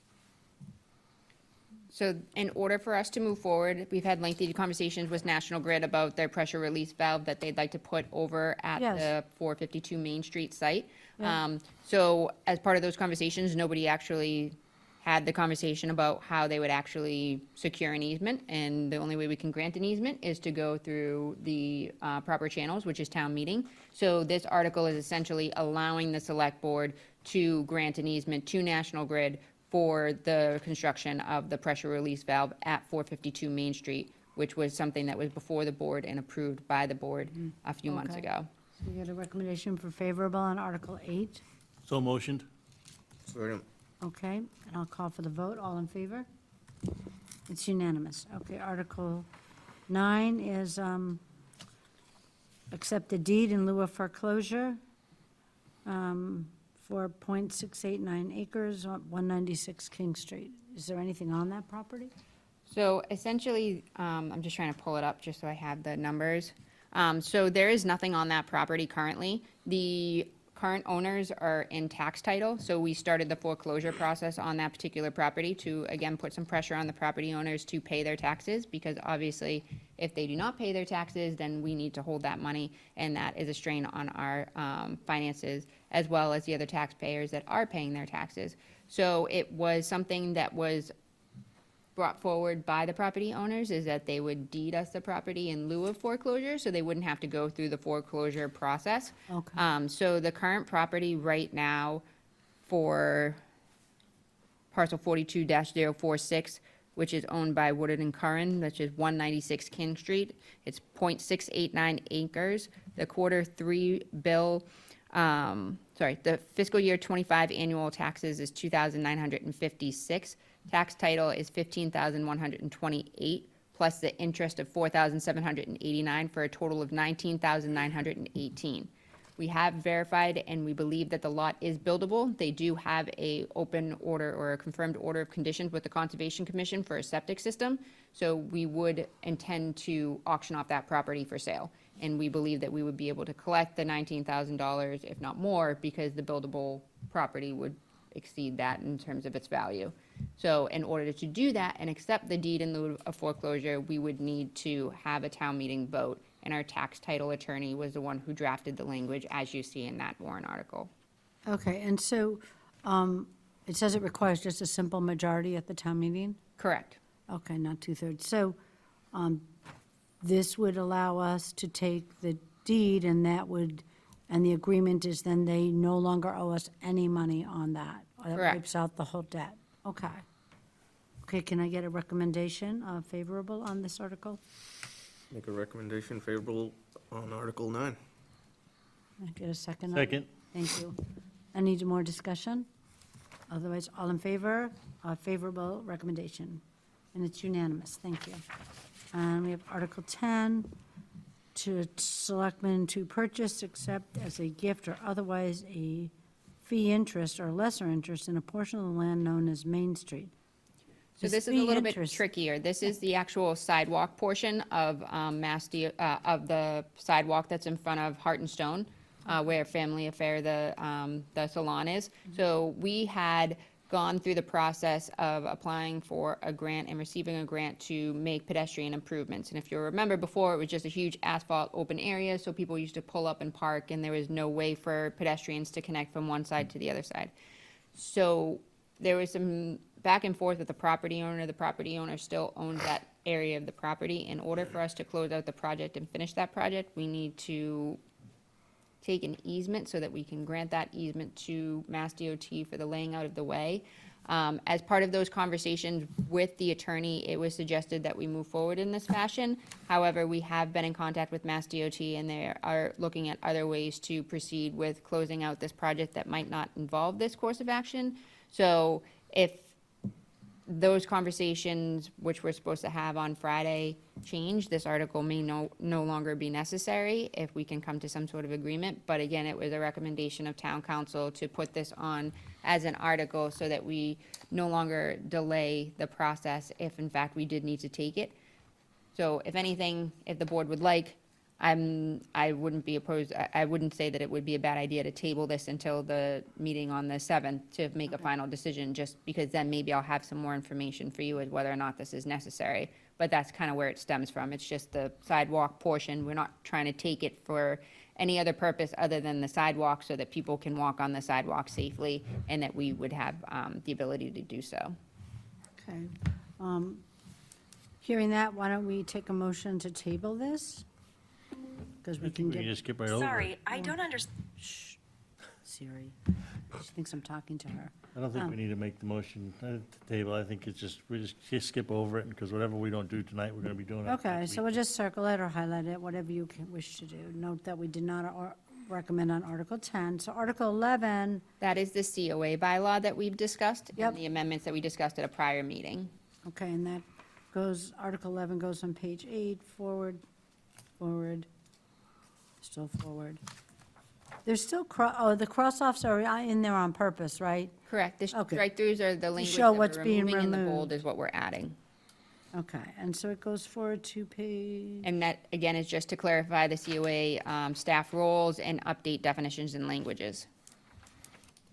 [SPEAKER 5] So in order for us to move forward, we've had lengthy conversations with National Grid about their pressure release valve that they'd like to put over at
[SPEAKER 1] Yes.
[SPEAKER 5] the 452 Main Street site.
[SPEAKER 1] Yeah.
[SPEAKER 5] So as part of those conversations, nobody actually had the conversation about how they would actually secure an easement. And the only way we can grant an easement is to go through the proper channels, which is town meeting. So this article is essentially allowing the select board to grant an easement to National Grid for the construction of the pressure release valve at 452 Main Street, which was something that was before the board and approved by the board a few months
[SPEAKER 1] Okay.
[SPEAKER 5] ago.
[SPEAKER 1] So we get a recommendation for favorable on Article 8.
[SPEAKER 3] So motioned.
[SPEAKER 9] Second.
[SPEAKER 1] Okay, and I'll call for the vote. All in favor? It's unanimous. Okay, Article 9 is accept the deed in lieu of foreclosure for .689 acres on 196 King Street. Is there anything on that property?
[SPEAKER 5] So essentially, I'm just trying to pull it up just so I have the numbers. So there is nothing on that property currently. The current owners are in tax title, so we started the foreclosure process on that particular property to, again, put some pressure on the property owners to pay their taxes, because obviously, if they do not pay their taxes, then we need to hold that money, and that is a strain on our finances, as well as the other taxpayers that are paying their taxes. So it was something that was brought forward by the property owners, is that they would deed us the property in lieu of foreclosure, so they wouldn't have to go through the foreclosure process.
[SPEAKER 1] Okay.
[SPEAKER 5] So the current property right now for parcel 42-046, which is owned by Woodard and Curran, which is 196 King Street, it's .689 acres. The the fiscal year 25 annual taxes is 2,956. Tax title is 15,128, plus the interest of 4,789, for a total of 19,918. We have verified and we believe that the lot is buildable. They do have a open order or a confirmed order of conditions with the Conservation Commission for a septic system. So we would intend to auction off that property for sale. And we believe that we would be able to collect the $19,000, if not more, because the buildable property would exceed that in terms of its value. So in order to do that and accept the deed in lieu of foreclosure, we would need to have a town meeting vote. And our tax title attorney was the one who drafted the language, as you see in that warrant article.
[SPEAKER 1] Okay, and so it says it requires just a simple majority at the town meeting?
[SPEAKER 5] Correct.
[SPEAKER 1] Okay, not two-thirds. So this would allow us to take the deed, and that would, and the agreement is then they no longer owe us any money on that. That
[SPEAKER 5] Correct.
[SPEAKER 1] wipes out the whole debt. Okay. Okay, can I get a recommendation favorable on this article?
[SPEAKER 9] Make a recommendation favorable on Article 9.
[SPEAKER 1] Can I get a second?
[SPEAKER 3] Second.
[SPEAKER 1] Thank you. Any more discussion? Otherwise, all in favor? Favorable recommendation. And it's unanimous. Thank you. And we have Article 10, to selectmen to purchase, accept as a gift or otherwise a fee interest or lesser interest in a portion of the land known as Main Street.
[SPEAKER 5] So this is a
[SPEAKER 1] be
[SPEAKER 5] little bit
[SPEAKER 1] interest-
[SPEAKER 5] trickier. This is the actual sidewalk portion of of the sidewalk that's in front of Heart and Stone, where Family Affair, the salon is. So we had gone through the process of applying for a grant and receiving a grant to make pedestrian improvements. And if you remember before, it was just a huge asphalt open area, so people used to pull up and park, and there was no way for pedestrians to connect from one side to the other side. So there was some back and forth with the property owner. The property owner still owns that area of the property. In order for us to close out the project and finish that project, we need to take an easement so that we can grant that easement to Mass DOT for the laying out of the way. As part of those conversations with the attorney, it was suggested that we move forward in this fashion. However, we have been in contact with Mass DOT, and they are looking at other ways to proceed with closing out this project that might not involve this course of action. So if those conversations, which we're supposed to have on Friday, change, this article may no longer be necessary if we can come to some sort of agreement. But again, it was a recommendation of town council to put this on as an article so that we no longer delay the process if in fact we did need to take it. So if anything, if the board would like, I wouldn't be opposed, I wouldn't say that it would be a bad idea to table this until the meeting on the 7th to make a final decision, just because then maybe I'll have some more information for you as whether or not this is necessary. But that's kind of where it stems from. It's just the sidewalk portion. We're not trying to take it for any other purpose other than the sidewalk so that people can walk on the sidewalk safely and that we would have the ability to do so.
[SPEAKER 1] Okay. Hearing that, why don't we take a motion to table this? Because we
[SPEAKER 3] I
[SPEAKER 1] can
[SPEAKER 3] think we can
[SPEAKER 1] get,
[SPEAKER 3] just skip right over it.
[SPEAKER 15] I don't understand.
[SPEAKER 1] Siri, she thinks I'm talking to her.
[SPEAKER 3] I don't think we need to make the motion to table. I think it's just, we just skip over it, because whatever we don't do tonight, we're gonna be doing it
[SPEAKER 1] Okay,
[SPEAKER 3] next
[SPEAKER 1] so
[SPEAKER 3] week.
[SPEAKER 1] we'll just circle it or highlight it, whatever you wish to do. Note that we did not recommend on Article 10. So Article 11,
[SPEAKER 5] That is the COA bylaw that we've discussed
[SPEAKER 1] Yep.
[SPEAKER 5] and the amendments that we discussed at a prior meeting.
[SPEAKER 1] okay, and that goes, Article 11 goes on page 8, forward, still forward. There's still, the cross-offs are in there on purpose, right?
[SPEAKER 5] Correct. The
[SPEAKER 1] Okay.
[SPEAKER 5] strike-throughs are the language
[SPEAKER 1] show
[SPEAKER 5] that
[SPEAKER 1] what's
[SPEAKER 5] we're
[SPEAKER 1] being
[SPEAKER 5] removing, and the bold
[SPEAKER 1] removed.
[SPEAKER 5] is what we're adding.
[SPEAKER 1] Okay, and so it goes forward to page,
[SPEAKER 5] And that, again, is just to clarify the COA staff roles and update definitions and languages.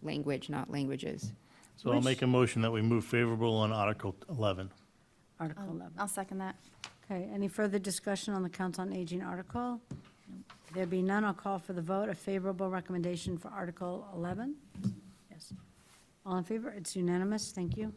[SPEAKER 5] Language, not languages.
[SPEAKER 3] So I'll make a motion that we move favorable on Article 11.
[SPEAKER 1] Article 11.
[SPEAKER 4] I'll second that.
[SPEAKER 1] Okay, any further discussion on the Council on Aging article? There be none, I'll call for the vote. A favorable recommendation for Article 11? Yes. All in favor? It's unanimous, thank you.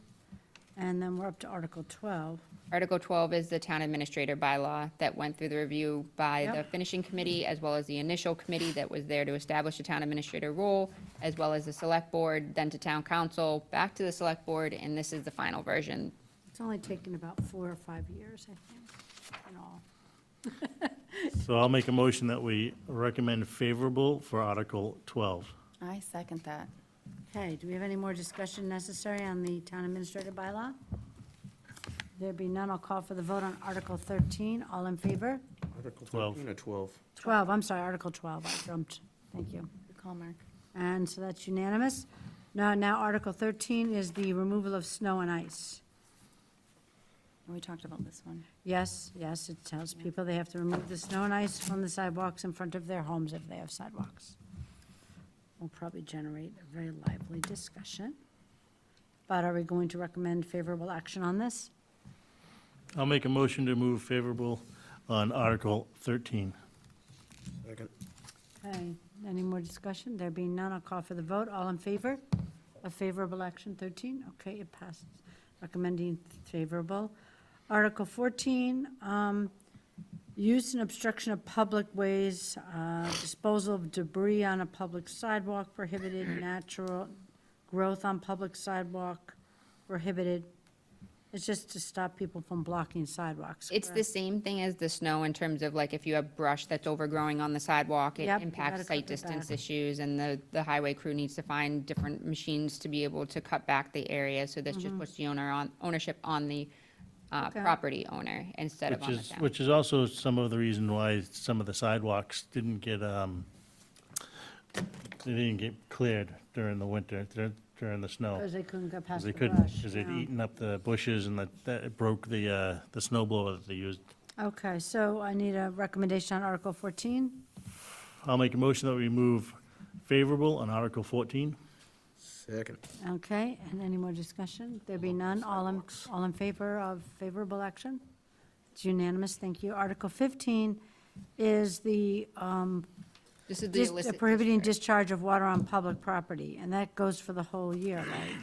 [SPEAKER 1] And then we're up to Article 12.
[SPEAKER 5] Article 12 is the town administrator bylaw that went through the review by the
[SPEAKER 1] Yep.
[SPEAKER 5] finishing committee, as well as the initial committee that was there to establish a town administrator role, as well as the select board, then to town council, back to the select board, and this is the final version.
[SPEAKER 1] It's only taken about 4 or 5 years, I think, in all.
[SPEAKER 3] So I'll make a motion that we recommend favorable for Article 12.
[SPEAKER 4] I second that.
[SPEAKER 1] Okay, do we have any more discussion necessary on the town administrator bylaw? There be none, I'll call for the vote on Article 13. All in favor?
[SPEAKER 9] Article
[SPEAKER 3] 12.
[SPEAKER 9] 13 or 12?
[SPEAKER 1] 12, I'm sorry, Article 12, I jumped. Thank you.
[SPEAKER 4] Good call, Mark.
[SPEAKER 1] And so that's unanimous. Now Article 13 is the removal of snow and ice.
[SPEAKER 4] We talked about this one.
[SPEAKER 1] Yes, it tells people they have to remove the snow and ice from the sidewalks in front of their homes if they have sidewalks. Will probably generate a very lively discussion. But are we going to recommend favorable action on this?
[SPEAKER 3] I'll make a motion to move favorable on Article 13.
[SPEAKER 9] Second.
[SPEAKER 1] Okay, any more discussion? There being none, I'll call for the vote. All in favor of favorable action 13? Okay, it passes. Recommending favorable. Article 14, use and obstruction of public ways, disposal of debris on a public sidewalk prohibited, natural growth on public sidewalk prohibited. It's just to stop people from blocking sidewalks.
[SPEAKER 5] It's the
[SPEAKER 1] correct?
[SPEAKER 5] same thing as the snow in terms of like if you have brush that's overgrowing on the sidewalk, it
[SPEAKER 1] Yep, you
[SPEAKER 5] impacts
[SPEAKER 1] gotta
[SPEAKER 5] sight
[SPEAKER 1] cut it
[SPEAKER 5] distance
[SPEAKER 1] back.
[SPEAKER 5] issues, and the highway crew needs to find different machines to be able to cut back the area, so this just puts the ownership on the
[SPEAKER 1] Okay.
[SPEAKER 5] property owner instead of
[SPEAKER 3] Which
[SPEAKER 5] on the
[SPEAKER 3] is,
[SPEAKER 5] town.
[SPEAKER 3] which is also some of the reason why some of the sidewalks didn't get, they didn't get cleared during the winter. during the snow.
[SPEAKER 1] Because they couldn't get
[SPEAKER 3] Because
[SPEAKER 1] past
[SPEAKER 3] they
[SPEAKER 1] the
[SPEAKER 3] couldn't,
[SPEAKER 1] brush.
[SPEAKER 3] because they'd
[SPEAKER 1] yeah.
[SPEAKER 3] eaten up the bushes and that it broke the snow blower that they used.
[SPEAKER 1] Okay, so I need a recommendation on Article 14.
[SPEAKER 3] I'll make a motion that we move favorable on Article 14.
[SPEAKER 9] Second.
[SPEAKER 1] Okay, and any more discussion? There be none, all in favor of favorable action? It's unanimous, thank you. Article 15 is the
[SPEAKER 5] This is the illicit
[SPEAKER 1] prohibiting
[SPEAKER 5] discharge.
[SPEAKER 1] discharge of water on public property, and that goes for the whole year, right?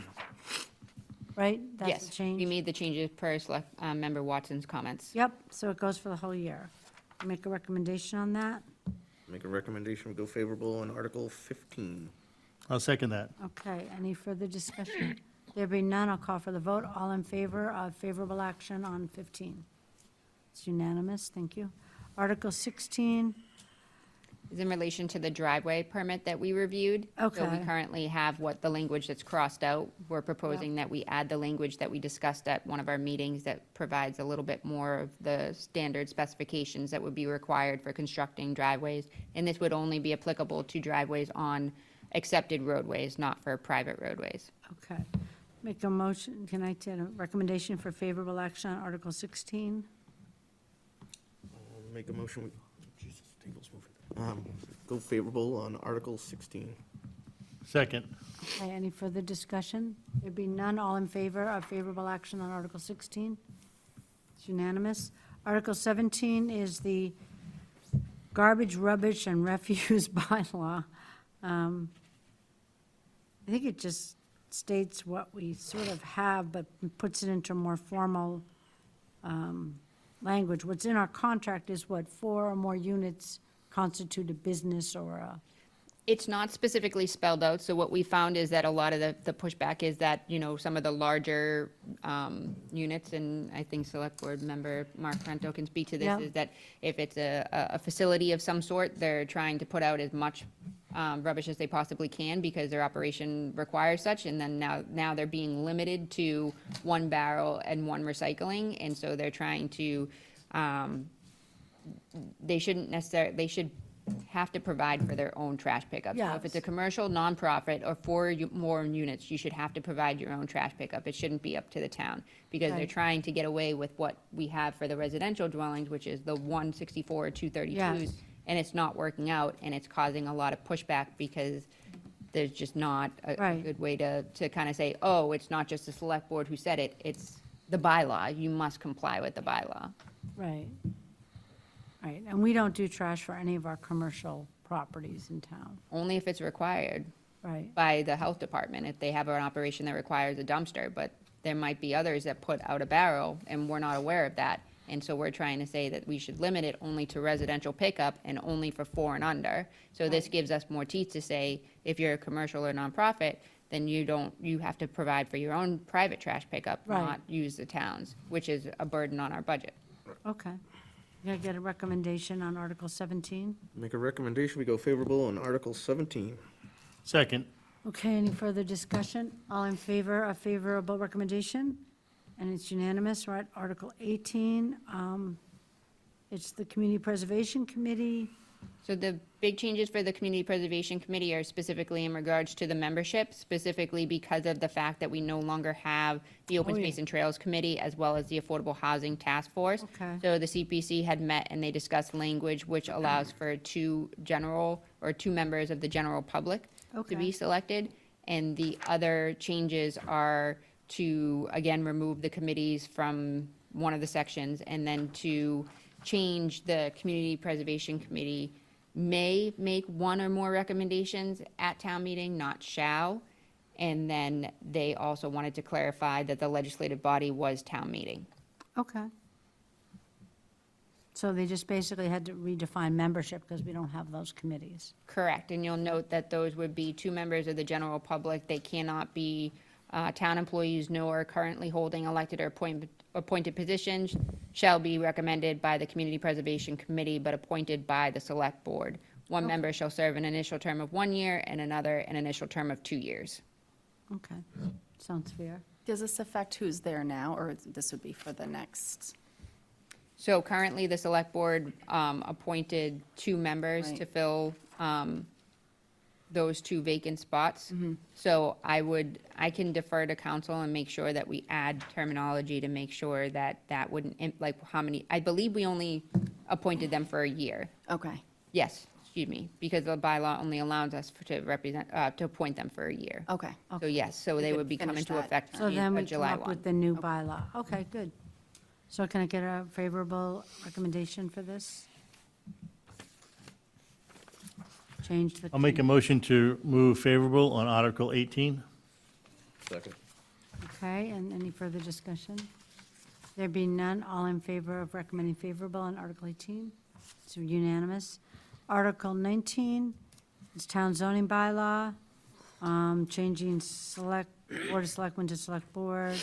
[SPEAKER 1] Right? That's
[SPEAKER 5] Yes,
[SPEAKER 1] the change?
[SPEAKER 5] we made the changes per Select Member Watson's comments.
[SPEAKER 1] Yep, so it goes for the whole year. Make a recommendation on that?
[SPEAKER 9] Make a recommendation, we go favorable on Article 15.
[SPEAKER 3] I'll second that.
[SPEAKER 1] Okay, any further discussion? There be none, I'll call for the vote. All in favor of favorable action on 15? It's unanimous, thank you. Article 16,
[SPEAKER 5] Is in relation to the driveway permit that we reviewed. So we
[SPEAKER 1] Okay.
[SPEAKER 5] currently have the language that's crossed out. We're proposing that we add the language that we discussed at one of our meetings that provides a little bit more of the standard specifications that would be required for constructing driveways. And this would only be applicable to driveways on accepted roadways, not for private roadways.
[SPEAKER 1] okay. Make a motion, can I take a recommendation for favorable action on Article 16?
[SPEAKER 9] Make a motion, Jesus, table's moving. Go favorable on Article 16.
[SPEAKER 3] Second.
[SPEAKER 1] Okay, any further discussion? There be none, all in favor of favorable action on Article 16? It's unanimous. Article 17 is the garbage, rubbish, and refuse bylaw. I think it just states what we sort of have, but puts it into more formal language. What's in our contract is what, 4 or more units constitute a business or a,
[SPEAKER 5] It's not specifically spelled out, so what we found is that a lot of the pushback is that, some of the larger units, and I think Select Board Member Mark Rento can speak to this,
[SPEAKER 1] Yeah.
[SPEAKER 5] is that if it's a facility of some sort, they're trying to put out as much rubbish as they possibly can because their operation requires such, and then now they're being limited to 1 barrel and 1 recycling, and so they're trying to, they should have to provide for their own trash pickup. So if it's a
[SPEAKER 1] Yes.
[SPEAKER 5] commercial nonprofit or 4 more units, you should have to provide your own trash pickup. It shouldn't be up to the town, because they're
[SPEAKER 1] Right.
[SPEAKER 5] trying to get away with what we have for the residential dwellings, which is the 164 or 232s.
[SPEAKER 1] Yes.
[SPEAKER 5] And it's not working out, and it's causing a lot of pushback because there's just not a
[SPEAKER 1] Right.
[SPEAKER 5] good way to kind of say, oh, it's not just the select board who said it, it's the bylaw. You must comply with the bylaw.
[SPEAKER 1] right. Right, and we don't do trash for any of our commercial properties in town,
[SPEAKER 5] Only if it's required
[SPEAKER 1] right?
[SPEAKER 5] by the health department, if they have an operation that requires a dumpster. But there might be others that put out a barrel, and we're not aware of that. And so we're trying to say that we should limit it only to residential pickup and only for 4 and under. So this gives us more teeth to say, if you're a commercial or nonprofit, then you have to provide for your own private trash pickup,
[SPEAKER 1] Right.
[SPEAKER 5] not use the town's, which is a burden on our budget.
[SPEAKER 1] Okay. Can I get a recommendation on Article 17?
[SPEAKER 9] Make a recommendation, we go favorable on Article 17.
[SPEAKER 3] Second.
[SPEAKER 1] Okay, any further discussion? All in favor of favorable recommendation? And it's unanimous, we're at Article 18. It's the Community Preservation Committee.
[SPEAKER 5] So the big changes for the Community Preservation Committee are specifically in regards to the membership, specifically because of the fact that we no longer have the Open
[SPEAKER 1] Oh, yeah.
[SPEAKER 5] Space and Trails Committee as well as the Affordable Housing Task Force.
[SPEAKER 1] Okay.
[SPEAKER 5] So the CPC had met and they discussed language which allows for 2 members of the general public to
[SPEAKER 1] Okay.
[SPEAKER 5] be selected. And the other changes are to, again, remove the committees from one of the sections, and then to change the Community Preservation Committee may make 1 or more recommendations at town meeting, not shall. And then they also wanted to clarify that the legislative body was town meeting.
[SPEAKER 1] Okay. So they just basically had to redefine membership because we don't have those committees.
[SPEAKER 5] Correct, and you'll note that those would be 2 members of the general public. They cannot be town employees nor currently holding elected or appointed positions, shall be recommended by the Community Preservation Committee, but appointed by the Select Board. 1 member shall serve an initial term of 1 year and another an initial term of 2 years.
[SPEAKER 1] Okay, sounds fair.
[SPEAKER 4] Does this affect who's there now, or this would be for the next?
[SPEAKER 5] So currently, the Select Board appointed 2 members to
[SPEAKER 4] Right.
[SPEAKER 5] fill those two vacant spots. So I can defer to council and make sure that we add terminology to make sure that that wouldn't, like, how many, I believe we only appointed them for a year.
[SPEAKER 4] Okay,
[SPEAKER 5] Yes, excuse me, because the bylaw only allows us to represent, to appoint them for a year.
[SPEAKER 4] okay.
[SPEAKER 5] So yes, so they
[SPEAKER 4] could
[SPEAKER 5] would be coming
[SPEAKER 4] finish
[SPEAKER 5] to
[SPEAKER 4] that.
[SPEAKER 5] effect
[SPEAKER 1] So then we come
[SPEAKER 5] July
[SPEAKER 1] up
[SPEAKER 5] 1.
[SPEAKER 1] with the new bylaw. Okay, good. So can I get a favorable recommendation for this? Change the.
[SPEAKER 3] I'll make a motion to move favorable on Article 18.
[SPEAKER 9] Second.
[SPEAKER 1] Okay, and any further discussion? There being none, all in favor of recommending favorable on Article 18? It's unanimous. Article 19 is Town Zoning Bylaw, changing Board of Selectmen to Select Board.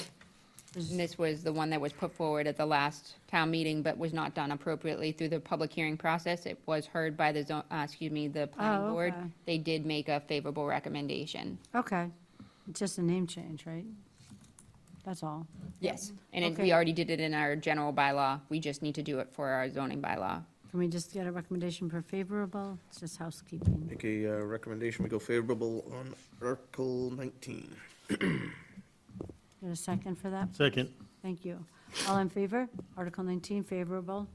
[SPEAKER 5] And this was the one that was put forward at the last town meeting, but was not done appropriately through the public hearing process. It was heard by the the planning
[SPEAKER 1] Oh,
[SPEAKER 5] board.
[SPEAKER 1] okay.
[SPEAKER 5] They did make a favorable recommendation.
[SPEAKER 1] Okay, it's just a name change, right? That's all.
[SPEAKER 5] Yes. And
[SPEAKER 1] Okay.
[SPEAKER 5] we already did it in our general bylaw. We just need to do it for our zoning bylaw.
[SPEAKER 1] Can we just get a recommendation for favorable? It's just housekeeping.
[SPEAKER 9] Make a recommendation, we go favorable on Article 19.
[SPEAKER 1] Get a second for that?
[SPEAKER 3] Second.
[SPEAKER 1] Thank you. All in favor? Article 19, favorable?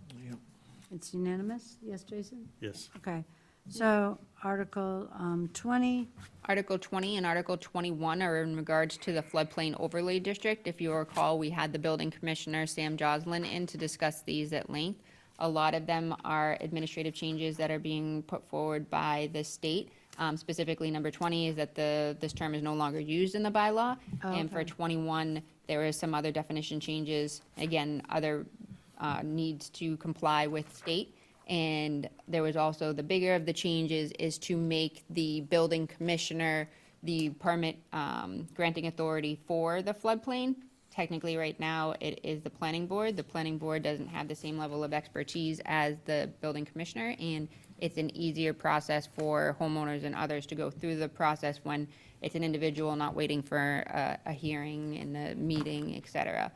[SPEAKER 1] It's unanimous? Yes, Jason?
[SPEAKER 3] Yes.
[SPEAKER 1] Okay. So Article 20,
[SPEAKER 5] Article 20 and Article 21 are in regards to the floodplain overlay district. If you recall, we had the building commissioner, Sam Joslin, in to discuss these at length. A lot of them are administrative changes that are being put forward by the state. Specifically, number 20 is that this term is no longer used in the bylaw. And for
[SPEAKER 1] Okay.
[SPEAKER 5] 21, there is some other definition changes, again, other needs to comply with state. And there was also, the bigger of the changes is to make the building commissioner the permit granting authority for the floodplain. Technically, right now, it is the planning board. The planning board doesn't have the same level of expertise as the building commissioner, and it's an easier process for homeowners and others to go through the process when it's an individual not waiting for a hearing and a meeting, et cetera.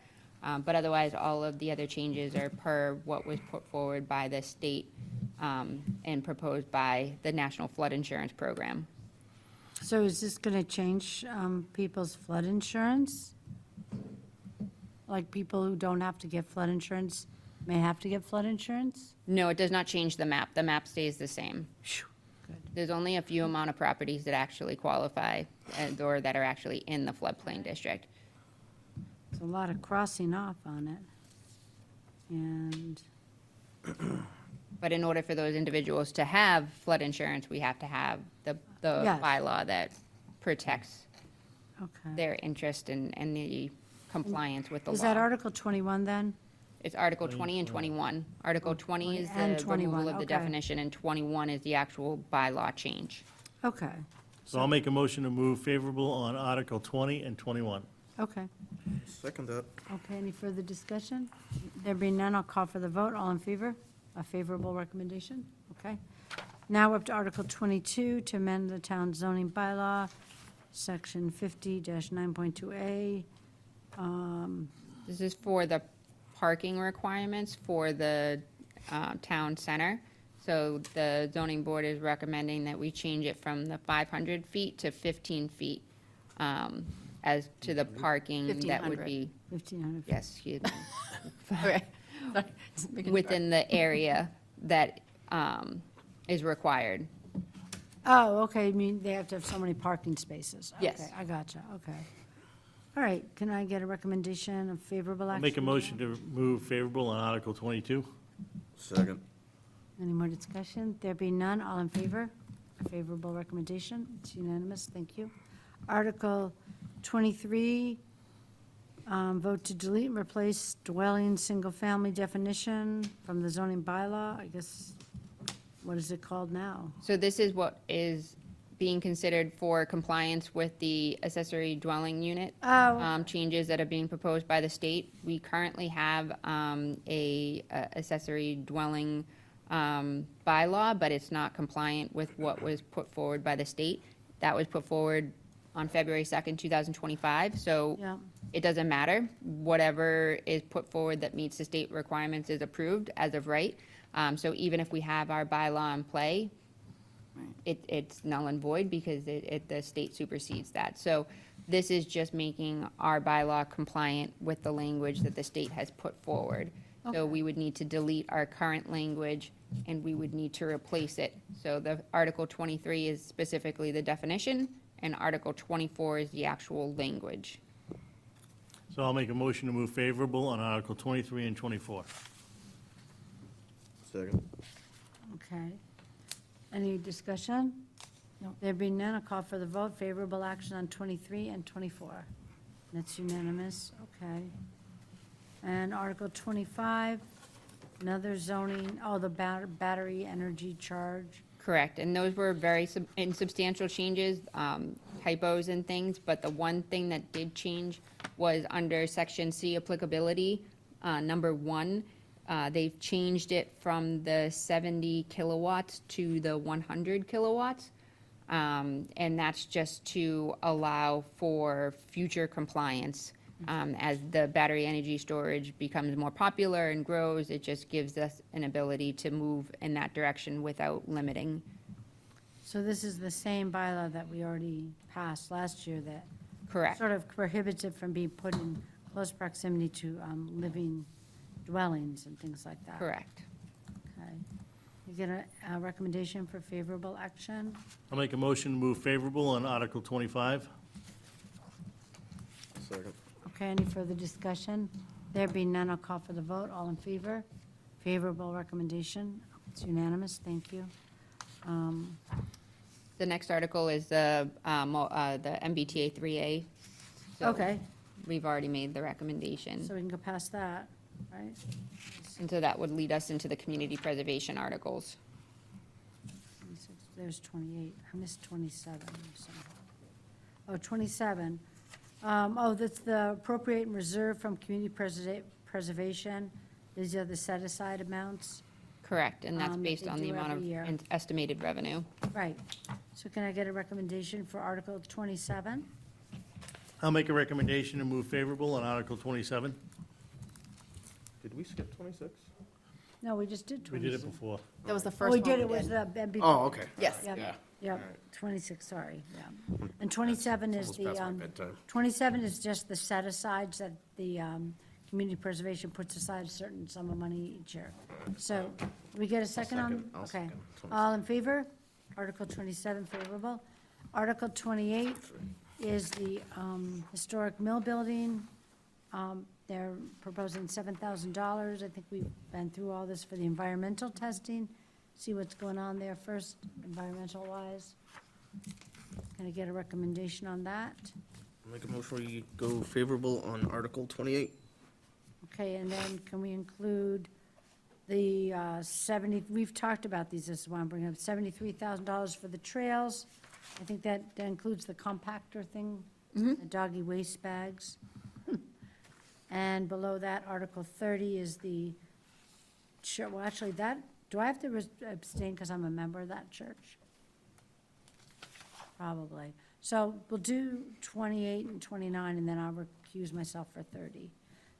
[SPEAKER 5] But otherwise, all of the other changes are per what was put forward by the state and proposed by the National Flood Insurance Program.
[SPEAKER 1] so is this going to change people's flood insurance? Like people who don't have to get flood insurance may have to get flood insurance?
[SPEAKER 5] No, it does not change the map. The map stays the same.
[SPEAKER 1] Good.
[SPEAKER 5] There's only a few amount of properties that actually qualify or that are actually in the floodplain district.
[SPEAKER 1] There's a lot of crossing off on it. And,
[SPEAKER 5] But in order for those individuals to have flood insurance, we have to have the
[SPEAKER 1] Yes.
[SPEAKER 5] bylaw that protects
[SPEAKER 1] okay.
[SPEAKER 5] their interest and the compliance with the law.
[SPEAKER 1] Is that Article 21 then?
[SPEAKER 5] It's Article 20 and 21. Article 20 is
[SPEAKER 1] And
[SPEAKER 5] the
[SPEAKER 1] 21,
[SPEAKER 5] removal of the
[SPEAKER 1] okay.
[SPEAKER 5] definition, and 21 is the actual bylaw change.
[SPEAKER 1] Okay,
[SPEAKER 3] So I'll make a motion to move favorable on Article 20 and 21.
[SPEAKER 1] okay.
[SPEAKER 9] Second that.
[SPEAKER 1] Okay, any further discussion? There being none, I'll call for the vote. All in favor? A favorable recommendation? Okay. Now up to Article 22, to amend the town zoning bylaw, Section 50-9.2A.
[SPEAKER 5] This is for the parking requirements for the town center. So the zoning board is recommending that we change it from the 500 feet to 15 feet as to the parking that would
[SPEAKER 4] 1,500.
[SPEAKER 5] be,
[SPEAKER 1] 1,500.
[SPEAKER 5] yes, excuse me,
[SPEAKER 4] Okay. Sorry, just making sure.
[SPEAKER 5] within the area that is required.
[SPEAKER 1] Oh, okay, you mean they have to have so many parking spaces?
[SPEAKER 5] Yes.
[SPEAKER 1] Okay, I gotcha, okay. All right, can I get a recommendation of favorable action?
[SPEAKER 3] I'll make a motion to move favorable on Article 22.
[SPEAKER 9] Second.
[SPEAKER 1] Any more discussion? There being none, all in favor? A favorable recommendation, it's unanimous, thank you. Article 23, vote to delete and replace dwelling, single-family definition from the zoning bylaw, I guess, what is it called now?
[SPEAKER 5] So this is what is being considered for compliance with the accessory dwelling unit
[SPEAKER 1] Oh.
[SPEAKER 5] changes that are being proposed by the state. We currently have a accessory dwelling bylaw, but it's not compliant with what was put forward by the state. That was put forward on February 2nd, 2025, so
[SPEAKER 1] Yeah.
[SPEAKER 5] it doesn't matter. Whatever is put forward that meets the state requirements is approved as of right. So even if we have our bylaw in play, it's null and void because the state supersedes that. So this is just making our bylaw compliant with the language that the state has put forward. So we would need to delete our current language and we would need to replace it. So the Article 23 is specifically the definition and Article 24 is the actual language.
[SPEAKER 3] So I'll make a motion to move favorable on Article 23 and 24.
[SPEAKER 9] Second.
[SPEAKER 1] Okay. Any discussion? No. There being none, I'll call for the vote. Favorable action on 23 and 24. That's unanimous, okay. And Article 25, another zoning, the battery energy charge.
[SPEAKER 5] Correct, and those were very insubstantial changes, typos and things, but the one thing that did change was under Section C applicability, number 1. They've changed it from the 70 kilowatts to the 100 kilowatts. And that's just to allow for future compliance. As the battery energy storage becomes more popular and grows, it just gives us an ability to move in that direction without limiting.
[SPEAKER 1] So this is the same bylaw that we already passed last year that
[SPEAKER 5] Correct.
[SPEAKER 1] sort of prohibits it from being put in close proximity to living dwellings and things like that.
[SPEAKER 5] Correct.
[SPEAKER 1] Okay. You get a recommendation for favorable action?
[SPEAKER 3] I'll make a motion to move favorable on Article 25.
[SPEAKER 9] Second.
[SPEAKER 1] Okay, any further discussion? There being none, I'll call for the vote. All in favor? Favorable recommendation? It's unanimous, thank you.
[SPEAKER 5] The next article is the MBTA 3A. So
[SPEAKER 1] Okay,
[SPEAKER 5] We've already made the recommendation.
[SPEAKER 1] so we can go past that, right?
[SPEAKER 5] And so that would lead us into the community preservation articles.
[SPEAKER 1] 26, there's 28, I missed 27 somehow. Oh, 27. That's the appropriate and reserve from community preservation. These are the set-aside amounts.
[SPEAKER 5] Correct, and that's
[SPEAKER 1] that
[SPEAKER 5] based
[SPEAKER 1] they
[SPEAKER 5] on the
[SPEAKER 1] do
[SPEAKER 5] amount
[SPEAKER 1] every
[SPEAKER 5] of
[SPEAKER 1] year.
[SPEAKER 5] estimated revenue.
[SPEAKER 1] Right. So can I get a recommendation for Article 27?
[SPEAKER 3] I'll make a recommendation to move favorable on Article 27.
[SPEAKER 9] Did we skip 26?
[SPEAKER 1] No, we just did
[SPEAKER 3] We
[SPEAKER 1] 26.
[SPEAKER 3] did it before.
[SPEAKER 4] That was the
[SPEAKER 1] Oh,
[SPEAKER 4] first
[SPEAKER 1] we
[SPEAKER 4] one.
[SPEAKER 1] did, it was the MBTA.
[SPEAKER 9] Oh, okay.
[SPEAKER 4] Yes.
[SPEAKER 1] Yep,
[SPEAKER 9] Yeah.
[SPEAKER 1] yep, 26, sorry, yeah. And 27 is
[SPEAKER 9] Almost past my
[SPEAKER 1] the,
[SPEAKER 9] bedtime.
[SPEAKER 1] 27 is just the set-asides that the community preservation puts aside a certain sum of money each year. So, do we get a second on?
[SPEAKER 9] I'll
[SPEAKER 1] Okay.
[SPEAKER 9] second 27.
[SPEAKER 1] All in favor? Article 27 favorable. Article 28 is the historic mill building. They're proposing $7,000. I think we've been through all this for the environmental testing. See what's going on there first, environmental-wise. Can I get a recommendation on that?
[SPEAKER 9] Make a motion we go favorable on Article 28.
[SPEAKER 1] Okay, and then can we include the we've talked about these, this is why I'm bringing up, $73,000 for the trails. I think that includes the compactor thing, the doggy waste bags. And below that, Article 30 is the, well, actually, that, do I have to abstain because I'm a member of that church? Probably. So we'll do 28 and 29, and then I'll recuse myself for 30.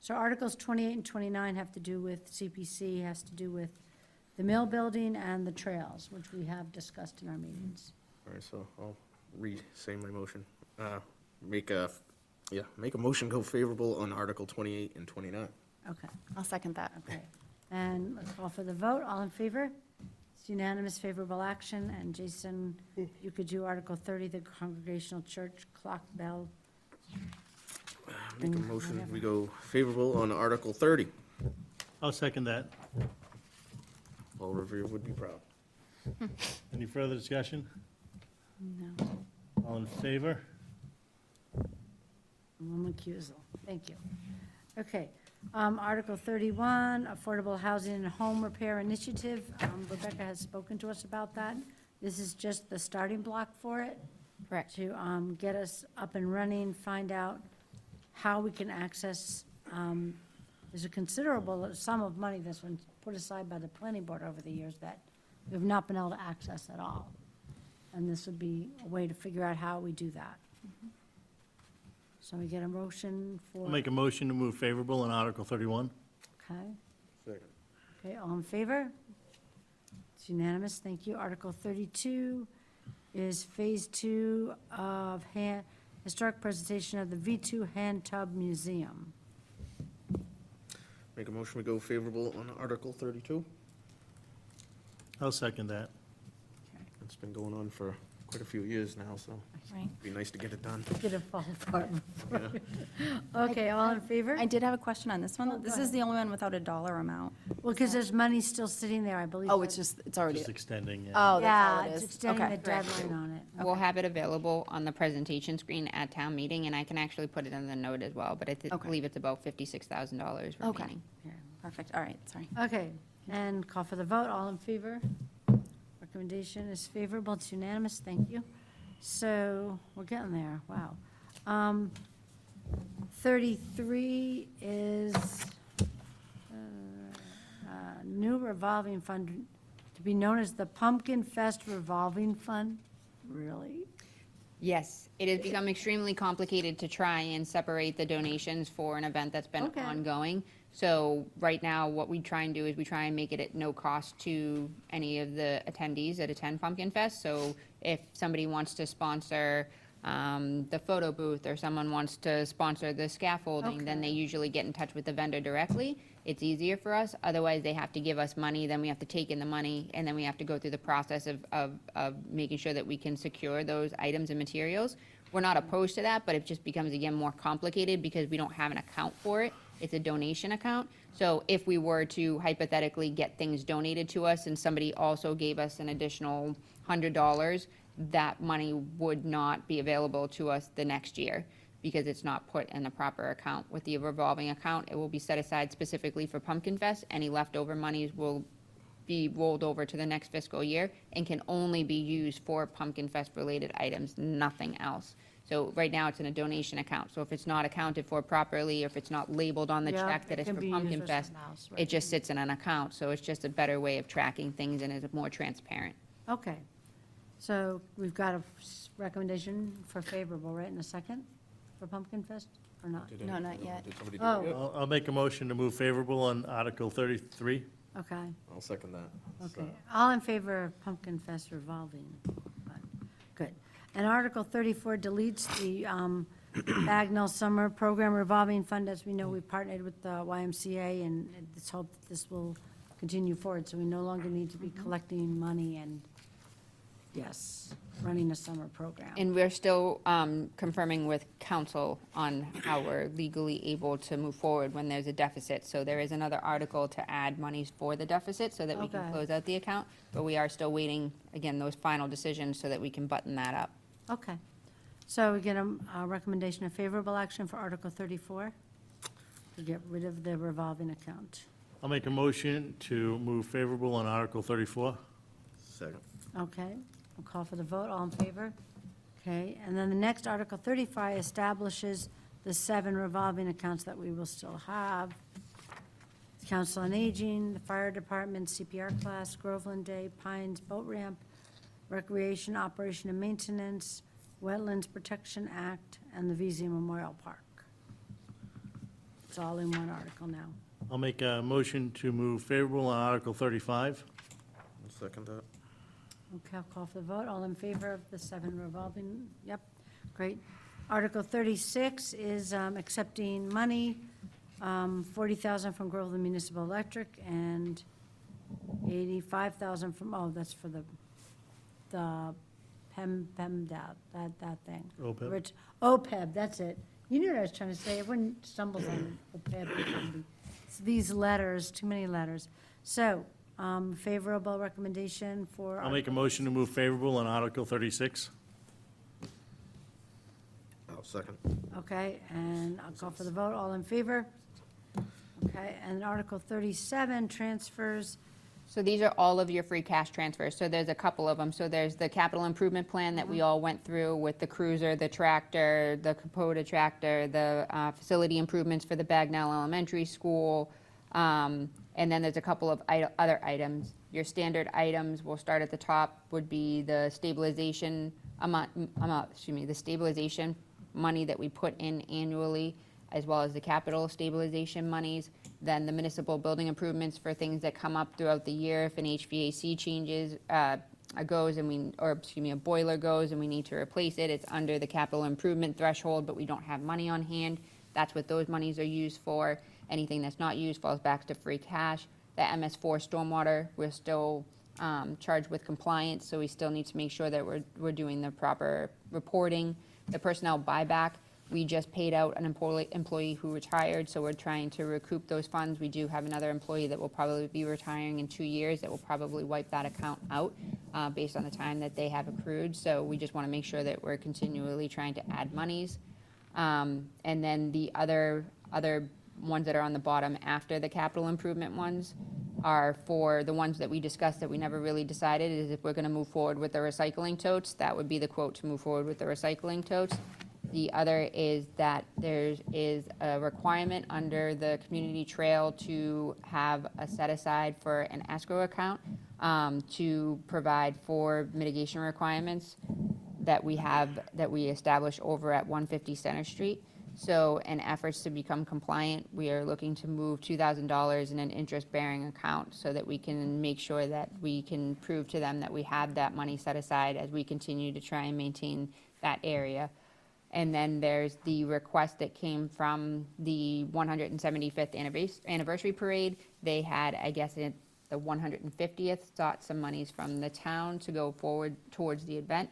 [SPEAKER 1] So Articles 28 and 29 have to do with CPC, has to do with the mill building and the trails, which we have discussed in our meetings.
[SPEAKER 9] All right, so I'll re-say my motion. Make a motion go favorable on Article 28 and 29.
[SPEAKER 1] Okay,
[SPEAKER 4] I'll second that.
[SPEAKER 1] okay. And let's call for the vote. All in favor? It's unanimous favorable action. And Jason, you could do Article 30, the Congregational Church Clock Bell.
[SPEAKER 9] Make a motion we go favorable on Article 30.
[SPEAKER 3] I'll second that.
[SPEAKER 9] All Revere would be proud.
[SPEAKER 3] Any further discussion?
[SPEAKER 1] No,
[SPEAKER 3] All in favor?
[SPEAKER 1] one recusal. Thank you. Okay. Article 31, Affordable Housing and Home Repair Initiative. Rebecca has spoken to us about that. This is just the starting block for it.
[SPEAKER 5] Correct.
[SPEAKER 1] To get us up and running, find out how we can access, there's a considerable sum of money that's been put aside by the planning board over the years that we've not been able to access at all. And this would be a way to figure out how we do that. So we get a motion for,
[SPEAKER 3] I'll make a motion to move favorable on Article 31.
[SPEAKER 1] okay,
[SPEAKER 9] Second.
[SPEAKER 1] okay, all in favor? It's It's unanimous, thank you. Article 32 is Phase 2 of historic presentation of the V2 Hand Tub Museum.
[SPEAKER 9] Make a motion, we go favorable on Article 32.
[SPEAKER 3] I'll second that.
[SPEAKER 9] It's been going on for quite a few years now, so
[SPEAKER 4] Right.
[SPEAKER 9] it'd be nice to get it done.
[SPEAKER 1] Get it fall apart before. Okay, all in favor?
[SPEAKER 4] I did have a question on this
[SPEAKER 1] Oh,
[SPEAKER 4] one.
[SPEAKER 1] go
[SPEAKER 4] This
[SPEAKER 1] ahead.
[SPEAKER 4] is the only one without a dollar amount.
[SPEAKER 1] Well, because there's money still sitting there, I believe.
[SPEAKER 4] Oh, it's already,
[SPEAKER 3] Just extending.
[SPEAKER 4] oh, that's all
[SPEAKER 1] Yeah,
[SPEAKER 4] it
[SPEAKER 1] it's
[SPEAKER 4] is.
[SPEAKER 1] extending
[SPEAKER 4] Okay.
[SPEAKER 1] the deadline on it.
[SPEAKER 5] We'll have it available on the presentation screen at town meeting, and I can actually put it in the note as well, but I
[SPEAKER 4] Okay.
[SPEAKER 5] believe it's about $56,000
[SPEAKER 4] Okay.
[SPEAKER 5] remaining.
[SPEAKER 4] Perfect, all right, sorry.
[SPEAKER 1] Okay, and call for the vote, all in favor? Recommendation is favorable, it's unanimous, thank you. So, we're getting there, wow. 33 is new revolving fund, to be known as the Pumpkin Fest Revolving Fund, really?
[SPEAKER 5] Yes, it has become extremely complicated to try and separate the donations for an event that's been
[SPEAKER 1] Okay.
[SPEAKER 5] ongoing. So right now, what we try and do is we try and make it at no cost to any of the attendees that attend Pumpkin Fest. So if somebody wants to sponsor the photo booth, or someone wants to sponsor the scaffolding, then they usually get in touch with the vendor directly. It's easier for us. Otherwise, they have to give us money, then we have to take in the money, and then we have to go through the process of making sure that we can secure those items and materials. We're not opposed to that, but it just becomes, again, more complicated because we don't have an account for it. It's a donation account. So if we were to hypothetically get things donated to us and somebody also gave us an additional $100, that money would not be available to us the next year because it's not put in the proper account. With the revolving account, it will be set aside specifically for Pumpkin Fest. Any leftover monies will be rolled over to the next fiscal year and can only be used for Pumpkin Fest related items, nothing else. So right now, it's in a donation account. So if it's not accounted for properly, or if it's not labeled on the
[SPEAKER 1] Yeah,
[SPEAKER 5] check that
[SPEAKER 1] it
[SPEAKER 5] it's
[SPEAKER 1] can
[SPEAKER 5] for
[SPEAKER 1] be used
[SPEAKER 5] Pumpkin
[SPEAKER 1] for
[SPEAKER 5] Fest,
[SPEAKER 1] something else, right.
[SPEAKER 5] it just sits in an account. So it's just a better way of tracking things and is more transparent.
[SPEAKER 1] Okay, so we've got a recommendation for favorable, right, in a second, for Pumpkin Fest, or not?
[SPEAKER 4] No, not yet.
[SPEAKER 9] Did somebody do
[SPEAKER 1] Oh.
[SPEAKER 9] it yet?
[SPEAKER 3] I'll make a motion to move favorable on Article 33.
[SPEAKER 1] Okay,
[SPEAKER 9] I'll second that.
[SPEAKER 1] okay. All in favor of Pumpkin Fest revolving fund? Good. And Article 34 deletes the Bagnell Summer Program revolving fund. As we know, we partnered with the YMCA, and it's hoped that this will continue forward, so we no longer need to be collecting money and, yes, running a summer program.
[SPEAKER 5] And we're still confirming with council on how we're legally able to move forward when there's a deficit. So there is another article to add monies for the deficit so that we can
[SPEAKER 1] Okay.
[SPEAKER 5] close out the account. But we are still waiting, again, those final decisions so that we can button that up.
[SPEAKER 1] Okay. So we get a recommendation of favorable action for Article 34, to get rid of the revolving account.
[SPEAKER 3] I'll make a motion to move favorable on Article 34.
[SPEAKER 9] Second.
[SPEAKER 1] Okay, we'll call for the vote, all in favor? Okay, and then the next Article 35 establishes the 7 revolving accounts that we will still have. Council on Aging, the Fire Department, CPR class, Groveland Day, Pines Boat Ramp, Recreation, Operation and Maintenance, Wetlands Protection Act, and the VZ Memorial Park. It's all in one article now.
[SPEAKER 3] I'll make a motion to move favorable on Article 35.
[SPEAKER 9] I'll second that.
[SPEAKER 1] Okay, I'll call for the vote. All in favor of the 7 revolving? Yep, great. Article 36 is accepting money, $40,000 from Groveland Municipal Electric and $85,000 from, oh, that's for the PEMDAP, that thing.
[SPEAKER 3] OPEB.
[SPEAKER 1] Rich- OPEB, that's it. You knew what I was trying to say. Everyone stumbles on OPEB. It's these letters, too many letters. So, favorable recommendation for.
[SPEAKER 3] I'll make a motion to move favorable on Article 36.
[SPEAKER 9] I'll second.
[SPEAKER 1] Okay, and I'll call for the vote. All in favor? Okay, and Article 37, transfers.
[SPEAKER 5] So these are all of your free cash transfers. So there's a couple of them. So there's the capital improvement plan that we all went through with the cruiser, the tractor, the Kubota tractor, the facility improvements for the Bagnell Elementary School. And then there's a couple of other items. Your standard items, will start at the top, would be the stabilization the stabilization money that we put in annually as well as the capital stabilization monies, then the municipal building improvements for things that come up throughout the year. If an HVAC changes, goes and a boiler goes and we need to replace it, it's under the capital improvement threshold, but we don't have money on hand. That's what those monies are used for. Anything that's not used falls back to free cash. The MS4 stormwater, we're still charged with compliance, so we still need to make sure that we're doing the proper reporting. The personnel buyback, we just paid out an employee who retired, so we're trying to recoup those funds. We do have another employee that will probably be retiring in 2 years that will probably wipe that account out based on the time that they have accrued. So we just want to make sure that we're continually trying to add monies. And then the other ones that are on the bottom after the capital improvement ones are for the ones that we discussed that we never really decided, is if we're going to move forward with the recycling totes. That would be the quote to move forward with the recycling totes. The other is that there is a requirement under the community trail to have a set aside for an escrow account to provide for mitigation requirements that we establish over at 150 Center Street. So in efforts to become compliant, we are looking to move $2,000 in an interest-bearing account so that we can make sure that we can prove to them that we have that money set aside as we continue to try and maintain that area. And then there's the request that came from the 175th anniversary parade. They had, I guess, the 150th, sought some monies from the town to go forward towards the event.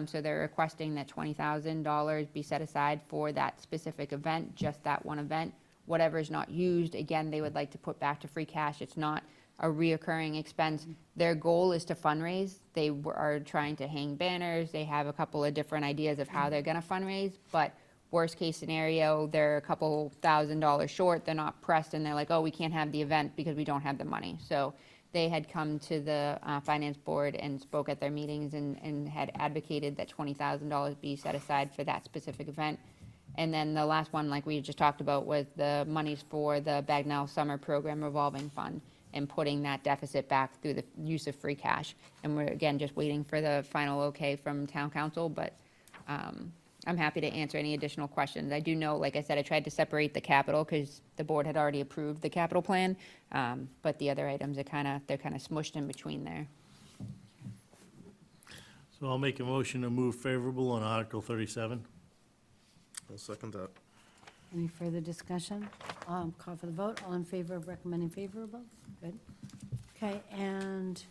[SPEAKER 5] So they're requesting that $20,000 be set aside for that specific event, just that one event. Whatever is not used, again, they would like to put back to free cash. It's not a reoccurring expense. Their goal is to fundraise. They are trying to hang banners. They have a couple of different ideas of how they're gonna fundraise, but worst case scenario, they're a couple $1,000s short. They're not pressed and they're like, oh, we can't have the event because we don't have the money. So they had come to the finance board and spoke at their meetings and had advocated that $20,000 be set aside for that specific event. And then the last one, like we just talked about, was the monies for the Bagnell Summer Program revolving fund and putting that deficit back through the use of free cash. And we're, again, just waiting for the final okay from town council, but I'm happy to answer any additional questions. I do know, like I said, I tried to separate the capital because the board had already approved the capital plan, but the other items are they're kind of smushed in between there.
[SPEAKER 3] So I'll make a motion to move favorable on Article 37.
[SPEAKER 9] I'll second that.
[SPEAKER 1] Any further discussion? Call for the vote. All in favor of recommending favorable? Good. Okay, and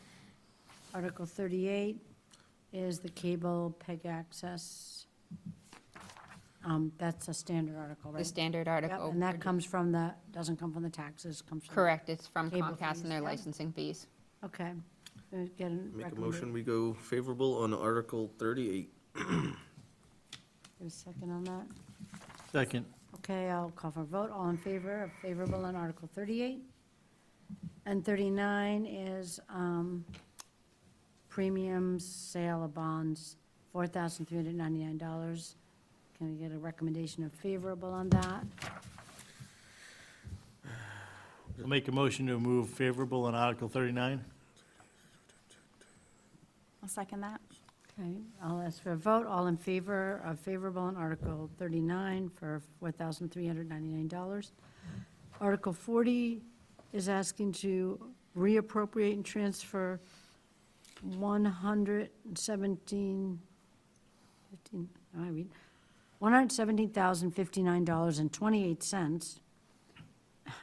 [SPEAKER 1] Article 38 is the cable PEG access. That's a standard article, right?
[SPEAKER 5] The standard
[SPEAKER 1] Yep,
[SPEAKER 5] article.
[SPEAKER 1] and that comes from doesn't come from the taxes, comes from.
[SPEAKER 5] Correct, it's from
[SPEAKER 1] Cable
[SPEAKER 5] Comcast
[SPEAKER 1] fees,
[SPEAKER 5] and their
[SPEAKER 1] yeah.
[SPEAKER 5] licensing fees.
[SPEAKER 1] Okay. Get a
[SPEAKER 9] Make a
[SPEAKER 1] recommendation.
[SPEAKER 9] motion, we go favorable on Article 38.
[SPEAKER 1] Give a second on that.
[SPEAKER 3] Second.
[SPEAKER 1] Okay, I'll call for a vote. All in favor of favorable on Article 38? And 39 is premiums, sale of bonds, $4,399. Can we get a recommendation of favorable on that?
[SPEAKER 3] I'll make a motion to move favorable on Article 39.
[SPEAKER 4] I'll second that.
[SPEAKER 1] Okay, I'll ask for a vote. All in favor of favorable on Article 39 for $4,399. Article 40 is asking to reappropriate and transfer $117,059.28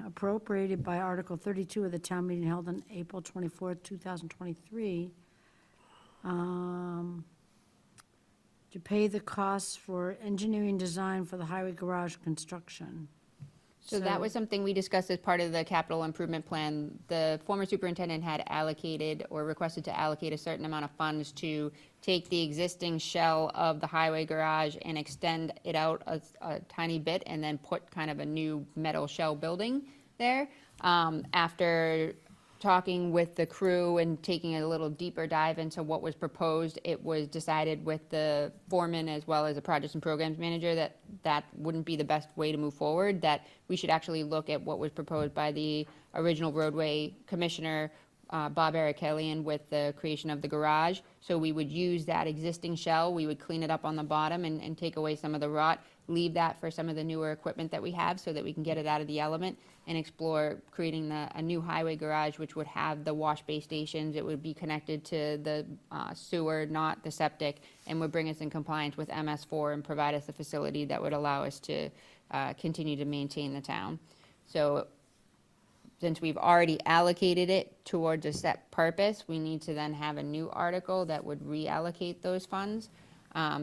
[SPEAKER 1] appropriated by Article 32 of the town meeting held on April 24th, 2023, to pay the costs for engineering design for the highway garage construction.
[SPEAKER 5] So that was something we discussed as part of the capital improvement plan. The former superintendent had allocated or requested to allocate a certain amount of funds to take the existing shell of the highway garage and extend it out a tiny bit and then put kind of a new metal shell building there. After talking with the crew and taking a little deeper dive into what was proposed, it was decided with the foreman as well as the projects and programs manager that that wouldn't be the best way to move forward, that we should actually look at what was proposed by the original roadway commissioner Bob Arakelian with the creation of the garage. So we would use that existing shell, we would clean it up on the bottom and take away some of the rot, leave that for some of the newer equipment that we have so that we can get it out of the element and explore creating a new highway garage, which would have the wash bay stations. It would be connected to the sewer, not the septic, and would bring us in compliance with MS4 and provide us a facility that would allow us to continue to maintain the town. So since we've already allocated it towards a set purpose, we need to then have a new article that would reallocate those funds.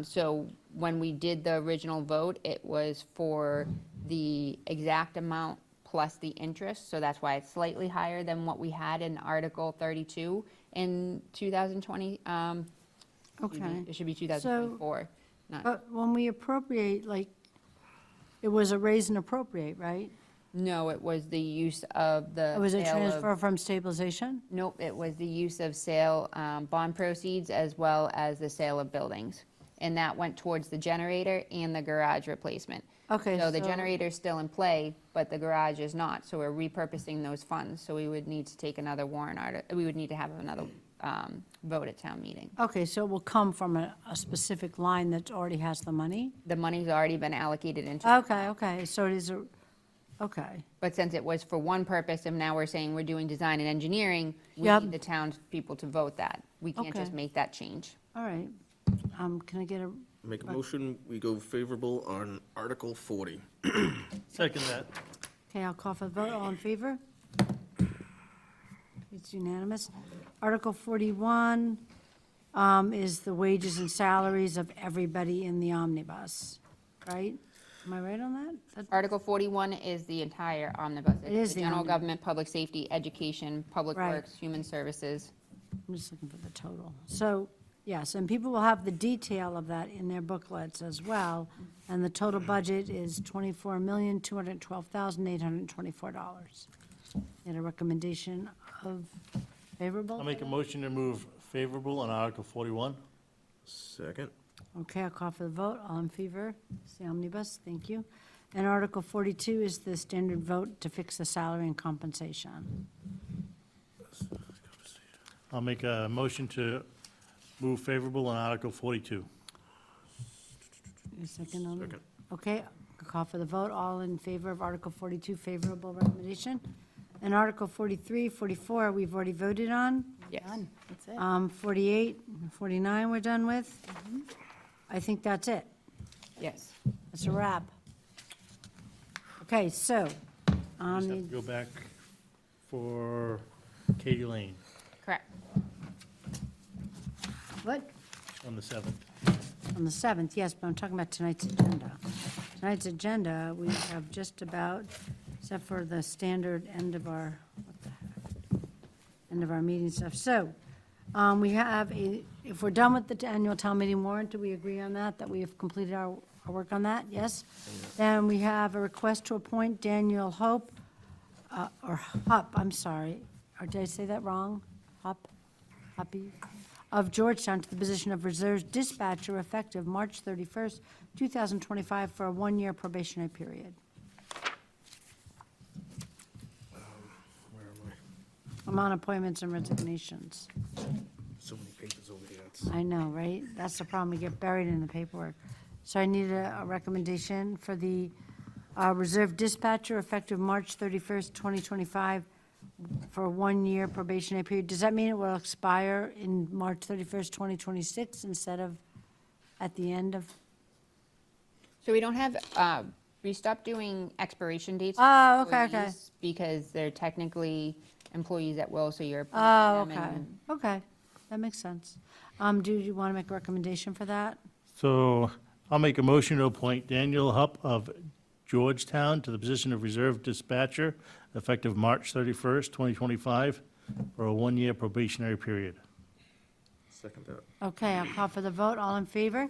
[SPEAKER 5] So when we did the original vote, it was for the exact amount plus the interest, so that's why it's slightly higher than what we had in Article 32 in 2020.
[SPEAKER 1] Okay.
[SPEAKER 5] It should be 2024, not.
[SPEAKER 1] But when we appropriate, like, it was a raise and appropriate, right?
[SPEAKER 5] No, it was the use of the
[SPEAKER 1] Was it
[SPEAKER 5] sale of-
[SPEAKER 1] transfer from stabilization?
[SPEAKER 5] Nope, it was the use of sale, bond proceeds as well as the sale of buildings. And that went towards the generator and the garage replacement.
[SPEAKER 1] Okay,
[SPEAKER 5] So the
[SPEAKER 1] so-
[SPEAKER 5] generator's still in play, but the garage is not, so we're repurposing those funds. So we would need to take another warrant article, we would need to have another vote at town meeting.
[SPEAKER 1] Okay, so it will come from a specific line that already has the money?
[SPEAKER 5] The money's already been allocated into.
[SPEAKER 1] Okay, so it is okay.
[SPEAKER 5] But since it was for one purpose, and now we're saying we're doing design and engineering, we
[SPEAKER 1] Yep.
[SPEAKER 5] need the townspeople to vote that. We can't just
[SPEAKER 1] Okay.
[SPEAKER 5] make that change.
[SPEAKER 1] All right. Can I get a,
[SPEAKER 9] Make a motion, we go favorable on Article 40.
[SPEAKER 3] Second that.
[SPEAKER 1] okay, I'll call for the vote. All in favor? It's unanimous. Article 41 is the wages and salaries of everybody in the omnibus, right? Am I right on that?
[SPEAKER 5] Article 41 is the entire omnibus.
[SPEAKER 1] It is
[SPEAKER 5] It's
[SPEAKER 1] the
[SPEAKER 5] general
[SPEAKER 1] omnibus.
[SPEAKER 5] government, public safety, education, public
[SPEAKER 1] Right.
[SPEAKER 5] works, human services.
[SPEAKER 1] I'm just looking for the total. So, yes, and people will have the detail of that in their booklets as well. And the total budget is $24,212,824. Get a recommendation of favorable?
[SPEAKER 3] I'll make a motion to move favorable on Article 41.
[SPEAKER 9] Second.
[SPEAKER 1] Okay, I'll call for the vote. All in favor? It's the omnibus, thank you. And Article 42 is the standard vote to fix the salary and compensation.
[SPEAKER 3] I'll make a motion to move favorable on Article 42.
[SPEAKER 1] A second on it?
[SPEAKER 9] Second.
[SPEAKER 1] Okay, I'll call for the vote. All in favor of Article 42, favorable recommendation. And Article 43, 44, we've already voted on.
[SPEAKER 5] Yes.
[SPEAKER 13] That's it.
[SPEAKER 1] 48, 49 we're done with. I think that's it.
[SPEAKER 5] Yes.
[SPEAKER 1] That's a wrap. Okay, so,
[SPEAKER 3] Just
[SPEAKER 1] on
[SPEAKER 3] have to
[SPEAKER 1] the,
[SPEAKER 3] go back for Katie Lane
[SPEAKER 5] Correct.
[SPEAKER 1] what?
[SPEAKER 3] on the 7th.
[SPEAKER 1] On the 7th, yes, but I'm talking about tonight's agenda. Tonight's agenda, we have just about, except for the standard end of our, what the heck? End of our meeting stuff. So, we have if we're done with the annual town meeting warrant, do we agree on that, that we have completed our work on that? Yes? Then we have a request to appoint Daniel Hope, or Hupp, I'm sorry, or did I say that wrong? Huppy? Of Georgetown to the position of Reserve Dispatcher effective March 31st, 2025, for a one-year probationary period. I'm on appointments and resignations.
[SPEAKER 9] So many papers over here.
[SPEAKER 1] I know, right? That's the problem, we get buried in the paperwork. So I need a recommendation for the Reserve Dispatcher effective March 31st, 2025, for a one-year probationary period. Does that mean it will expire in March 31st, 2026, instead of at the end of?
[SPEAKER 5] So we don't have, we stopped doing expiration dates. for
[SPEAKER 1] Oh, okay, okay.
[SPEAKER 5] employees Because they're technically employees at will, so you're.
[SPEAKER 1] Oh,
[SPEAKER 5] appointing them
[SPEAKER 1] okay,
[SPEAKER 5] and-
[SPEAKER 1] okay, that makes sense. Do you want to make a recommendation for that?
[SPEAKER 3] So I'll make a motion to appoint Daniel Hupp of Georgetown to the position of Reserve Dispatcher effective March 31st, 2025, for a one-year probationary period.
[SPEAKER 9] Second that.
[SPEAKER 1] Okay, I'll call for the vote. All in favor?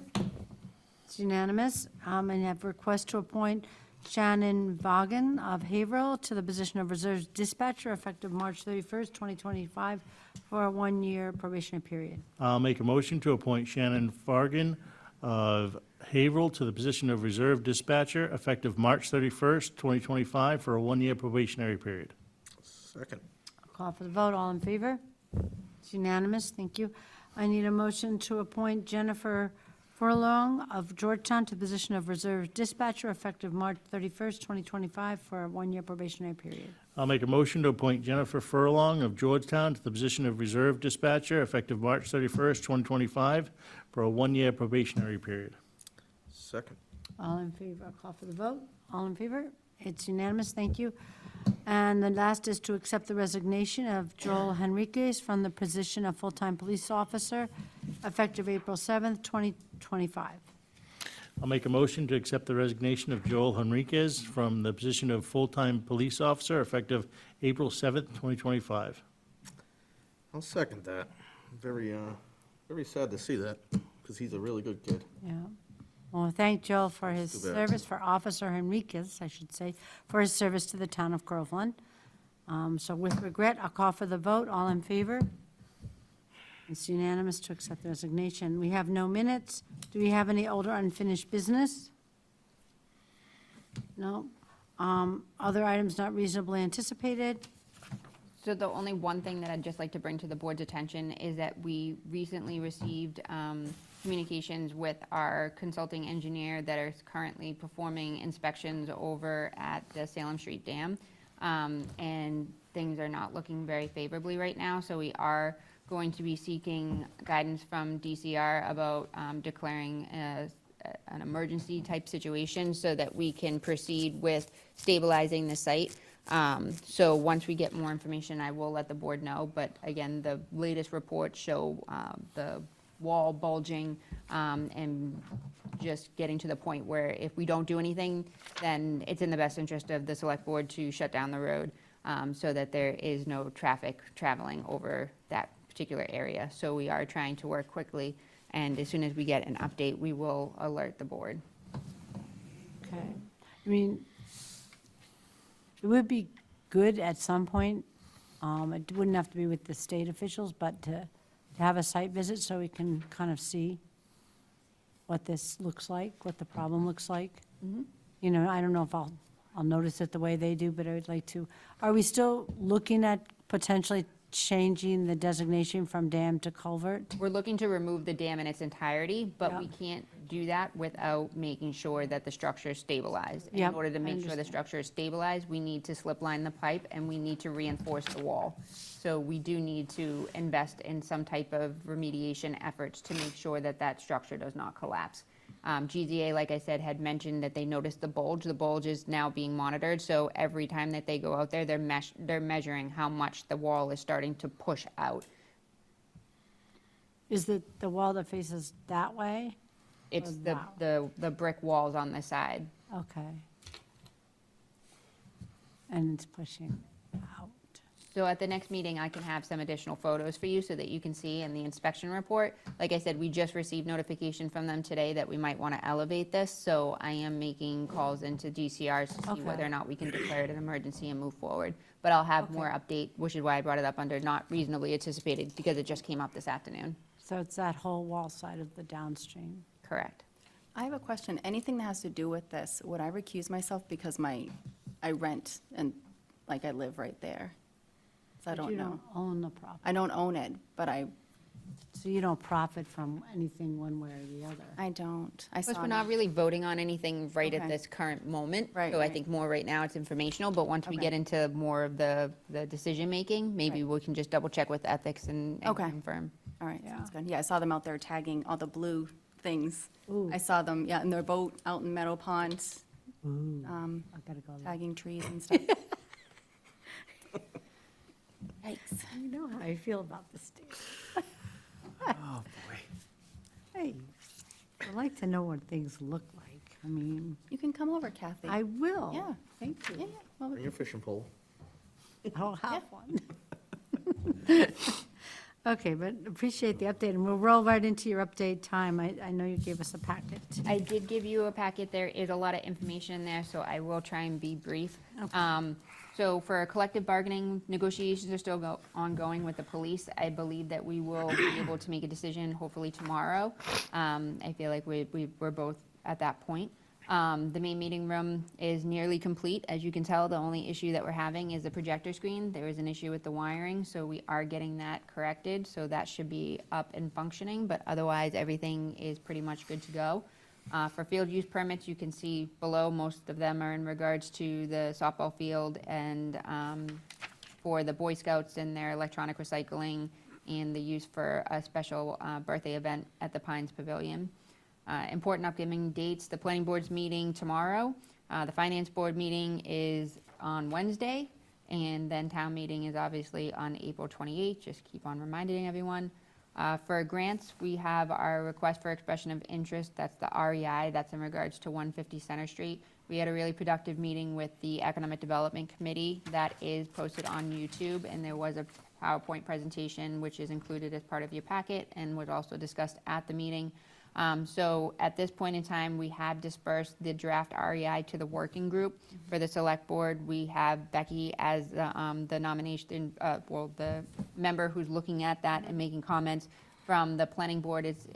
[SPEAKER 1] It's unanimous. And I have a request to appoint Shannon Vaughan of Haverhill to the position of Reserve Dispatcher effective March 31st, 2025, for a one-year probationary period.
[SPEAKER 3] I'll make a motion to appoint Shannon Fargan of Haverhill to the position of Reserve Dispatcher effective March 31st, 2025, for a one-year probationary period.
[SPEAKER 9] Second.
[SPEAKER 1] Call for the vote. All in favor? It's unanimous. Thank you. I need a motion to appoint Jennifer Furlong of Georgetown to the position of reserve dispatcher effective March 31st, 2025 for a one-year probationary period.
[SPEAKER 3] I'll make a motion to appoint Jennifer Furlong of Georgetown to the position of reserve dispatcher effective March 31st, 2025 for a one-year probationary period.
[SPEAKER 9] Second.
[SPEAKER 1] All in favor, call for the vote. All in favor? It's unanimous, thank you. And the last is to accept the resignation of Joel Henriquez from the position of full-time police officer effective April 7th, 2025.
[SPEAKER 3] I'll make a motion to accept the resignation of Joel Henriquez from the position of full-time police officer effective April 7th, 2025.
[SPEAKER 9] I'll second that. Very sad to see that, because he's a really good kid.
[SPEAKER 1] Yeah. Well, thank Joel for his
[SPEAKER 9] Too bad.
[SPEAKER 1] service, for Officer Henriquez, I should say, for his service to the town of Groveland. So with regret, I'll call for the vote. All in favor? It's unanimous to accept the resignation. We have no minutes. Do we have any older unfinished business? No. Other items not reasonably anticipated?
[SPEAKER 5] So the only one thing that I'd just like to bring to the board's attention is that we recently received communications with our consulting engineer that is currently performing inspections over at the Salem Street Dam. And things are not looking very favorably right now, so we are going to be seeking guidance from DCR about declaring an emergency type situation so that we can proceed with stabilizing the site. So once we get more information, I will let the board know, but again, the latest reports show the wall bulging and just getting to the point where if we don't do anything, then it's in the best interest of the select board to shut down the road so that there is no traffic traveling over that particular area. So we are trying to work quickly, and as soon as we get an update, we will alert the board.
[SPEAKER 1] Okay. I mean, it would be good at some point, it wouldn't have to be with the state officials, but to have a site visit so we can kind of see what this looks like, what the problem looks like. You know, I don't know if I'll notice it the way they do, but I would like to. Are we still looking at potentially changing the designation from dam to culvert?
[SPEAKER 5] We're looking to remove the dam in its entirety, but
[SPEAKER 1] Yeah.
[SPEAKER 5] we can't do that without making sure that the structure is stabilized.
[SPEAKER 1] Yep,
[SPEAKER 5] In order to
[SPEAKER 1] I
[SPEAKER 5] make sure the
[SPEAKER 1] understand.
[SPEAKER 5] structure is stabilized, we need to slip line the pipe and we need to reinforce the wall. So we do need to invest in some type of remediation efforts to make sure that that structure does not collapse. GZA, like I said, had mentioned that they noticed the bulge. The bulge is now being monitored, so every time that they go out there, they're measuring how much the wall is starting to push out.
[SPEAKER 1] Is it the wall that faces that way?
[SPEAKER 5] It's
[SPEAKER 1] Or
[SPEAKER 5] the brick walls on the side.
[SPEAKER 1] Okay. And it's pushing out.
[SPEAKER 5] So at the next meeting, I can have some additional photos for you so that you can see in the inspection report. Like I said, we just received notification from them today that we might want to elevate this, so I am making calls into DCRs to see
[SPEAKER 1] Okay.
[SPEAKER 5] whether or not we can declare it an emergency and move forward. But I'll have more update, which is why I brought it up under not reasonably anticipated, because it just came up this afternoon.
[SPEAKER 1] So it's that whole wall side of the downstream.
[SPEAKER 5] Correct.
[SPEAKER 4] I have a question. Anything that has to do with this, would I recuse myself because I rent and, like, I live right there? So I
[SPEAKER 1] But
[SPEAKER 4] don't
[SPEAKER 1] you
[SPEAKER 4] know.
[SPEAKER 1] don't own the property,
[SPEAKER 4] I don't own it, but
[SPEAKER 1] so you don't profit from anything one way or the other.
[SPEAKER 4] I don't. I
[SPEAKER 5] Plus,
[SPEAKER 4] saw
[SPEAKER 5] we're not
[SPEAKER 4] them.
[SPEAKER 5] really voting on anything right at
[SPEAKER 4] Okay.
[SPEAKER 5] this current moment.
[SPEAKER 4] Right,
[SPEAKER 5] So I
[SPEAKER 4] right.
[SPEAKER 5] think more right now, it's informational, but once we
[SPEAKER 4] Okay.
[SPEAKER 5] get into more of the decision-making, maybe
[SPEAKER 4] Right.
[SPEAKER 5] we can just double-check with ethics and
[SPEAKER 4] Okay.
[SPEAKER 5] confirm.
[SPEAKER 4] All right,
[SPEAKER 1] Yeah.
[SPEAKER 4] sounds good. Yeah, I saw them out there tagging all the blue things.
[SPEAKER 1] Ooh.
[SPEAKER 4] I saw them, yeah, in their boat out in Meadow Pond,
[SPEAKER 1] Ooh, I gotta go there.
[SPEAKER 4] tagging trees and stuff. Yikes.
[SPEAKER 1] You know how I feel about the state.
[SPEAKER 10] Oh, boy.
[SPEAKER 1] Hey, I'd like to know what things look like. I mean,
[SPEAKER 4] You can come over, Kathy.
[SPEAKER 1] I will.
[SPEAKER 4] Yeah.
[SPEAKER 1] Thank
[SPEAKER 4] Yeah,
[SPEAKER 1] you.
[SPEAKER 4] yeah. Well,
[SPEAKER 9] Bring your fishing pole.
[SPEAKER 1] I'll have one. Okay, but appreciate the update, and we'll roll right into your update time. I know you gave us a packet.
[SPEAKER 5] I did give you a packet. There is a lot of information in there, so I will try and be brief.
[SPEAKER 1] Okay.
[SPEAKER 5] So for collective bargaining, negotiations are still ongoing with the police. I believe that we will be able to make a decision hopefully tomorrow. I feel like we're both at that point. The main meeting room is nearly complete. As you can tell, the only issue that we're having is the projector screen. There is an issue with the wiring, so we are getting that corrected, so that should be up and functioning, but otherwise, everything is pretty much good to go. For field use permits, you can see below, most of them are in regards to the softball field and for the Boy Scouts and their electronic recycling and the use for a special birthday event at the Pines Pavilion. Important upcoming dates, the planning board's meeting tomorrow, the finance board meeting is on Wednesday, and then town meeting is obviously on April 28th, just keep on reminding everyone. For grants, we have our request for expression of interest, that's the REI, that's in regards to 150 Center Street. We had a really productive meeting with the Economic Development Committee that is posted on YouTube, and there was a PowerPoint presentation which is included as part of your packet and was also discussed at the meeting. So at this point in time, we have dispersed the draft REI to the working group. For the select board, we have Becky as the nomination, the member who's looking at that and making comments. From the planning board, it's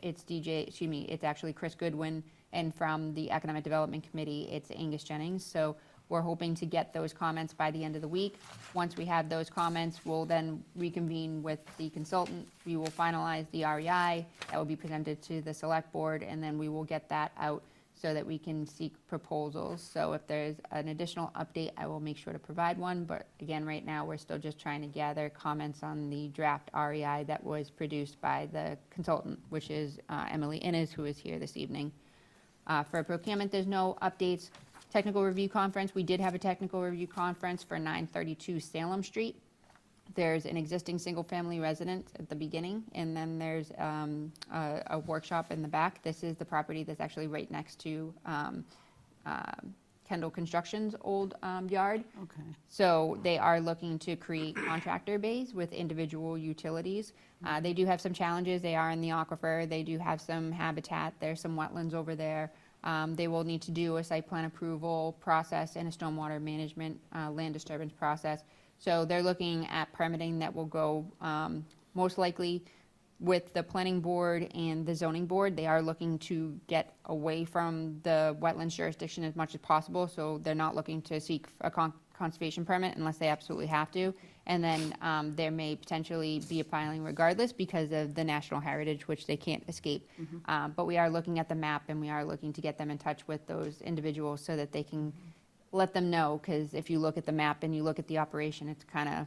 [SPEAKER 5] actually Chris Goodwin, and from the Economic Development Committee, it's Angus Jennings. So we're hoping to get those comments by the end of the week. Once we have those comments, we'll then reconvene with the consultant. We will finalize the REI. That will be presented to the select board, and then we will get that out so that we can seek proposals. So if there's an additional update, I will make sure to provide one. But again, right now, we're still just trying to gather comments on the draft REI that was produced by the consultant, which is Emily Innes, who is here this evening. For procurement, there's no updates. Technical review conference, we did have a technical review conference for 932 Salem Street. There's an existing single-family residence at the beginning, and then there's a workshop in the back. This is the property that's actually right next to Kendall Construction's old yard.
[SPEAKER 1] Okay.
[SPEAKER 5] So they are looking to create contractor bays with individual utilities. They do have some challenges. They are in the aquifer. They do have some habitat. There's some wetlands over there. They will need to do a site plan approval process and a stormwater management land disturbance process. So they're looking at permitting that will go most likely with the planning board and the zoning board. They are looking to get away from the wetlands jurisdiction as much as possible. So they're not looking to seek a conservation permit unless they absolutely have to. And then there may potentially be a filing regardless because of the national heritage, which they can't escape. But we are looking at the map, and we are looking to get them in touch with those individuals so that they can let them know, because if you look at the map and you look at the operation, it's kind of,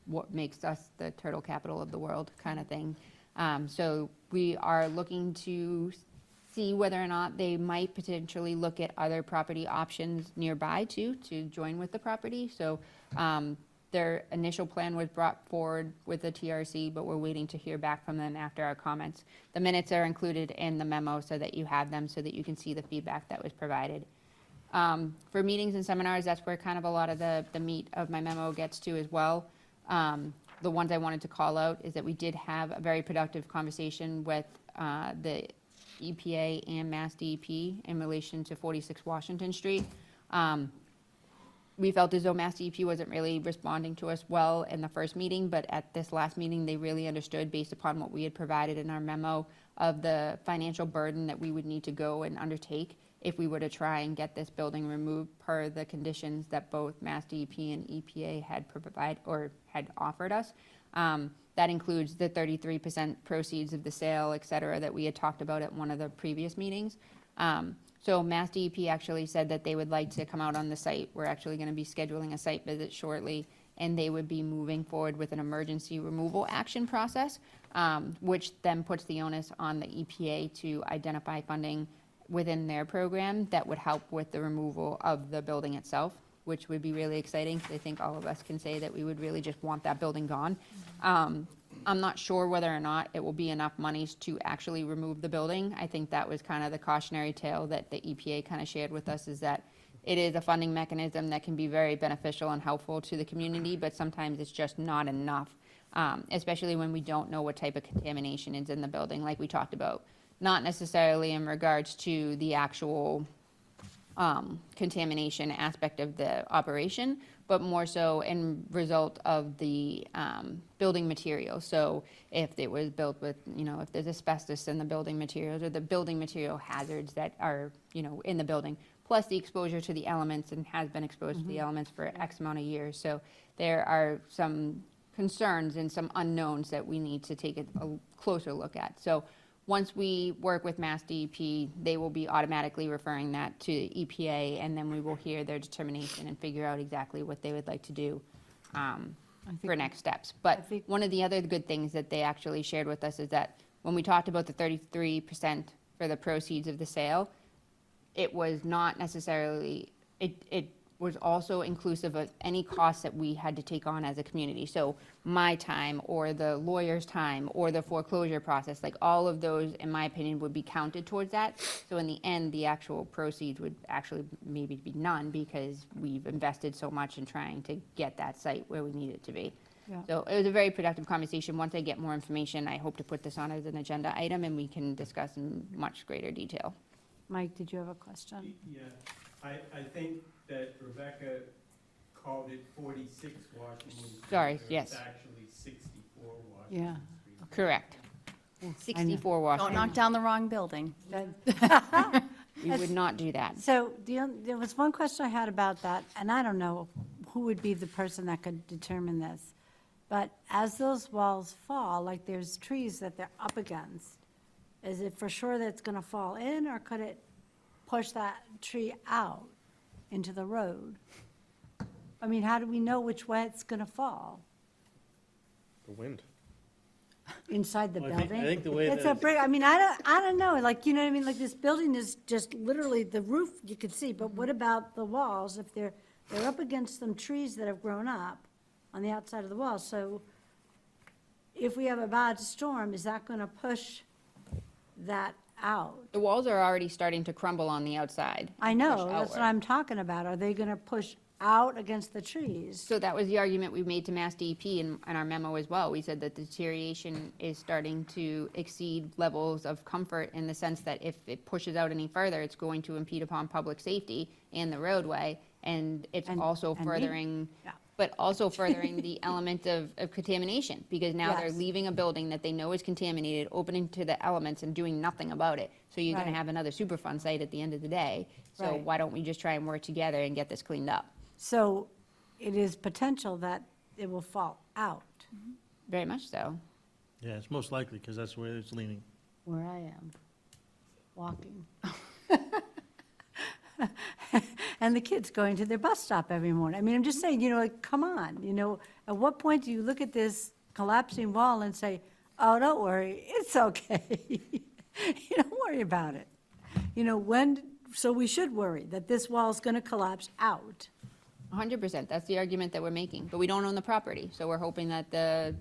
[SPEAKER 5] what makes us the turtle capital of the world kind of thing. So we are looking to see whether or not they might potentially look at other property options nearby too, to join with the property. So their initial plan was brought forward with the TRC, but we're waiting to hear back from them after our comments. The minutes are included in the memo so that you have them, so that you can see the feedback that was provided. For meetings and seminars, that's where kind of a lot of the meat of my memo gets to as well. The ones I wanted to call out is that we did have a very productive conversation with the EPA and Mass DEP in relation to 46 Washington Street. We felt as though Mass DEP wasn't really responding to us well in the first meeting, but at this last meeting, they really understood, based upon what we had provided in our memo, of the financial burden that we would need to go and undertake if we were to try and get this building removed per the conditions that both Mass DEP and EPA had had offered us. That includes the 33% proceeds of the sale, et cetera, that we had talked about at one of the previous meetings. So Mass DEP actually said that they would like to come out on the site. We're actually going to be scheduling a site visit shortly, and they would be moving forward with an emergency removal action process, which then puts the onus on the EPA to identify funding within their program that would help with the removal of the building itself, which would be really exciting, because I think all of us can say that we would really just want that building gone. I'm not sure whether or not it will be enough monies to actually remove the building. I think that was kind of the cautionary tale that the EPA kind of shared with us, is that it is a funding mechanism that can be very beneficial and helpful to the community, but sometimes it's just not enough, especially when we don't know what type of contamination is in the building, like we talked about. Not necessarily in regards to the actual contamination aspect of the operation, but more so in result of the building material. So if it was built with, if there's asbestos in the building materials or the building material hazards that are, in the building, plus the exposure to the elements and has been exposed to the elements for X amount of years. So there are some concerns and some unknowns that we need to take a closer look at. So once we work with Mass DEP, they will be automatically referring that to EPA, and then we will hear their determination and figure out exactly what they would like to do for next steps. But one of the other good things that they actually shared with us is that when we talked about the 33% for the proceeds of the sale, it was not necessarily, it was also inclusive of any costs that we had to take on as a community. So my time, or the lawyer's time, or the foreclosure process, like all of those, in my opinion, would be counted towards that. So in the end, the actual proceeds would actually maybe be none, because we've invested so much in trying to get that site where we need it to be.
[SPEAKER 1] Yeah.
[SPEAKER 5] So it was a very productive conversation. Once I get more information, I hope to put this on as an agenda item, and we can discuss in much greater detail.
[SPEAKER 1] Mike, did you have a question?
[SPEAKER 11] Yeah, I think that Rebecca called it 46 Washington Street.
[SPEAKER 5] Sorry,
[SPEAKER 11] or
[SPEAKER 5] yes.
[SPEAKER 11] It's actually 64 Washington
[SPEAKER 1] Yeah.
[SPEAKER 11] Street.
[SPEAKER 5] Correct.
[SPEAKER 1] I know.
[SPEAKER 5] 64
[SPEAKER 4] Don't
[SPEAKER 5] Washington.
[SPEAKER 4] knock down the wrong building.
[SPEAKER 5] We would not do that.
[SPEAKER 1] So there was one question I had about that, and I don't know who would be the person that could determine this. But as those walls fall, like there's trees that they're up against, is it for sure that it's going to fall in, or could it push that tree out into the road? I mean, how do we know which way it's going to fall?
[SPEAKER 9] The wind.
[SPEAKER 1] Inside the
[SPEAKER 3] Well, I think-
[SPEAKER 1] building?
[SPEAKER 3] I think the way
[SPEAKER 1] It's
[SPEAKER 3] that
[SPEAKER 1] a brick, I mean, I don't know, like, you know what I mean? Like, this building is just literally the roof you could see, but what about the walls? If they're up against some trees that have grown up on the outside of the wall, so if we have a bad storm, is that gonna push that out?
[SPEAKER 5] The walls are already starting to crumble on the outside.
[SPEAKER 1] I
[SPEAKER 5] and
[SPEAKER 1] know,
[SPEAKER 5] push
[SPEAKER 1] that's what
[SPEAKER 5] outward.
[SPEAKER 1] I'm talking about. Are they gonna push out against the trees?
[SPEAKER 5] So that was the argument we made to Mass DEP in our memo as well. We said that the deterioration is starting to exceed levels of comfort, in the sense that if it pushes out any further, it's going to impede upon public safety and the roadway, and it's also
[SPEAKER 1] and me.
[SPEAKER 5] furthering,
[SPEAKER 1] Yeah.
[SPEAKER 5] but also furthering the element of contamination, because now they're
[SPEAKER 1] Yes.
[SPEAKER 5] leaving a building that they know is contaminated, opening to the elements and doing nothing about it. So you're gonna
[SPEAKER 1] Right.
[SPEAKER 5] have another Superfund site at the end of the day. So
[SPEAKER 1] Right.
[SPEAKER 5] why don't we just try and work together and get this cleaned up?
[SPEAKER 1] So it is potential that it will fall out
[SPEAKER 5] Very much so.
[SPEAKER 3] Yeah, it's most likely, because that's where it's leaning.
[SPEAKER 1] where I am, walking. And the kids going to their bus stop every morning. I mean, I'm just saying, like, come on, at what point do you look at this collapsing wall and say, oh, don't worry, it's okay. Don't worry about it. So we should worry that this wall's gonna collapse out.
[SPEAKER 5] 100%, that's the argument that we're making, but we don't own the property, so we're hoping that the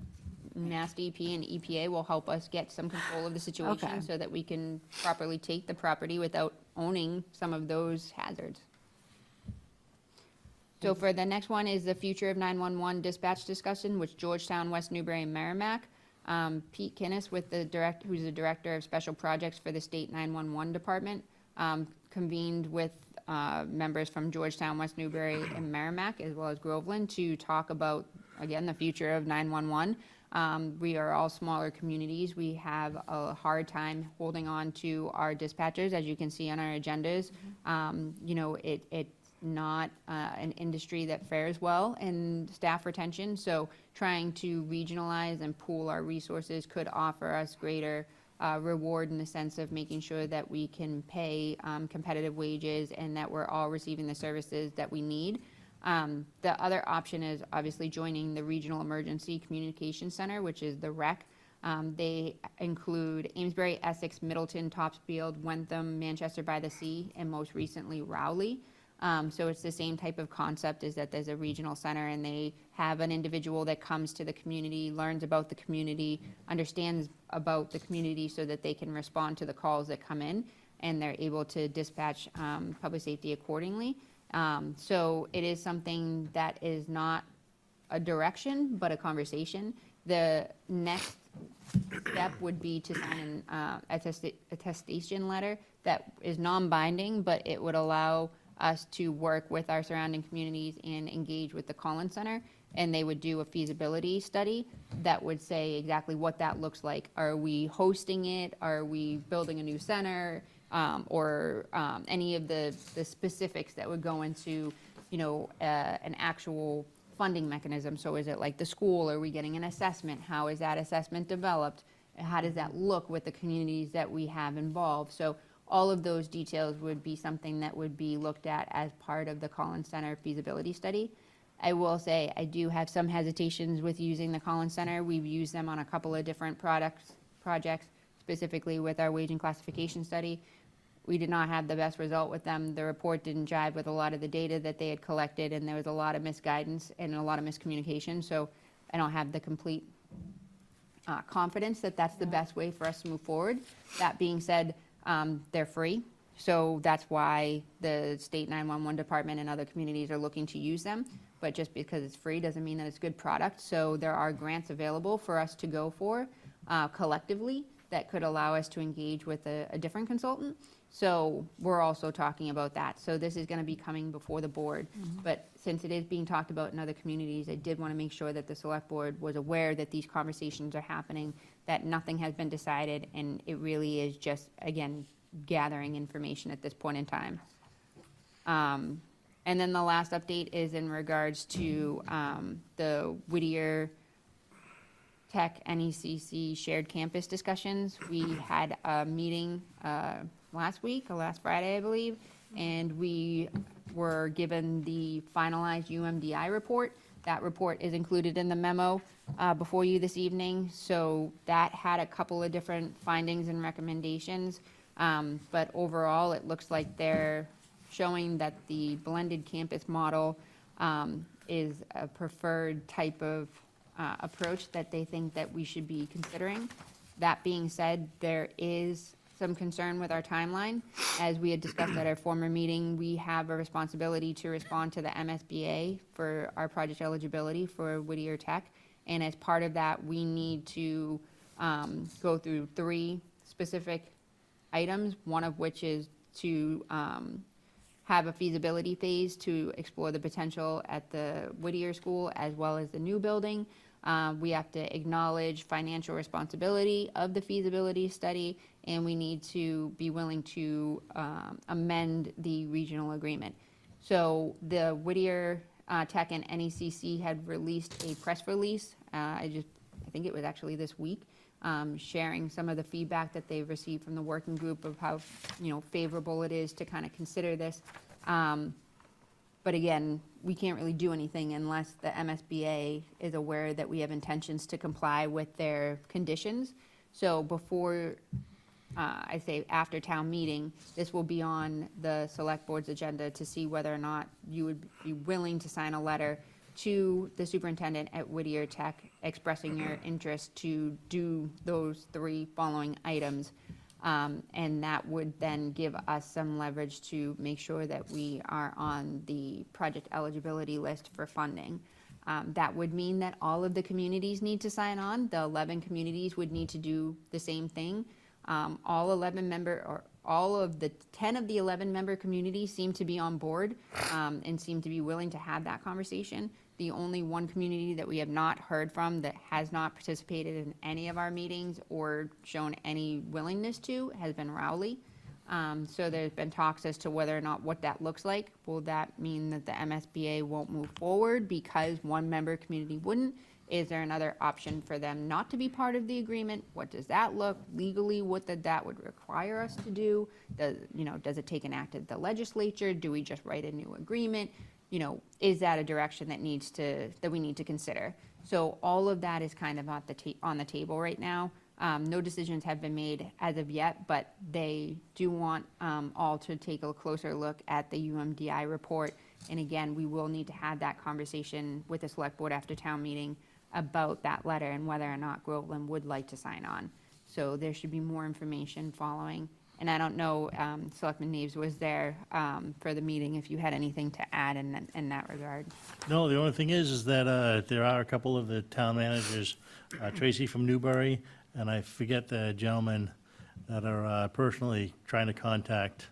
[SPEAKER 5] Mass DEP and EPA will help us get some control of the
[SPEAKER 1] Okay.
[SPEAKER 5] situation, so that we can properly take the property without owning some of those hazards. So for the next one is the future of 911 dispatch discussion, which Georgetown, West Newbury, and Merrimack. Pete Kinnis, who's the Director of Special Projects for the State 911 Department, convened with members from Georgetown, West Newbury, and Merrimack, as well as Groveland, to talk about, again, the future of 911. We are all smaller communities. We have a hard time holding on to our dispatchers, as you can see on our agendas. It's not an industry that fares well in staff retention, so trying to regionalize and pool our resources could offer us greater reward, in the sense of making sure that we can pay competitive wages and that we're all receiving the services that we need. The other option is obviously joining the Regional Emergency Communication Center, which is the REC. They include Amesbury, Essex, Middleton, Topsfield, Wentham, Manchester by the Sea, and most recently Rowley. So it's the same type of concept, is that there's a regional center and they have an individual that comes to the community, learns about the community, understands about the community, so that they can respond to the calls that come in, and they're able to dispatch public safety accordingly. So it is something that is not a direction, but a conversation. The next step would be to sign an attestation letter that is non-binding, but it would allow us to work with our surrounding communities and engage with the Collins Center, and they would do a feasibility study that would say exactly what that looks like. Are we hosting it? Are we building a new center? Or any of the specifics that would go into, an actual funding mechanism. So is it like the school? Are we getting an assessment? How is that assessment developed? How does that look with the communities that we have involved? So all of those details would be something that would be looked at as part of the Collins Center feasibility study. I will say I do have some hesitations with using the Collins Center. We've used them on a couple of different projects, specifically with our wage and classification study. We did not have the best result with them. The report didn't jive with a lot of the data that they had collected, and there was a lot of misguidance and a lot of miscommunication. So I don't have the complete confidence that that's the best way for us to move forward. That being said, they're free. So that's why the state 911 department and other communities are looking to use them. But just because it's free doesn't mean that it's good product. So there are grants available for us to go for collectively that could allow us to engage with a different consultant. So we're also talking about that. So this is going to be coming before the board. But since it is being talked about in other communities, I did want to make sure that the select board was aware that these conversations are happening, that nothing has been decided, and it really is just, again, gathering information at this point in time. And then the last update is in regards to the Whittier Tech NECC shared campus discussions. We had a meeting last week, or last Friday, I believe, and we were given the finalized UMDI report. That report is included in the memo before you this evening. So that had a couple of different findings and recommendations. But overall, it looks like they're showing that the blended campus model is a preferred type of approach that they think that we should be considering. That being said, there is some concern with our timeline. As we had discussed at our former meeting, we have a responsibility to respond to the MSBA for our project eligibility for Whittier Tech. And as part of that, we need to go through 3 specific items, one of which is to have a feasibility phase to explore the potential at the Whittier School as well as the new building. We have to acknowledge financial responsibility of the feasibility study, and we need to be willing to amend the regional agreement. So the Whittier Tech and NECC had released a press release, I think it was actually this week, sharing some of the feedback that they've received from the working group of how, favorable it is to kind of consider this. But again, we can't really do anything unless the MSBA is aware that we have intentions to comply with their conditions. So before, I say after town meeting, this will be on the select board's agenda to see whether or not you would be willing to sign a letter to the superintendent at Whittier Tech expressing your interest to do those 3 following items. And that would then give us some leverage to make sure that we are on the project eligibility list for funding. That would mean that all of the communities need to sign on. The 11 communities would need to do the same thing. All of the 10 of the 11 member communities seem to be on board and seem to be willing to have that conversation. The only one community that we have not heard from that has not participated in any of our meetings or shown any willingness to has been Rowley. So there's been talks as to whether or not what that looks like. Will that mean that the MSBA won't move forward because one member community wouldn't? Is there another option for them not to be part of the agreement? What does that look legally? What that would require us to do? Does it take an act of the legislature? Do we just write a new agreement? Is that a direction that we need to consider? So all of that is kind of on the table right now. No decisions have been made as of yet, but they do want all to take a closer look at the UMDI report. And again, we will need to have that conversation with the select board after town meeting about that letter and whether or not Groveland would like to sign on. So there should be more information following. And I don't know, Selectman Neves was there for the meeting, if you had anything to add in that regard.
[SPEAKER 3] No, the only thing is that there are a couple of the town managers, Tracy from Newbury, and I forget the gentleman, that are personally trying to contact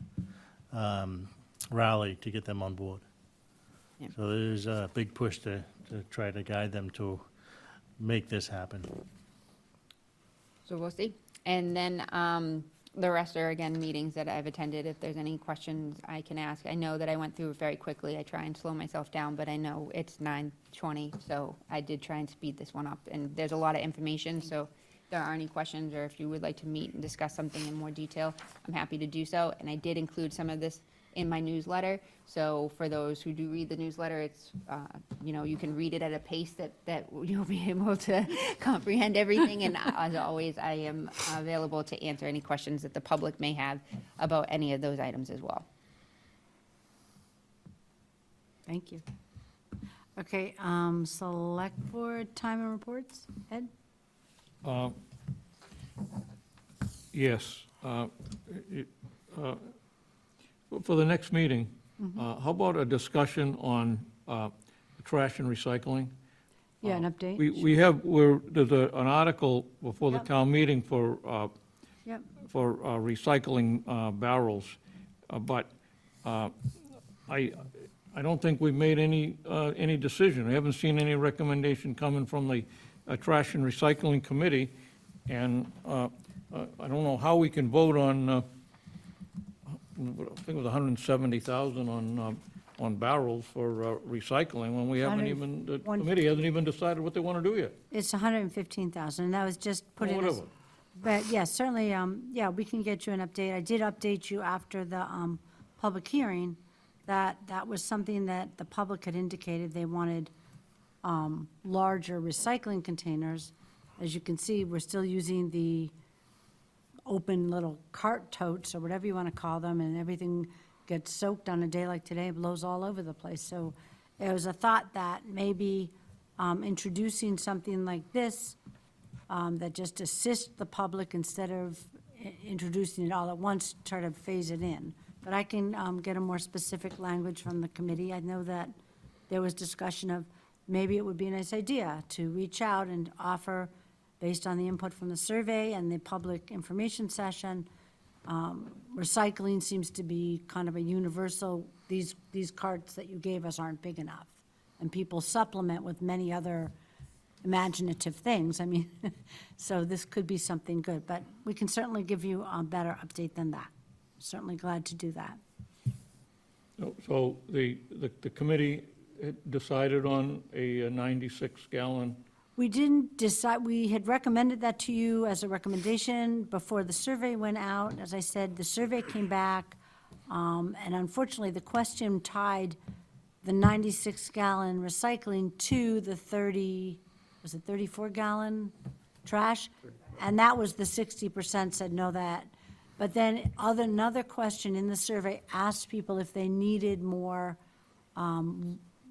[SPEAKER 3] rally to get them on board.
[SPEAKER 5] Yeah.
[SPEAKER 3] So there's a big push to try to guide them to make this happen.
[SPEAKER 5] So we'll see. And then the rest are, again, meetings that I've attended. If there's any questions I can ask. I know that I went through it very quickly. I try and slow myself down, but I know it's 9:20, so I did try and speed this one up. And there's a lot of information, so if there are any questions, or if you would like to meet and discuss something in more detail, I'm happy to do so. And I did include some of this in my newsletter. So for those who do read the newsletter, it's, you can read it at a pace that you'll be able to comprehend everything. And as always, I am available to answer any questions that the public may have about any of those items as well.
[SPEAKER 1] Thank you. Okay, select board time and reports. Ed?
[SPEAKER 2] Yes. For the next meeting, how about a discussion on trash and recycling?
[SPEAKER 1] Yeah, an update.
[SPEAKER 2] There's an article before the
[SPEAKER 1] Yep.
[SPEAKER 2] town meeting for
[SPEAKER 1] Yep.
[SPEAKER 2] recycling barrels, but I don't think we've made any decision. I haven't seen any recommendation coming from the Trash and Recycling Committee, and I don't know how we can vote on, I think it was 170,000 on barrels for recycling, when we haven't even, the committee hasn't even decided what they want to do yet.
[SPEAKER 1] It's 115,000, and that was just put
[SPEAKER 2] Well,
[SPEAKER 1] in as.
[SPEAKER 2] whatever.
[SPEAKER 1] But yes, certainly, yeah, we can get you an update. I did update you after the public hearing, that was something that the public had indicated they wanted larger recycling containers. As you can see, we're still using the open little cart totes, or whatever you want to call them, and everything gets soaked on a day like today, blows all over the place. So it was a thought that maybe introducing something like this that just assists the public instead of introducing it all at once, try to phase it in. But I can get a more specific language from the committee. I know that there was discussion of maybe it would be a nice idea to reach out and offer, based on the input from the survey and the public information session, recycling seems to be kind of a universal, these carts that you gave us aren't big enough. And people supplement with many other imaginative things. I mean, so this could be something good, but we can certainly give you a better update than that. Certainly glad to do that.
[SPEAKER 2] So the committee had decided on a 96-gallon,
[SPEAKER 1] We didn't decide, we had recommended that to you as a recommendation before the survey went out. As I said, the survey came back, and unfortunately, the question tied the 96-gallon recycling to the 34-gallon trash? And that was the 60% said no that. But then another question in the survey asked people if they needed more,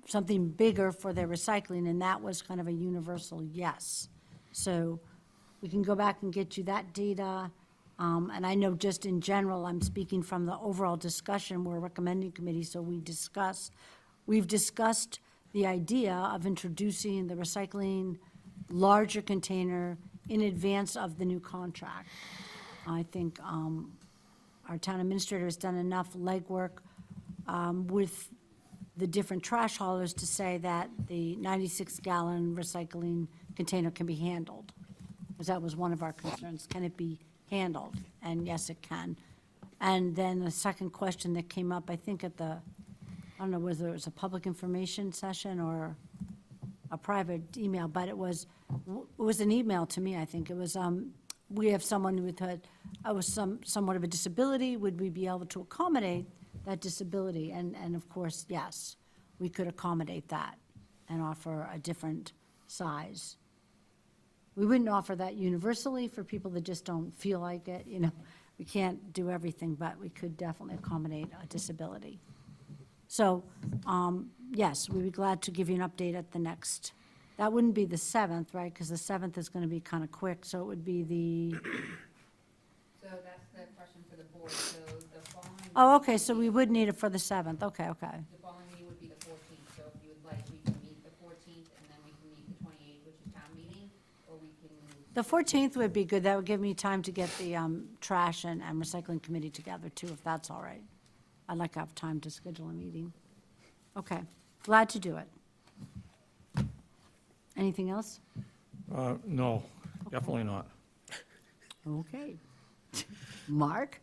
[SPEAKER 1] something bigger for their recycling, and that was kind of a universal yes. So we can go back and get you that data. And I know just in general, I'm speaking from the overall discussion, we're a recommending committee, so we've discussed the idea of introducing the recycling larger container in advance of the new contract. I think our town administrator has done enough legwork with the different trash haulers to say that the 96-gallon recycling container can be handled. Because that was one of our concerns. Can it be handled? And yes, it can. And then the second question that came up, I think at the, I don't know whether it was a public information session or a private email, but it was an email to me, I think. It was, we have someone with somewhat of a disability. Would we be able to accommodate that disability? And of course, yes, we could accommodate that and offer a different size. We wouldn't offer that universally for people that just don't feel like it, you know. We can't do everything, but we could definitely accommodate a disability. So, yes, we'd be glad to give you an update at the next, that wouldn't be the 7th, right? Because the 7th is going to be kind of quick, so it would be the,
[SPEAKER 5] So that's the question for the board. So the following.
[SPEAKER 1] oh, okay, so we would need it for the 7th, okay.
[SPEAKER 5] The following meeting would be the 14th, so if you would like, we can meet the 14th, and then we can meet the 28th, which is town meeting, or we can.
[SPEAKER 1] The 14th would be good, that would give me time to get the trash and recycling committee together too, if that's all right. I'd like to have time to schedule a meeting. Okay, glad to do it. Anything else?
[SPEAKER 2] No, definitely not.
[SPEAKER 1] Okay. Mark?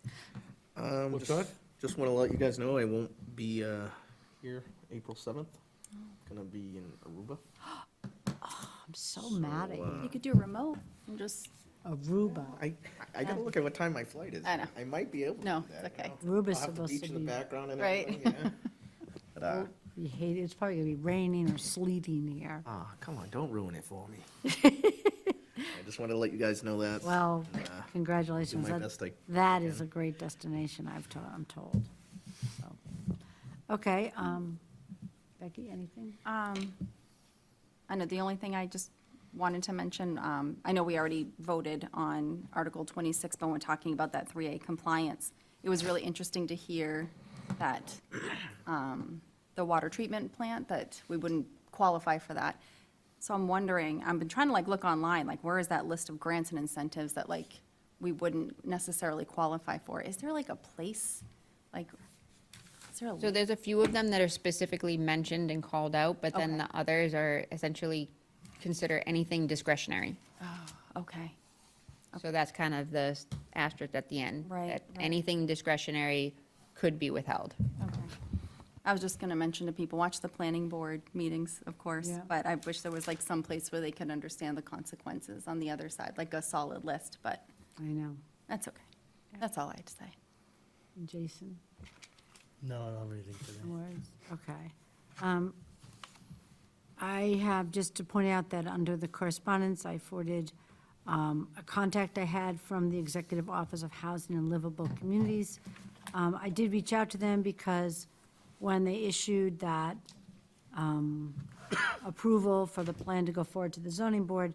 [SPEAKER 2] What's that?
[SPEAKER 9] Just want to let you guys know I won't be here April 7th. Gonna be in Aruba.
[SPEAKER 1] I'm so mad at you.
[SPEAKER 4] You could do remote and just,
[SPEAKER 1] Aruba.
[SPEAKER 9] I gotta look at what time my flight is.
[SPEAKER 4] I know.
[SPEAKER 9] I might be able to
[SPEAKER 4] No,
[SPEAKER 9] do that.
[SPEAKER 4] it's okay.
[SPEAKER 9] you know?
[SPEAKER 1] Aruba's
[SPEAKER 9] I'll have the
[SPEAKER 1] supposed
[SPEAKER 9] beach
[SPEAKER 1] to
[SPEAKER 9] in the
[SPEAKER 1] be,
[SPEAKER 9] background and
[SPEAKER 4] Right.
[SPEAKER 9] everything, yeah. But,
[SPEAKER 1] you hate it, it's probably gonna be raining or sleeting here.
[SPEAKER 9] come on, don't ruin it for me. I just wanted to let you guys know that.
[SPEAKER 1] Well,
[SPEAKER 9] And,
[SPEAKER 1] congratulations.
[SPEAKER 9] do my
[SPEAKER 1] That-
[SPEAKER 9] best I
[SPEAKER 1] That is a great destination, I'm told. So, okay, Becky, anything?
[SPEAKER 4] I know the only thing I just wanted to mention, I know we already voted on Article 26, but when we're talking about that 3A compliance, it was really interesting to hear that the water treatment plant, that we wouldn't qualify for that. So I'm wondering, I've been trying to like look online, like where is that list of grants and incentives that like we wouldn't necessarily qualify for? Is there like a place, like, is there a?
[SPEAKER 5] So there's a few of them that are specifically mentioned and called out, but then
[SPEAKER 4] Okay.
[SPEAKER 5] the others are essentially consider anything discretionary.
[SPEAKER 4] Okay,
[SPEAKER 5] So that's kind of the asterisk at the end.
[SPEAKER 4] Right,
[SPEAKER 5] that
[SPEAKER 4] right.
[SPEAKER 5] Anything discretionary could be withheld.
[SPEAKER 4] okay. I was just gonna mention to people, watch the planning board meetings, of course,
[SPEAKER 1] Yeah.
[SPEAKER 4] but I wish there was like some place where they could understand the consequences on the other side, like a solid list, but
[SPEAKER 1] I know.
[SPEAKER 4] that's okay. That's all I had to say.
[SPEAKER 1] Jason?
[SPEAKER 3] No, I don't have anything today.
[SPEAKER 1] No worries. Okay. I have just to point out that under the correspondence, I forwarded a contact I had from the Executive Office of Housing and Livable Communities. I did reach out to them because when they issued that approval for the plan to go forward to the zoning board,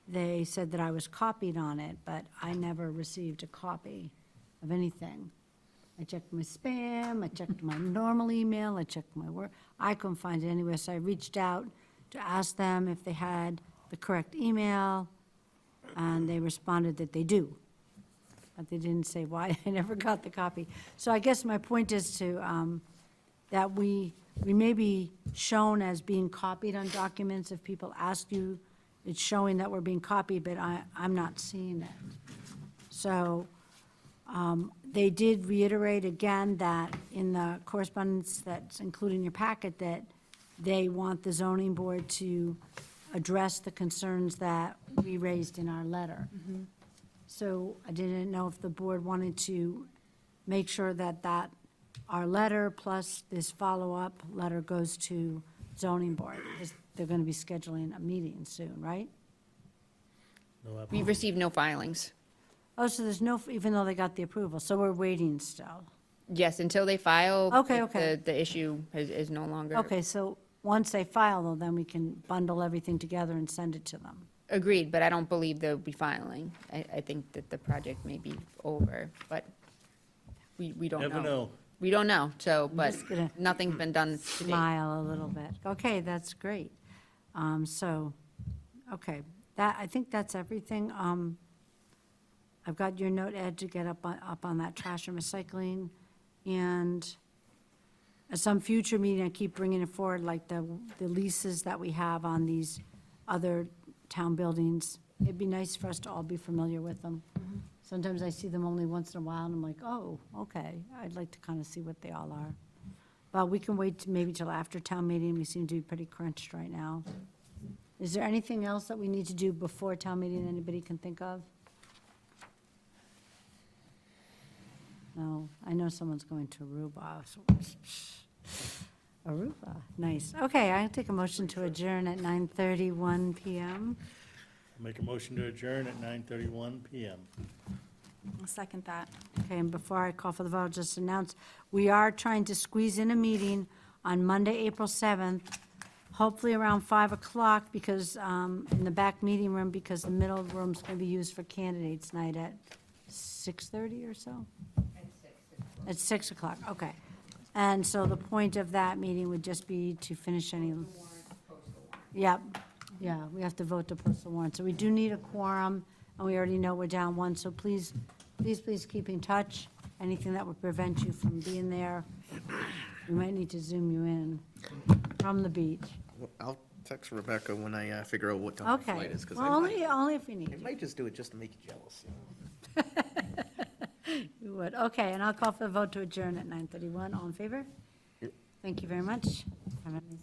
[SPEAKER 1] they said that I was copied on it, but I never received a copy of anything. I checked my spam, I checked my normal email, I checked my work. I couldn't find it anywhere, so I reached out to ask them if they had the correct email, and they responded that they do. But they didn't say why I never got the copy. So I guess my point is to, that we may be shown as being copied on documents. If people ask you, it's showing that we're being copied, but I'm not seeing it. So, they did reiterate again that in the correspondence that's included in your packet, that they want the zoning board to address the concerns that we raised in our letter. So I didn't know if the board wanted to make sure that our letter plus this follow-up letter goes to zoning board, because they're gonna be scheduling a meeting soon, right?
[SPEAKER 3] No
[SPEAKER 5] We've received no filings.
[SPEAKER 1] Oh, so there's no, even though they got the approval, so we're waiting still.
[SPEAKER 5] Yes, until they file.
[SPEAKER 1] Okay, okay.
[SPEAKER 5] The issue is no longer.
[SPEAKER 1] Okay, so once they file, though, then we can bundle everything together and send it to them.
[SPEAKER 5] Agreed, but I don't believe they'll be filing. I think that the project may be over, but we don't know.
[SPEAKER 3] Never know.
[SPEAKER 5] We don't know, so, but
[SPEAKER 1] just gonna
[SPEAKER 5] nothing's been done to date.
[SPEAKER 1] Smile a little bit. Okay, that's great. So, okay, I think that's everything. I've got your note, Ed, to get up on that trash and recycling. And at some future meeting, I keep bringing it forward, like the leases that we have on these other town buildings. It'd be nice for us to all be familiar with them. Sometimes I see them only once in a while, and I'm like, oh, okay, I'd like to kind of see what they all are. But we can wait maybe till after town meeting, we seem to be pretty crunched right now. Is there anything else that we need to do before town meeting anybody can think of? No, I know someone's going to Aruba. Aruba, nice. Okay, I'll take a motion to adjourn at 9:31 PM.
[SPEAKER 3] Make a motion to adjourn at 9:31 PM.
[SPEAKER 4] I'll second that.
[SPEAKER 1] Okay, and before I call for the vote, I'll just announce, we are trying to squeeze in a meeting on Monday, April 7th, hopefully around 5 o'clock, because, in the back meeting room, because the middle room's going to be used for candidates night at 6:30 or so? At 6 o'clock, okay. And so the point of that meeting would just be to finish any. Yep, yeah, we have to vote to post the warrant. So we do need a quorum, and we already know we're down one, so please keep in touch. anything that would prevent you from being there, we might need to zoom you in from the beach.
[SPEAKER 9] I'll text Rebecca when I figure out what time my
[SPEAKER 1] Okay.
[SPEAKER 9] flight is, because
[SPEAKER 1] Well, only if you need
[SPEAKER 9] I
[SPEAKER 1] to.
[SPEAKER 9] might just do it just to make you jealous.
[SPEAKER 1] You would. Okay, and I'll call for the vote to adjourn at 9:31. All in favor? Thank you very much. Have a nice